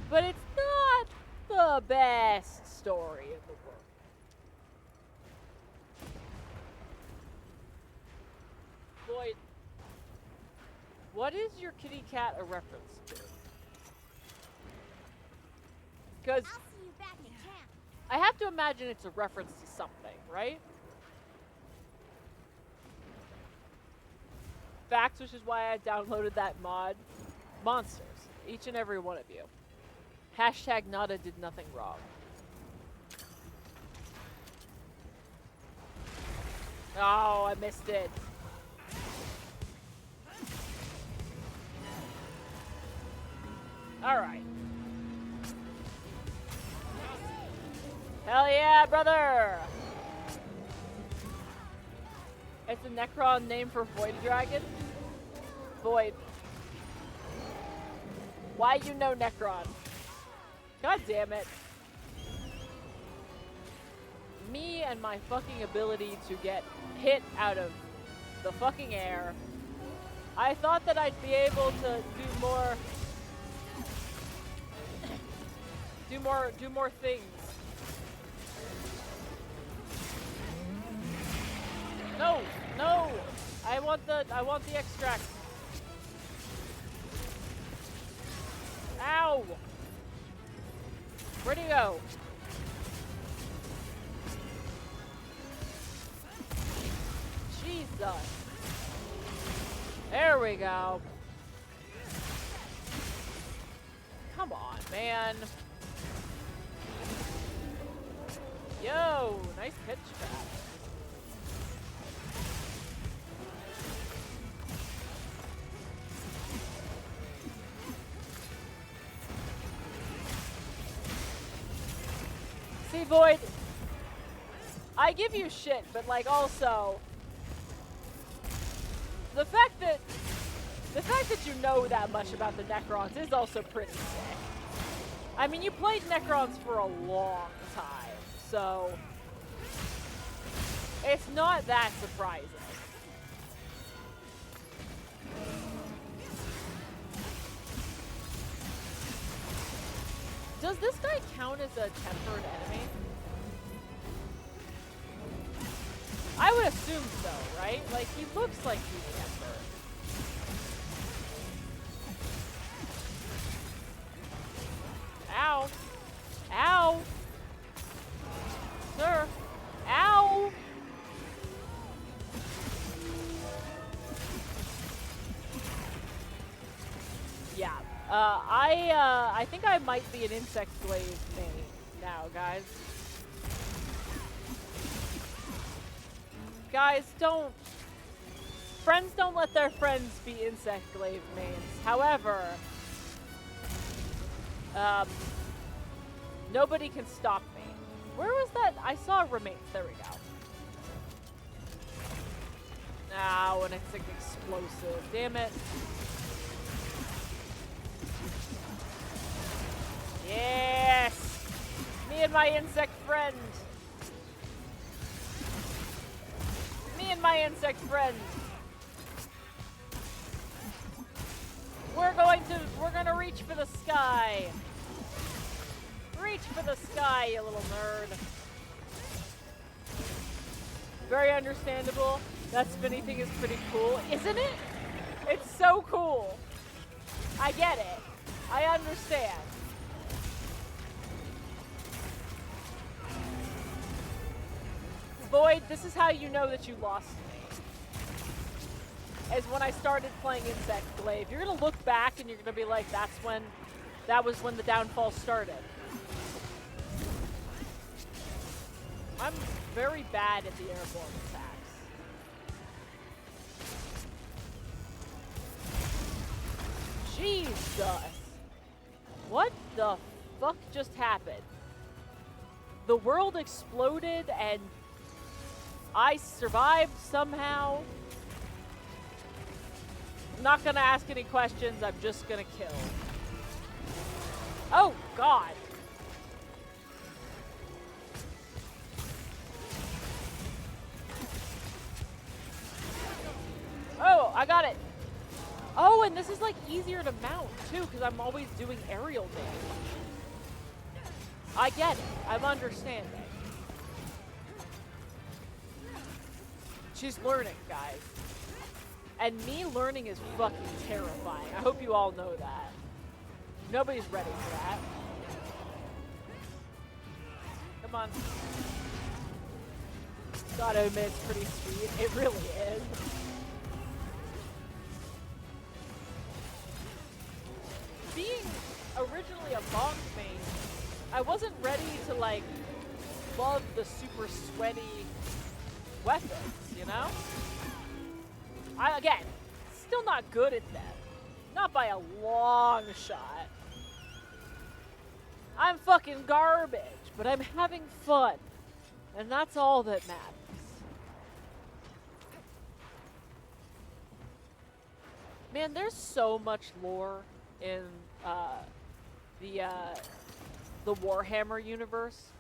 but it's not the best story in the world. Boyd, what is your kitty cat a reference to? Because I'll see you back at camp. I have to imagine it's a reference to something, right? Facts, which is why I downloaded that mod. Monsters. Each and every one of you. Hashtag Nada did nothing wrong. Oh, I missed it. Alright. Hell yeah, brother! It's a Necron name for Void Dragon? Void. Why you know Necron? God damn it. Me and my fucking ability to get hit out of the fucking air. I thought that I'd be able to do more things. No, no! I want the extract. Ow! Where'd he go? Jesus. There we go. Come on, man. Yo, nice pitch back. See, Void, I give you shit, but like also the fact that you know that much about the Necrons is also pretty sick. I mean, you played Necrons for a long time, so it's not that surprising. Does this guy count as a tempered enemy? I would assume so, right? Like, he looks like he's tempered. Ow. Ow. Sir. Ow. Yeah. I think I might be an insect glaive main now, guys. Guys, friends don't let their friends be insect glaive mains. However, nobody can stop me. Where was that? I saw remains. There we go. Ow, and it's like explosive. Damn it. Yes! Me and my insect friend. Me and my insect friend. We're gonna reach for the sky. Reach for the sky, you little nerd. Very understandable. That spinny thing is pretty cool, isn't it? It's so cool. I get it. I understand. Void, this is how you know that you lost me. As when I started playing Insect Glaive. You're gonna look back and you're gonna be like, that was when the downfall started. I'm very bad at the airborne attacks. Jesus! What the fuck just happened? The world exploded and I survived somehow. I'm not gonna ask any questions, I'm just gonna kill. Oh, God. Oh, I got it. Oh, and this is like easier to mount too, because I'm always doing aerial damage. I get it. I'm understanding. She's learning, guys. And me learning is fucking terrifying. I hope you all know that. Nobody's ready for that. Come on. Gotta admit, it's pretty sweet. It really is. Being originally a bonk main, I wasn't ready to like love the super sweaty weapons, you know? Again, still not good at them. Not by a long shot. I'm fucking garbage, but I'm having fun. And that's all that matters. Man, there's so much lore in the Warhammer universe.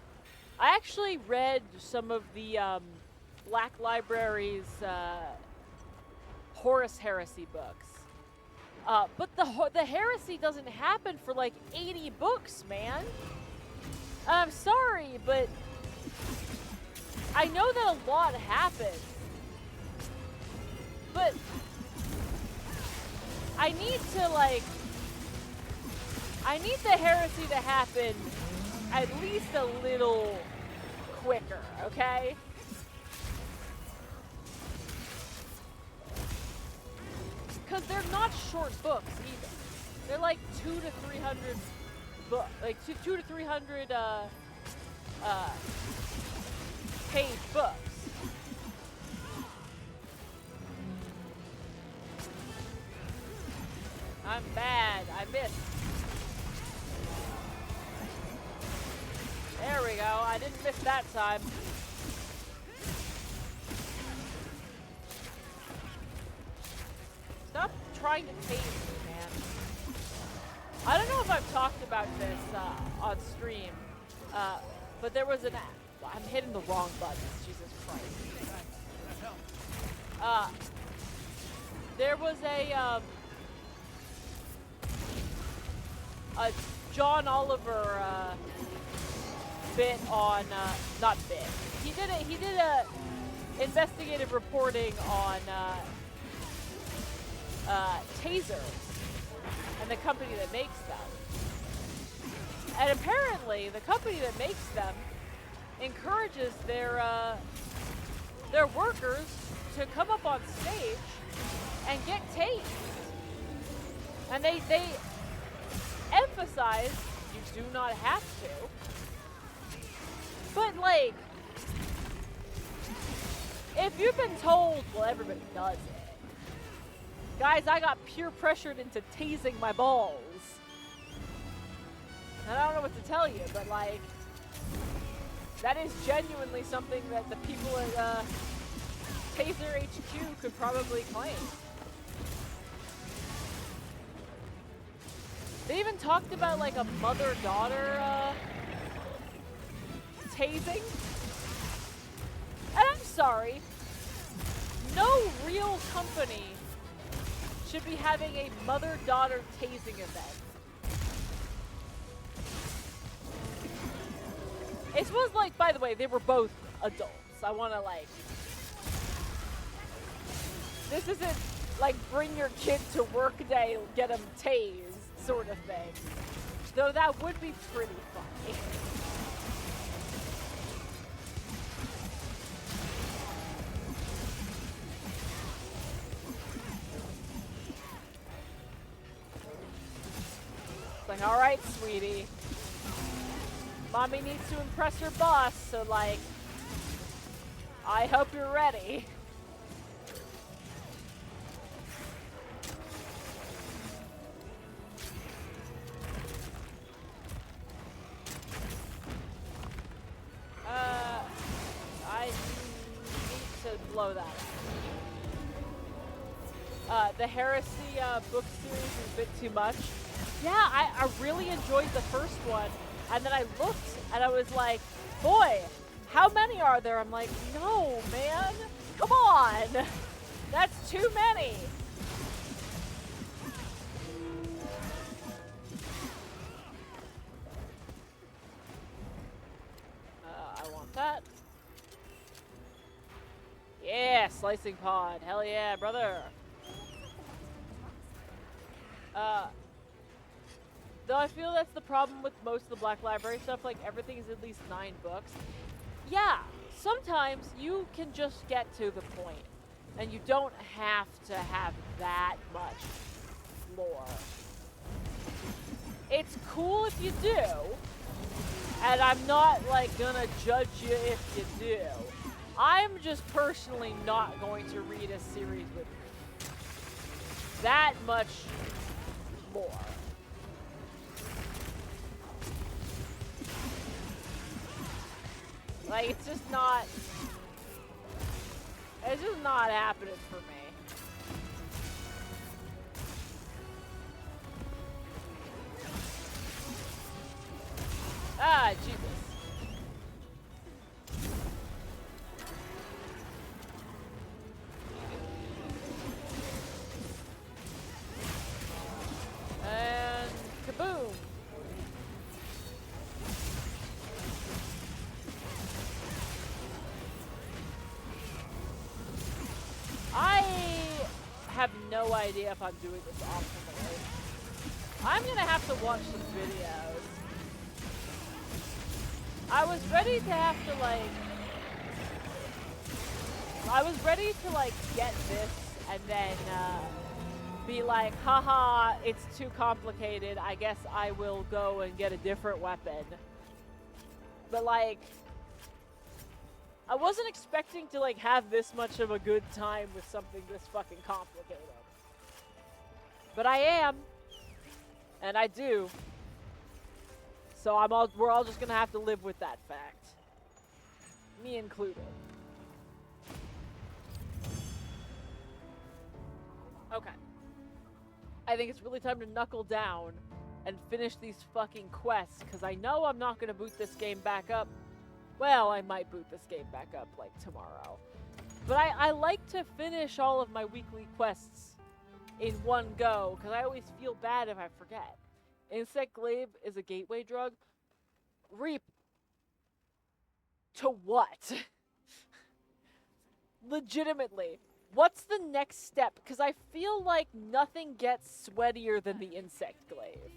I actually read some of the Black Library's Horus Heresy books. But the heresy doesn't happen for like 80 books, man. I'm sorry, but I know that a lot happens. But I need the heresy to happen at least a little quicker, okay? Because they're not short books either. They're like 200 to 300 books, like 200 to 300 page books. I'm bad. I missed. There we go. I didn't miss that time. Stop trying to tase me, man. I don't know if I've talked about this on stream, but there was an... I'm hitting the wrong buttons. Jesus Christ. There was a John Oliver bit on not bit. He did a investigative reporting on tasers and the company that makes them. And apparently, the company that makes them encourages their workers to come up on stage and get tased. And they emphasize you do not have to. But like, if you've been told, well, everybody does it. Guys, I got peer pressured into tasing my balls. And I don't know what to tell you, but like, that is genuinely something that the people at Taser HQ could probably claim. They even talked about like a mother-daughter tasing. And I'm sorry, no real company should be having a mother-daughter tasing event. It was like, by the way, they were both adults. I want to like. This isn't like bring your kid to work day, get him tased sort of thing. Though that would be pretty funny. It's like, all right, sweetie. Mommy needs to impress her boss, so like, I hope you're ready. I need to blow that up. The Heresy book series is a bit too much. Yeah, I really enjoyed the first one, and then I looked and I was like, boy, how many are there? I'm like, no, man, come on, that's too many. I want that. Yeah, slicing pod. Hell yeah, brother. Though I feel that's the problem with most of the Black Library stuff, like everything is at least 9 books. Yeah, sometimes you can just get to the point, and you don't have to have that much lore. It's cool if you do, and I'm not like gonna judge you if you do. I'm just personally not going to read a series with that much lore. Like, it's just not happening for me. Ah, Jesus. And kaboom. I have no idea if I'm doing this optimally. I'm gonna have to watch some videos. I was ready to have to like get this and then be like, haha, it's too complicated. I guess I will go and get a different weapon. But like, I wasn't expecting to like have this much of a good time with something this fucking complicated. But I am. And I do. So we're all just gonna have to live with that fact. Me included. Okay. I think it's really time to knuckle down and finish these fucking quests, because I know I'm not gonna boot this game back up. Well, I might boot this game back up, like, tomorrow. But I like to finish all of my weekly quests in one go, because I always feel bad if I forget. Insect glaive is a gateway drug. Reap. To what? Legitimately. What's the next step? Because I feel like nothing gets sweatier than the insect glaive.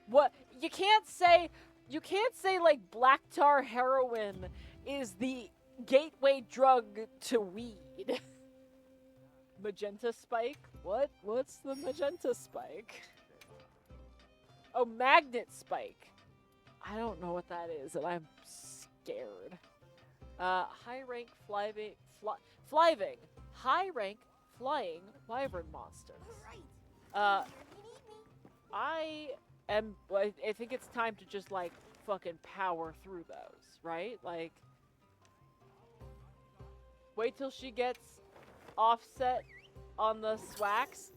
What? You can't say like black tar heroin is the gateway drug to weed. Magenta spike? What? What's the magenta spike? Oh, magnet spike. I don't know what that is, and I'm scared. High rank fliving. High rank flying wyvern monsters. I think it's time to just like fucking power through those, right? Like, wait till she gets offset on the swax.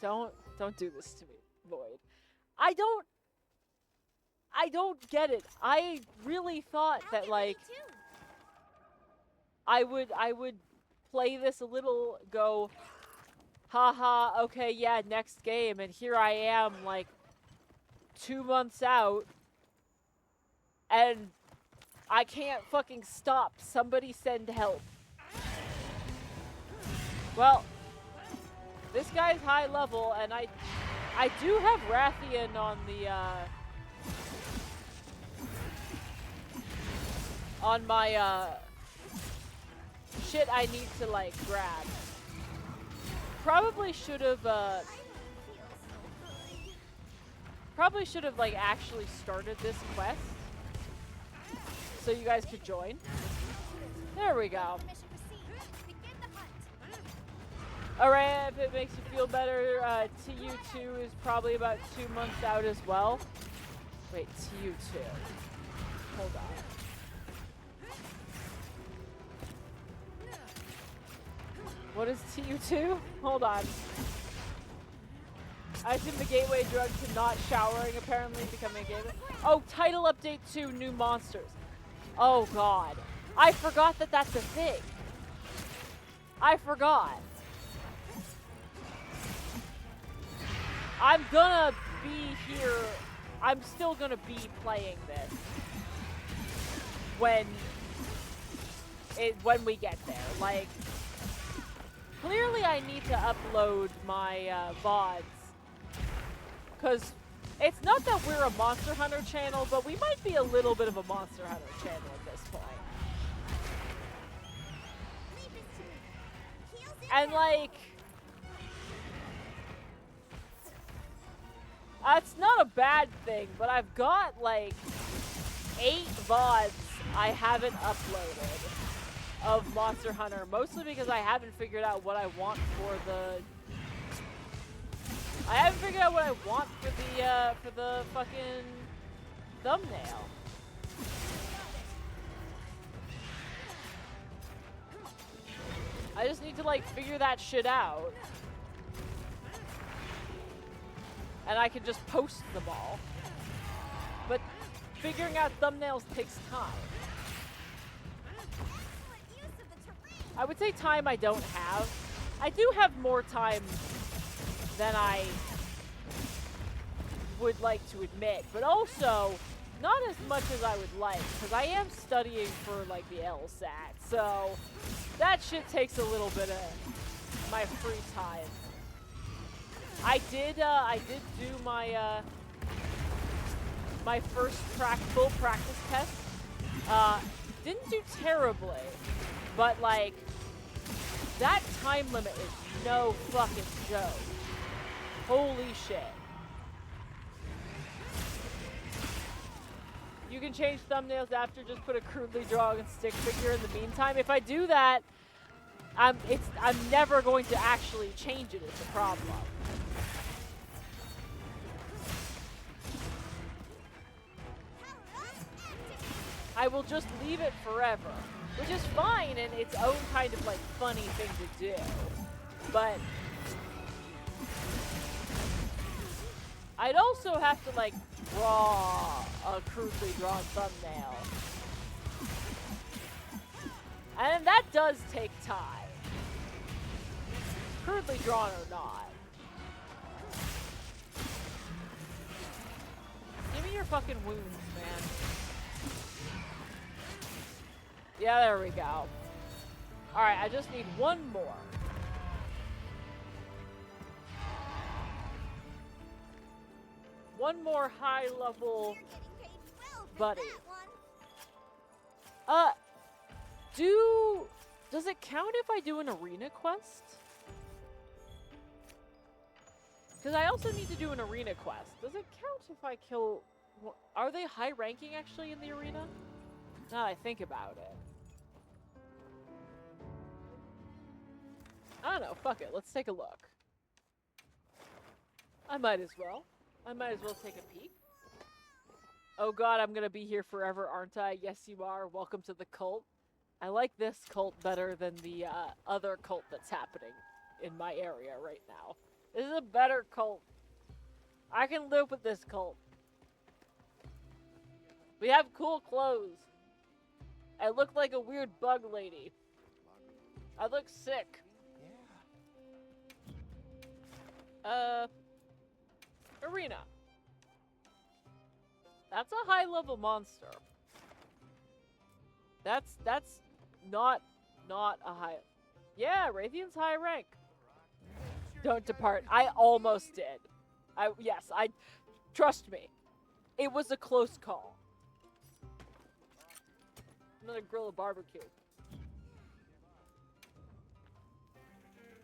Don't do this to me, Lloyd. I don't get it. I really thought that like I would play this a little, go, haha, okay, yeah, next game, and here I am like 2 months out And I can't fucking stop. Somebody send help. Well, this guy's high level, and I do have Rathian on the, on my, shit I need to, like, grab. Probably should have, like, actually started this quest so you guys could join. There we go. Mission received. Begin the hunt. Alright, if it makes you feel better, TU2 is probably about 2 months out as well. Wait, TU2. Hold on. What is TU2? Hold on. I assume the gateway drug to not showering apparently becoming a gateway. Oh, title update 2, new monsters. Oh god. I forgot that that's a thing. I forgot. I'm gonna be here. I'm still gonna be playing this when we get there. Like, clearly I need to upload my VODs. Because it's not that we're a Monster Hunter channel, but we might be a little bit of a Monster Hunter channel at this point. Leave this to me. Heels in And now. like, that's not a bad thing, but I've got like 8 VODs I haven't uploaded of Monster Hunter, mostly because I haven't figured out what I want for the... I haven't figured out what I want for the fucking thumbnail. I just need to like figure that shit out. And I can just post them all. But figuring out thumbnails takes time. Excellent use of the terrain. I would say time I don't have. I do have more time than I would like to admit, but also not as much as I would like, because I am studying for like the LSAT, so that shit takes a little bit of my free time. I did do my my first full practice test. Didn't do terribly, but like that time limit is no fucking joke. Holy shit. You can change thumbnails after, just put a crudely drawn stick figure in the meantime. If I do that, I'm never going to actually change it, is the problem. I will just leave it forever, which is fine in its own kind of like funny thing to do. But I'd also have to like draw a crudely drawn thumbnail. And that does take time. Crudely drawn or not. Give me your fucking wounds, man. Yeah, there we go. Alright, I just need one more. One more high level You're getting paid well for buddy. that one. Does it count if I do an arena quest? Because I also need to do an arena quest. Does it count if I kill... Are they high ranking actually in the arena? Now that I think about it. I don't know, fuck it, let's take a look. I might as well. I might as well take a peek. Oh god, I'm gonna be here forever, aren't I? Yes, you are. Welcome to the cult. I like this cult better than the other cult that's happening in my area right now. This is a better cult. I can live with this cult. We have cool clothes. I look like a weird bug lady. I look sick. Arena. That's a high level monster. That's not a high. Yeah, Raytheon's high rank. Don't depart. I almost did. I trust me. It was a close call. I'm gonna grill a barbecue.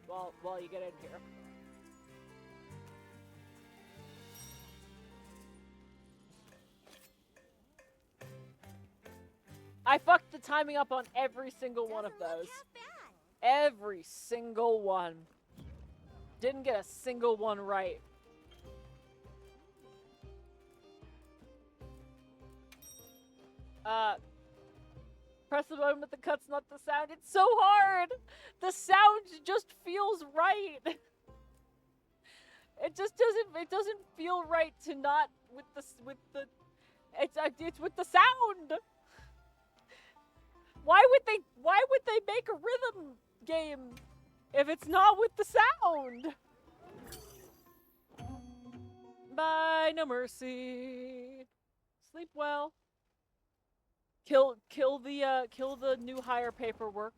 While you get in here. I fucked the timing up on every single one of Doesn't those. look half bad. Every single one. Didn't get a single one right. Press the button with the cuts, not the sound. It's so hard! The sound just feels right. It just doesn't feel right to not with the it's with the sound. Why would they make a rhythm game if it's not with the sound? Bye, no mercy. Sleep well. Kill the new hire paperwork.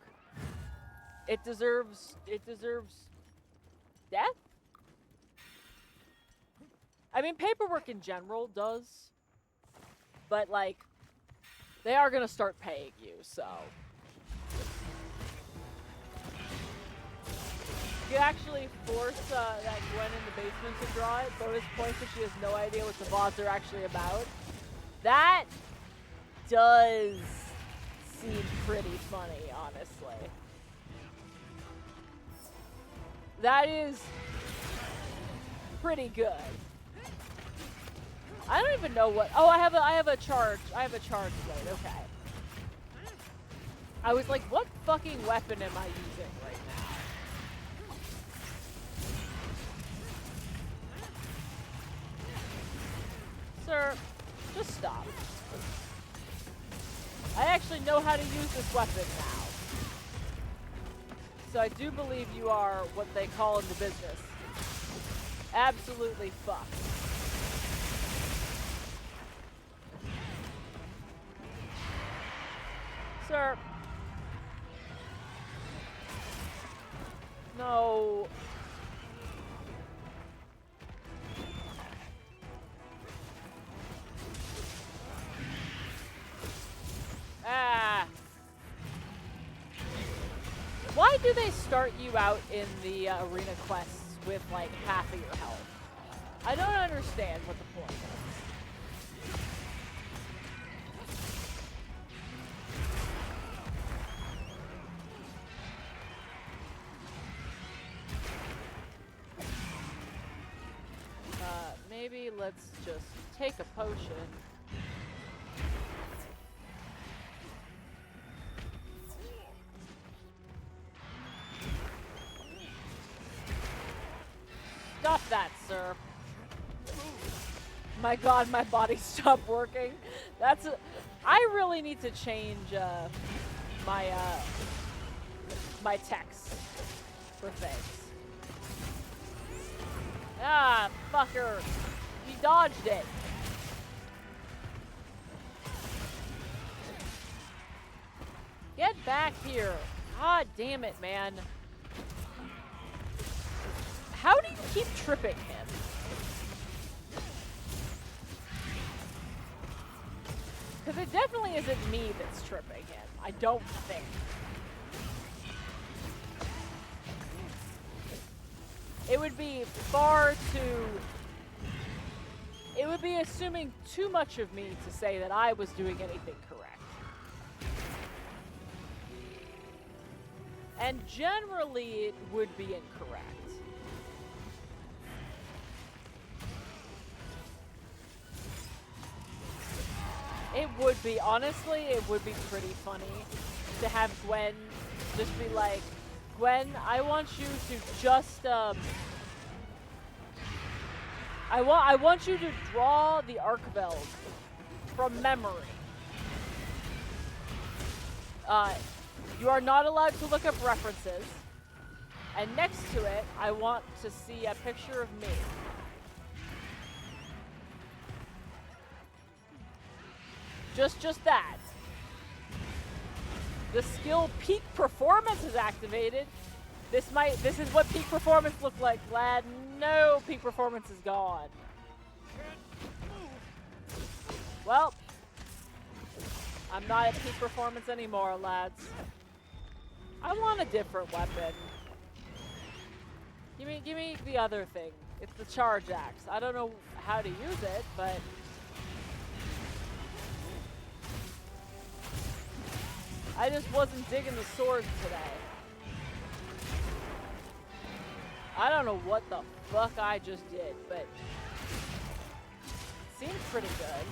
It deserves death? I mean, paperwork in general does. But like they are gonna start paying you, so. You can actually force that Gwen in the basement to draw it. Bonus points if she has no idea what the VODs are actually about. That does seem pretty funny, honestly. That is pretty good. I don't even know what. Oh, I have a charge. I have a charge blade. Okay. I was like, what fucking weapon am I using right now? Sir, just stop. I actually know how to use this weapon now. So I do believe you are what they call in the business. Absolutely fucked. Sir. No. Ah. Why do they start you out in the arena quests with like half of your health? I don't understand what the point is. Maybe let's just take a potion. Stop that, sir. My god, my body stopped working. I really need to change my my text for things. Ah, fucker. He dodged it. Get back here. God damn it, man. How do you keep tripping him? Because it definitely isn't me that's tripping him. I don't think. It would be far too... It would be assuming too much of me to say that I was doing anything correct. And generally, it would be incorrect. It would be, honestly, it would be pretty funny to have Gwen just be like, Gwen, I want you to just, I want you to draw the Archveld from memory. You are not allowed to look up references. And next to it, I want to see a picture of me. Just that. The skill peak performance is activated. This is what peak performance looks like, lad. No, peak performance is gone. Well, I'm not at peak performance anymore, lads. I want a different weapon. Give me the other thing. It's the charge axe. I don't know how to use it, but I just wasn't digging the sword today. I don't know what the fuck I just did, but it seemed pretty good.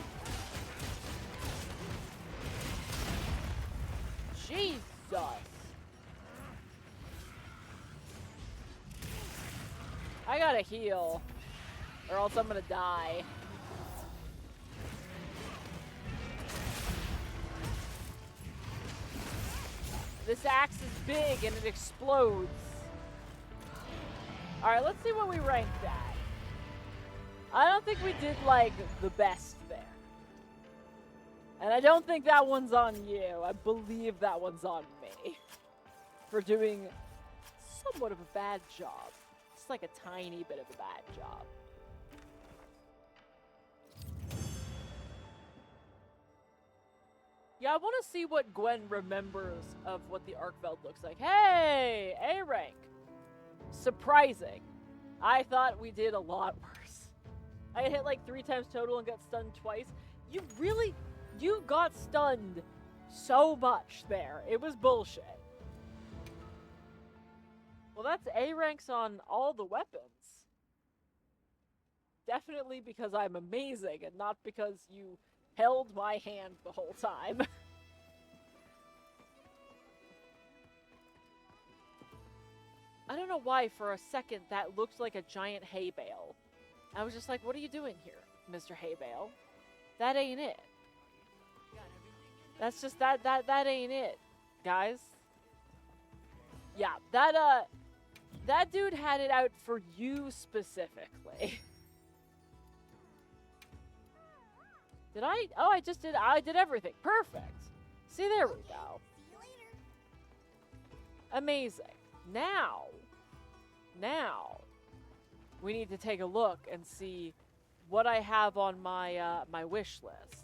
Jesus. I gotta heal, or else I'm gonna die. This axe is big and it explodes. Alright, let's see what we ranked at. I don't think we did, like, the best there. And I don't think that one's on you. I believe that one's on me. For doing somewhat of a bad job. Just like a tiny bit of a bad job. Yeah, I want to see what Gwen remembers of what the Arkveld looks like. Hey! A rank! Surprising. I thought we did a lot worse. I hit like 3 times total and got stunned twice. You got stunned so much there. It was bullshit. Well, that's A ranks on all the weapons. Definitely because I'm amazing and not because you held my hand the whole time. I don't know why for a second that looked like a giant hay bale. I was just like, what are you doing here, Mr. Hay Bale? That ain't it. That's just that ain't it, guys. Yeah, that dude had it out for you specifically. Did I? Oh, I did everything. Perfect. See, there we go. See you later. Amazing. Now, we need to take a look and see what I have on my my wish list.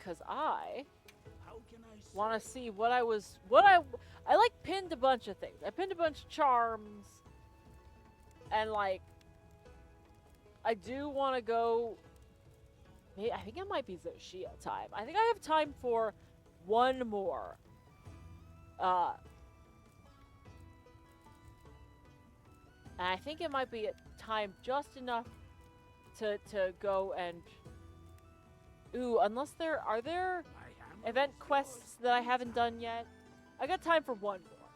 Cause I want to see what I like pinned a bunch of things. I pinned a bunch of charms, and like, I do want to go. I think it might be Zoshia time. I think I have time for one more. And I think it might be time just enough to go and... Ooh, unless are there event quests that I haven't done yet? I got time for one more.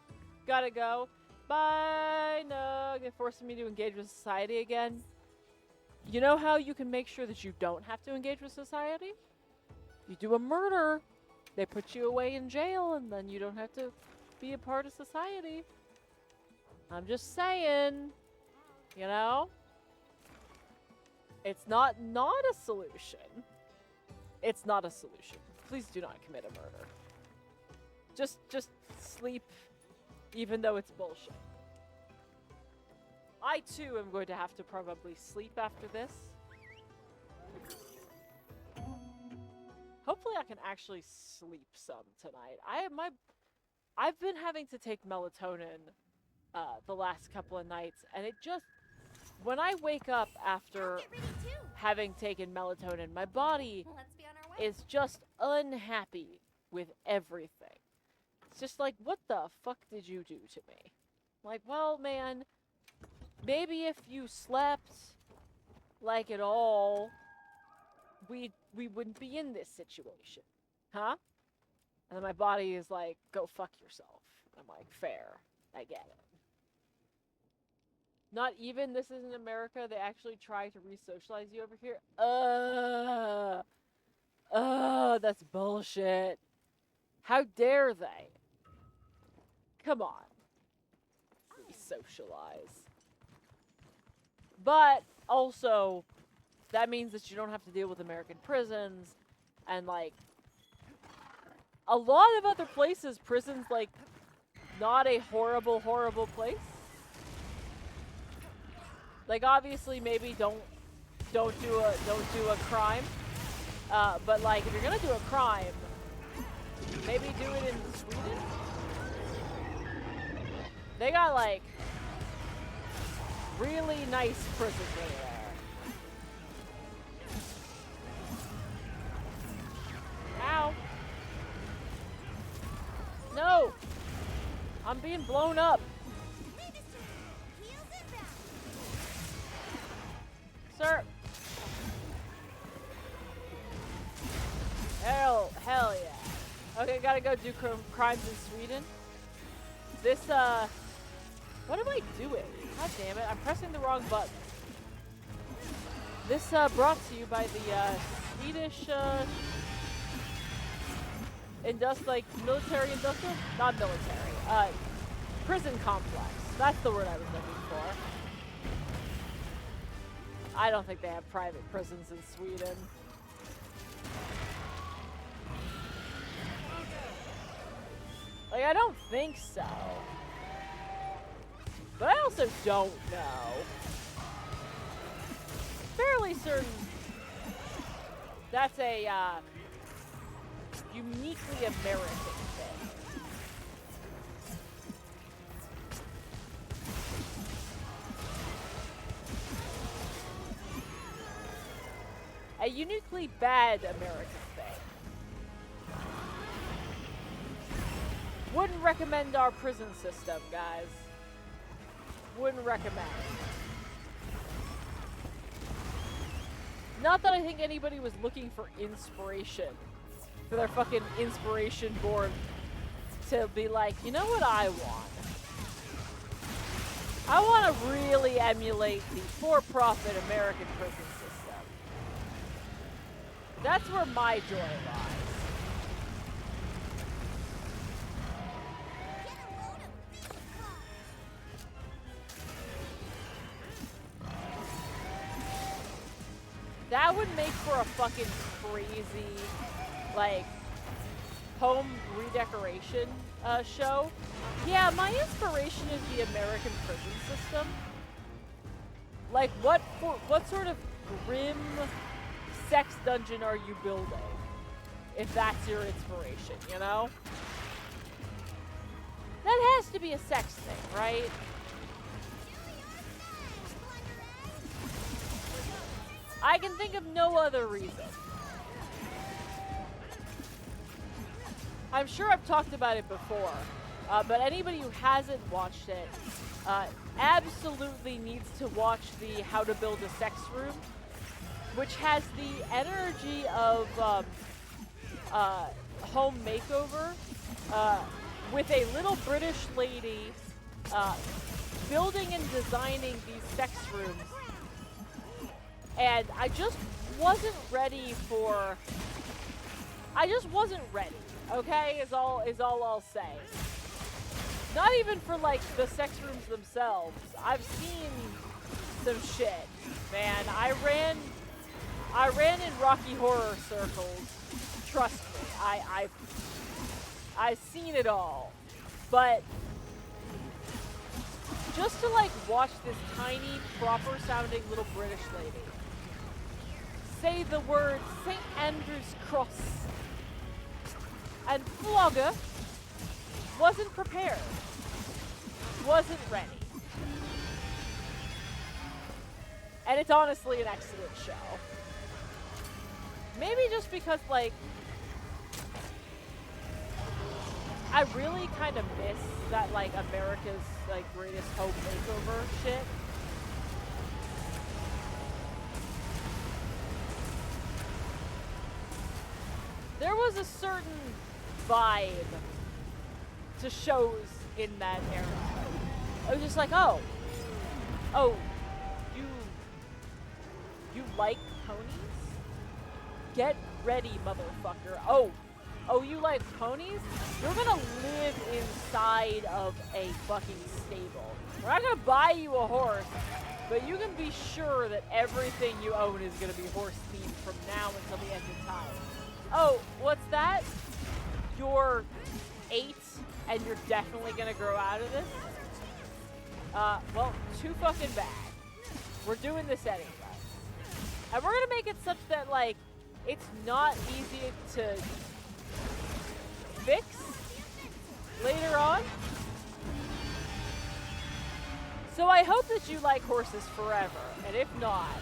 Gotta go. Bye, Nug. They're forcing me to engage with society again. You know how you can make sure that you don't have to engage with society? You do a murder, they put you away in jail, and then you don't have to be a part of society. I'm just saying, you know? It's not a solution. It's not a solution. Please do not commit a murder. Just sleep, even though it's bullshit. I too am going to have to probably sleep after this. Hopefully I can actually sleep some tonight. I've been having to take melatonin the last couple of nights, and it just, when I wake up after Get ready too. having taken melatonin, my body Let's be on our way. is just unhappy with everything. It's just like, what the fuck did you do to me? Like, well, man, maybe if you slept like it all, we wouldn't be in this situation. Huh? And then my body is like, go fuck yourself. I'm like, fair. I get it. Not even this is in America, they actually try to re-socialize you over here. That's bullshit. How dare they? Come on. Re-socialize. But also, that means that you don't have to deal with American prisons, and like, a lot of other places, prison's like not a horrible, horrible place. Like obviously, maybe don't do a crime. But like, if you're gonna do a crime, maybe do it in Sweden. They got like really nice prisons over there. Ow! No! I'm being blown up. Sir. Hell yeah. Okay, gotta go do crimes in Sweden. This, what am I doing? God damn it, I'm pressing the wrong button. This, brought to you by the, Swedish, military industrial? Not military, prison complex. That's the word I was looking for. I don't think they have private prisons in Sweden. Like, I don't think so. But I also don't know. Fairly certain that's a, uniquely American thing. A uniquely bad American thing. Wouldn't recommend our prison system, guys. Wouldn't recommend. Not that I think anybody was looking for inspiration. For their fucking inspiration board to be like, you know what I want? I want to really emulate the for-profit American prison system. That's where my joy lies. That would make for a fucking crazy, like, home redecoration show. Yeah, my inspiration is the American prison system. Like, what sort of grim sex dungeon are you building? If that's your inspiration, you know? That has to be a sex thing, right? I can think of no other reason. I'm sure I've talked about it before, but anybody who hasn't watched it absolutely needs to watch the How to Build a Sex Room, which has the energy of Home Makeover, with a little British lady building and designing these sex rooms. And I just wasn't ready for... I just wasn't ready, okay, is all I'll say. Not even for, like, the sex rooms themselves. I've seen some shit, man. I ran in Rocky Horror circles. Trust me, I've seen it all. But just to, like, watch this tiny, proper-sounding little British lady say the word St. Andrew's Cross and Flogger, wasn't prepared, wasn't ready. And it's honestly an excellent show. Maybe just because, like, I really kind of miss that, like, America's, like, greatest home makeover shit. There was a certain vibe to shows in that era. I was just like, oh, you like ponies? Get ready, motherfucker. Oh, you like ponies? You're gonna live inside of a fucking stable. We're not gonna buy you a horse, but you can be sure that everything you own is gonna be horse themed from now until the end of time. Oh, what's that? you're 8 and you're definitely gonna grow out of this, well, too fucking bad. We're doing this anyway. And we're gonna make it such that, like, it's not easy to fix later on. So I hope that you like horses forever, and if not,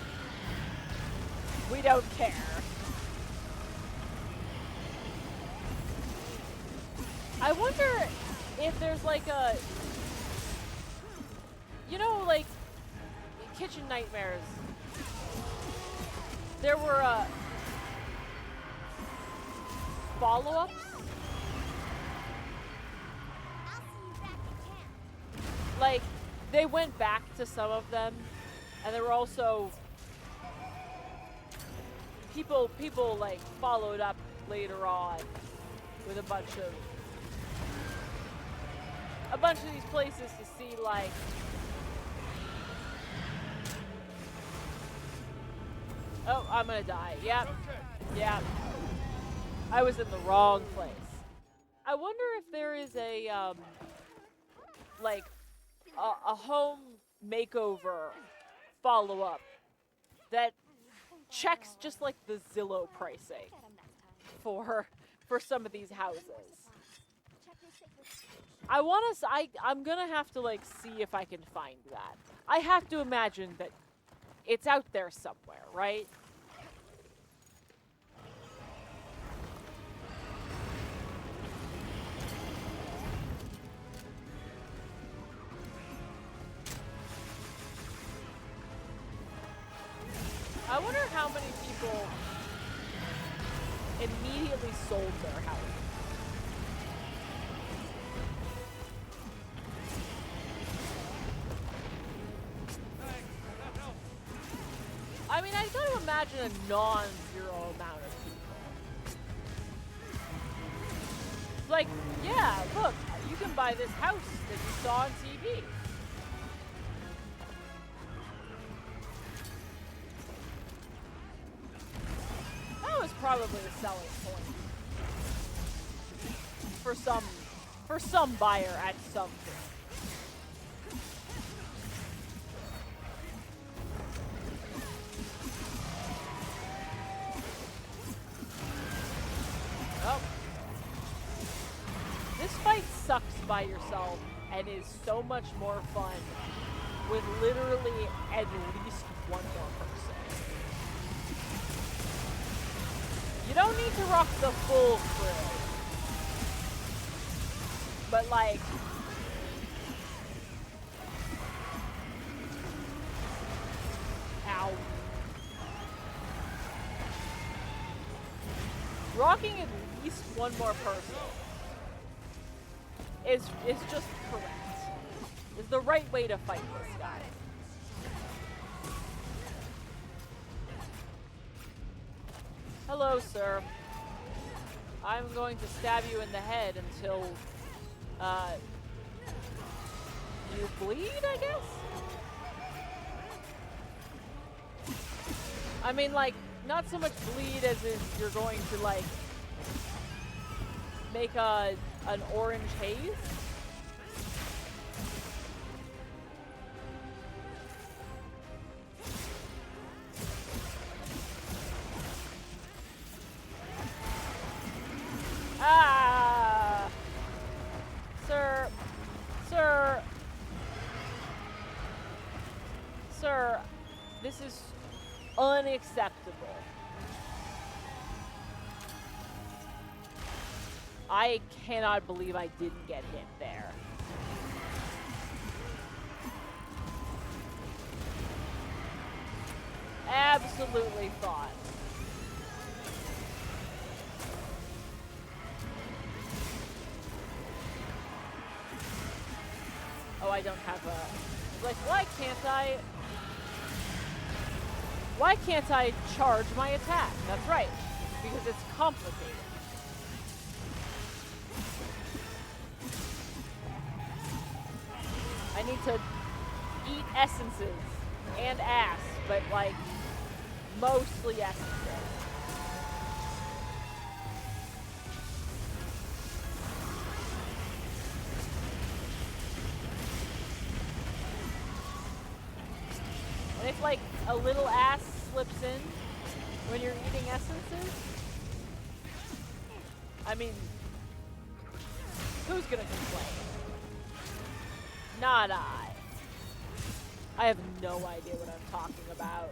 we don't care. I wonder if there's like a, you know, like Kitchen Nightmares. There were follow-ups. I'll see you back in camp. Like, they went back to some of them, and there were also people like followed up later on with a bunch of these places to see, like, oh, I'm gonna die. Yep. Yep. I was in the wrong place. I wonder if there is a like a home makeover follow-up that checks just like the Zillow pricing Get 'em next time. for some of these houses. Check your sacred. I want to. I'm gonna have to like see if I can find that. I have to imagine that it's out there somewhere, right? I wonder how many people immediately sold their house. I mean, I gotta imagine a non-zero amount of people. It's like, yeah, look, you can buy this house that you saw on TV. That was probably a selling point for some buyer at some point. Oh. This fight sucks by yourself and is so much more fun with literally at least one more person. You don't need to rock the full crew. But like, ow. Rocking at least one more person is just correct. Is the right way to fight this guy. Hello, sir. I'm going to stab you in the head until you bleed, I guess? I mean, like, not so much bleed as in you're going to, like, make an orange haze. Ah! Sir. Sir. Sir, this is unacceptable. I cannot believe I didn't get hit there. Absolutely thought. Oh, I don't have a... Like, why can't I charge my attack? That's right, because it's complicated. I need to eat essences and ass, but like, mostly essences. if like a little ass slips in when you're eating essences, I mean, who's gonna complain? Not I. I have no idea what I'm talking about.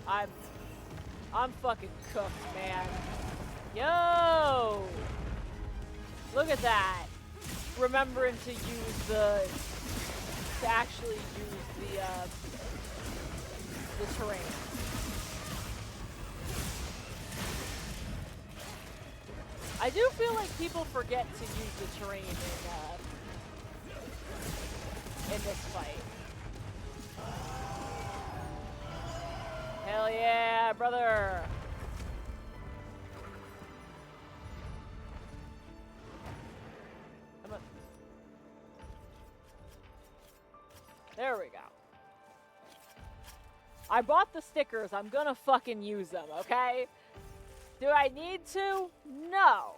I'm fucking cooked, man. Yo! Look at that. Remembering to actually use the terrain. I do feel like people forget to use the terrain in this fight. Hell yeah, brother! There we go. I bought the stickers. I'm gonna fucking use them, okay? Do I need to? No.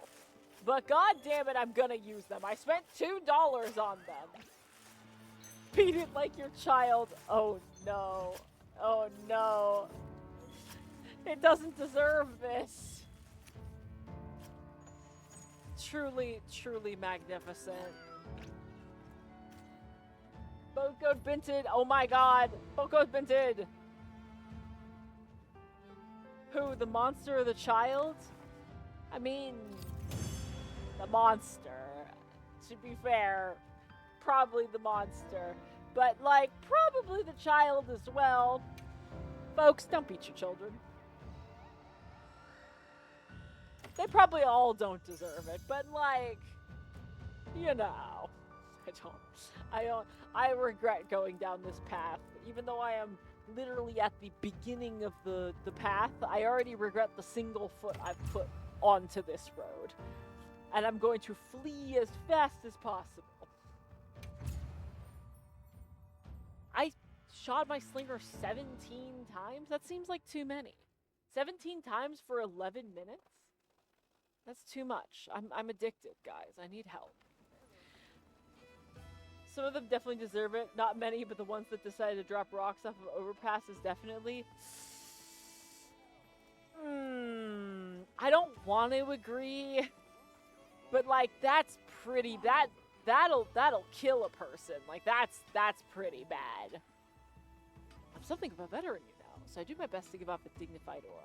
But god damn it, I'm gonna use them. I spent $2 on them. Beat it like your child. Oh no. Oh no. It doesn't deserve this. Truly, truly magnificent. Boat Code Binted. Oh my god. Boat Code Binted. Who? The monster or the child? I mean, the monster. To be fair, probably the monster. But, like, probably the child as well. Folks, don't beat your children. They probably all don't deserve it, but, like, you know. I regret going down this path. Even though I am literally at the beginning of the path, I already regret the single foot I've put onto this road. And I'm going to flee as fast as possible. I shot my slinger 17 times? That seems like too many. 17 times for 11 minutes? That's too much. I'm addicted, guys. I need help. Some of them definitely deserve it. Not many, but the ones that decided to drop rocks off of overpasses definitely. I don't want to agree, but like that's pretty. That'll kill a person. Like that's pretty bad. I'm something of a veteran, you know, so I do my best to give off a dignified aura.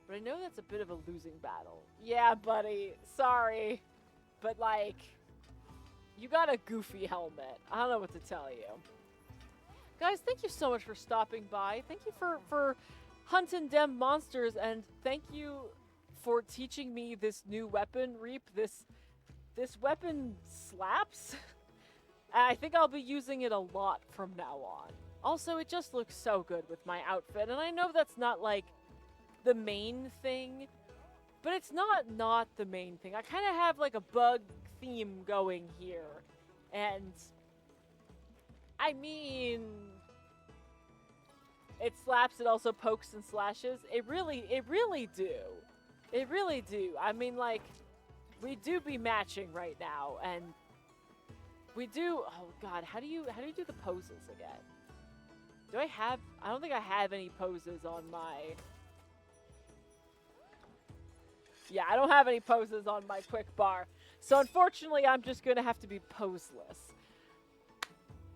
But I know that's a bit of a losing battle. Yeah, buddy. Sorry, but like. You got a goofy helmet. I don't know what to tell you. Guys, thank you so much for stopping by. Thank you for hunting dem monsters, and thank you for teaching me this new weapon, Reap. This weapon slaps. And I think I'll be using it a lot from now on. Also, it just looks so good with my outfit, and I know that's not, like, the main thing, but it's not the main thing. I kind of have, like, a bug theme going here, and I mean, it slaps, it also pokes and slashes. It really do. I mean, like, we do be matching right now, and we do. Oh god, how do you do the poses again? I don't think I have any poses on my. Yeah, I don't have any poses on my quick bar. So unfortunately, I'm just going to have to be poseless.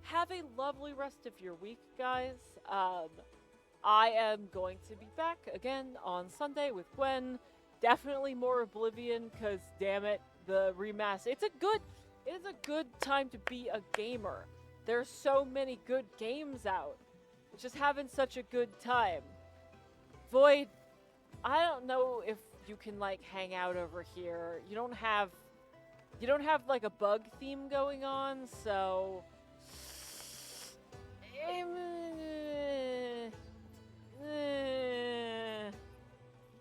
Have a lovely rest of your week, guys. I am going to be back again on Sunday with Gwen. Definitely more Oblivion, because damn it, the remaster. It is a good time to be a gamer. There's so many good games out. Just having such a good time. Void, I don't know if you can like hang out over here. You don't have like a bug theme going on, so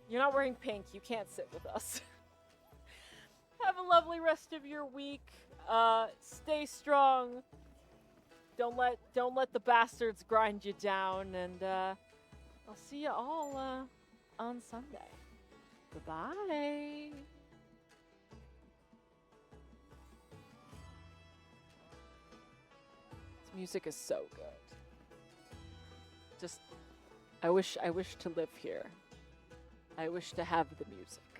you're not wearing pink. You can't sit with us. Have a lovely rest of your week. Stay strong. Don't let the bastards grind you down, and I'll see you all on Sunday. Bye-bye. This music is so good. Just, I wish to live here. I wish to have the music.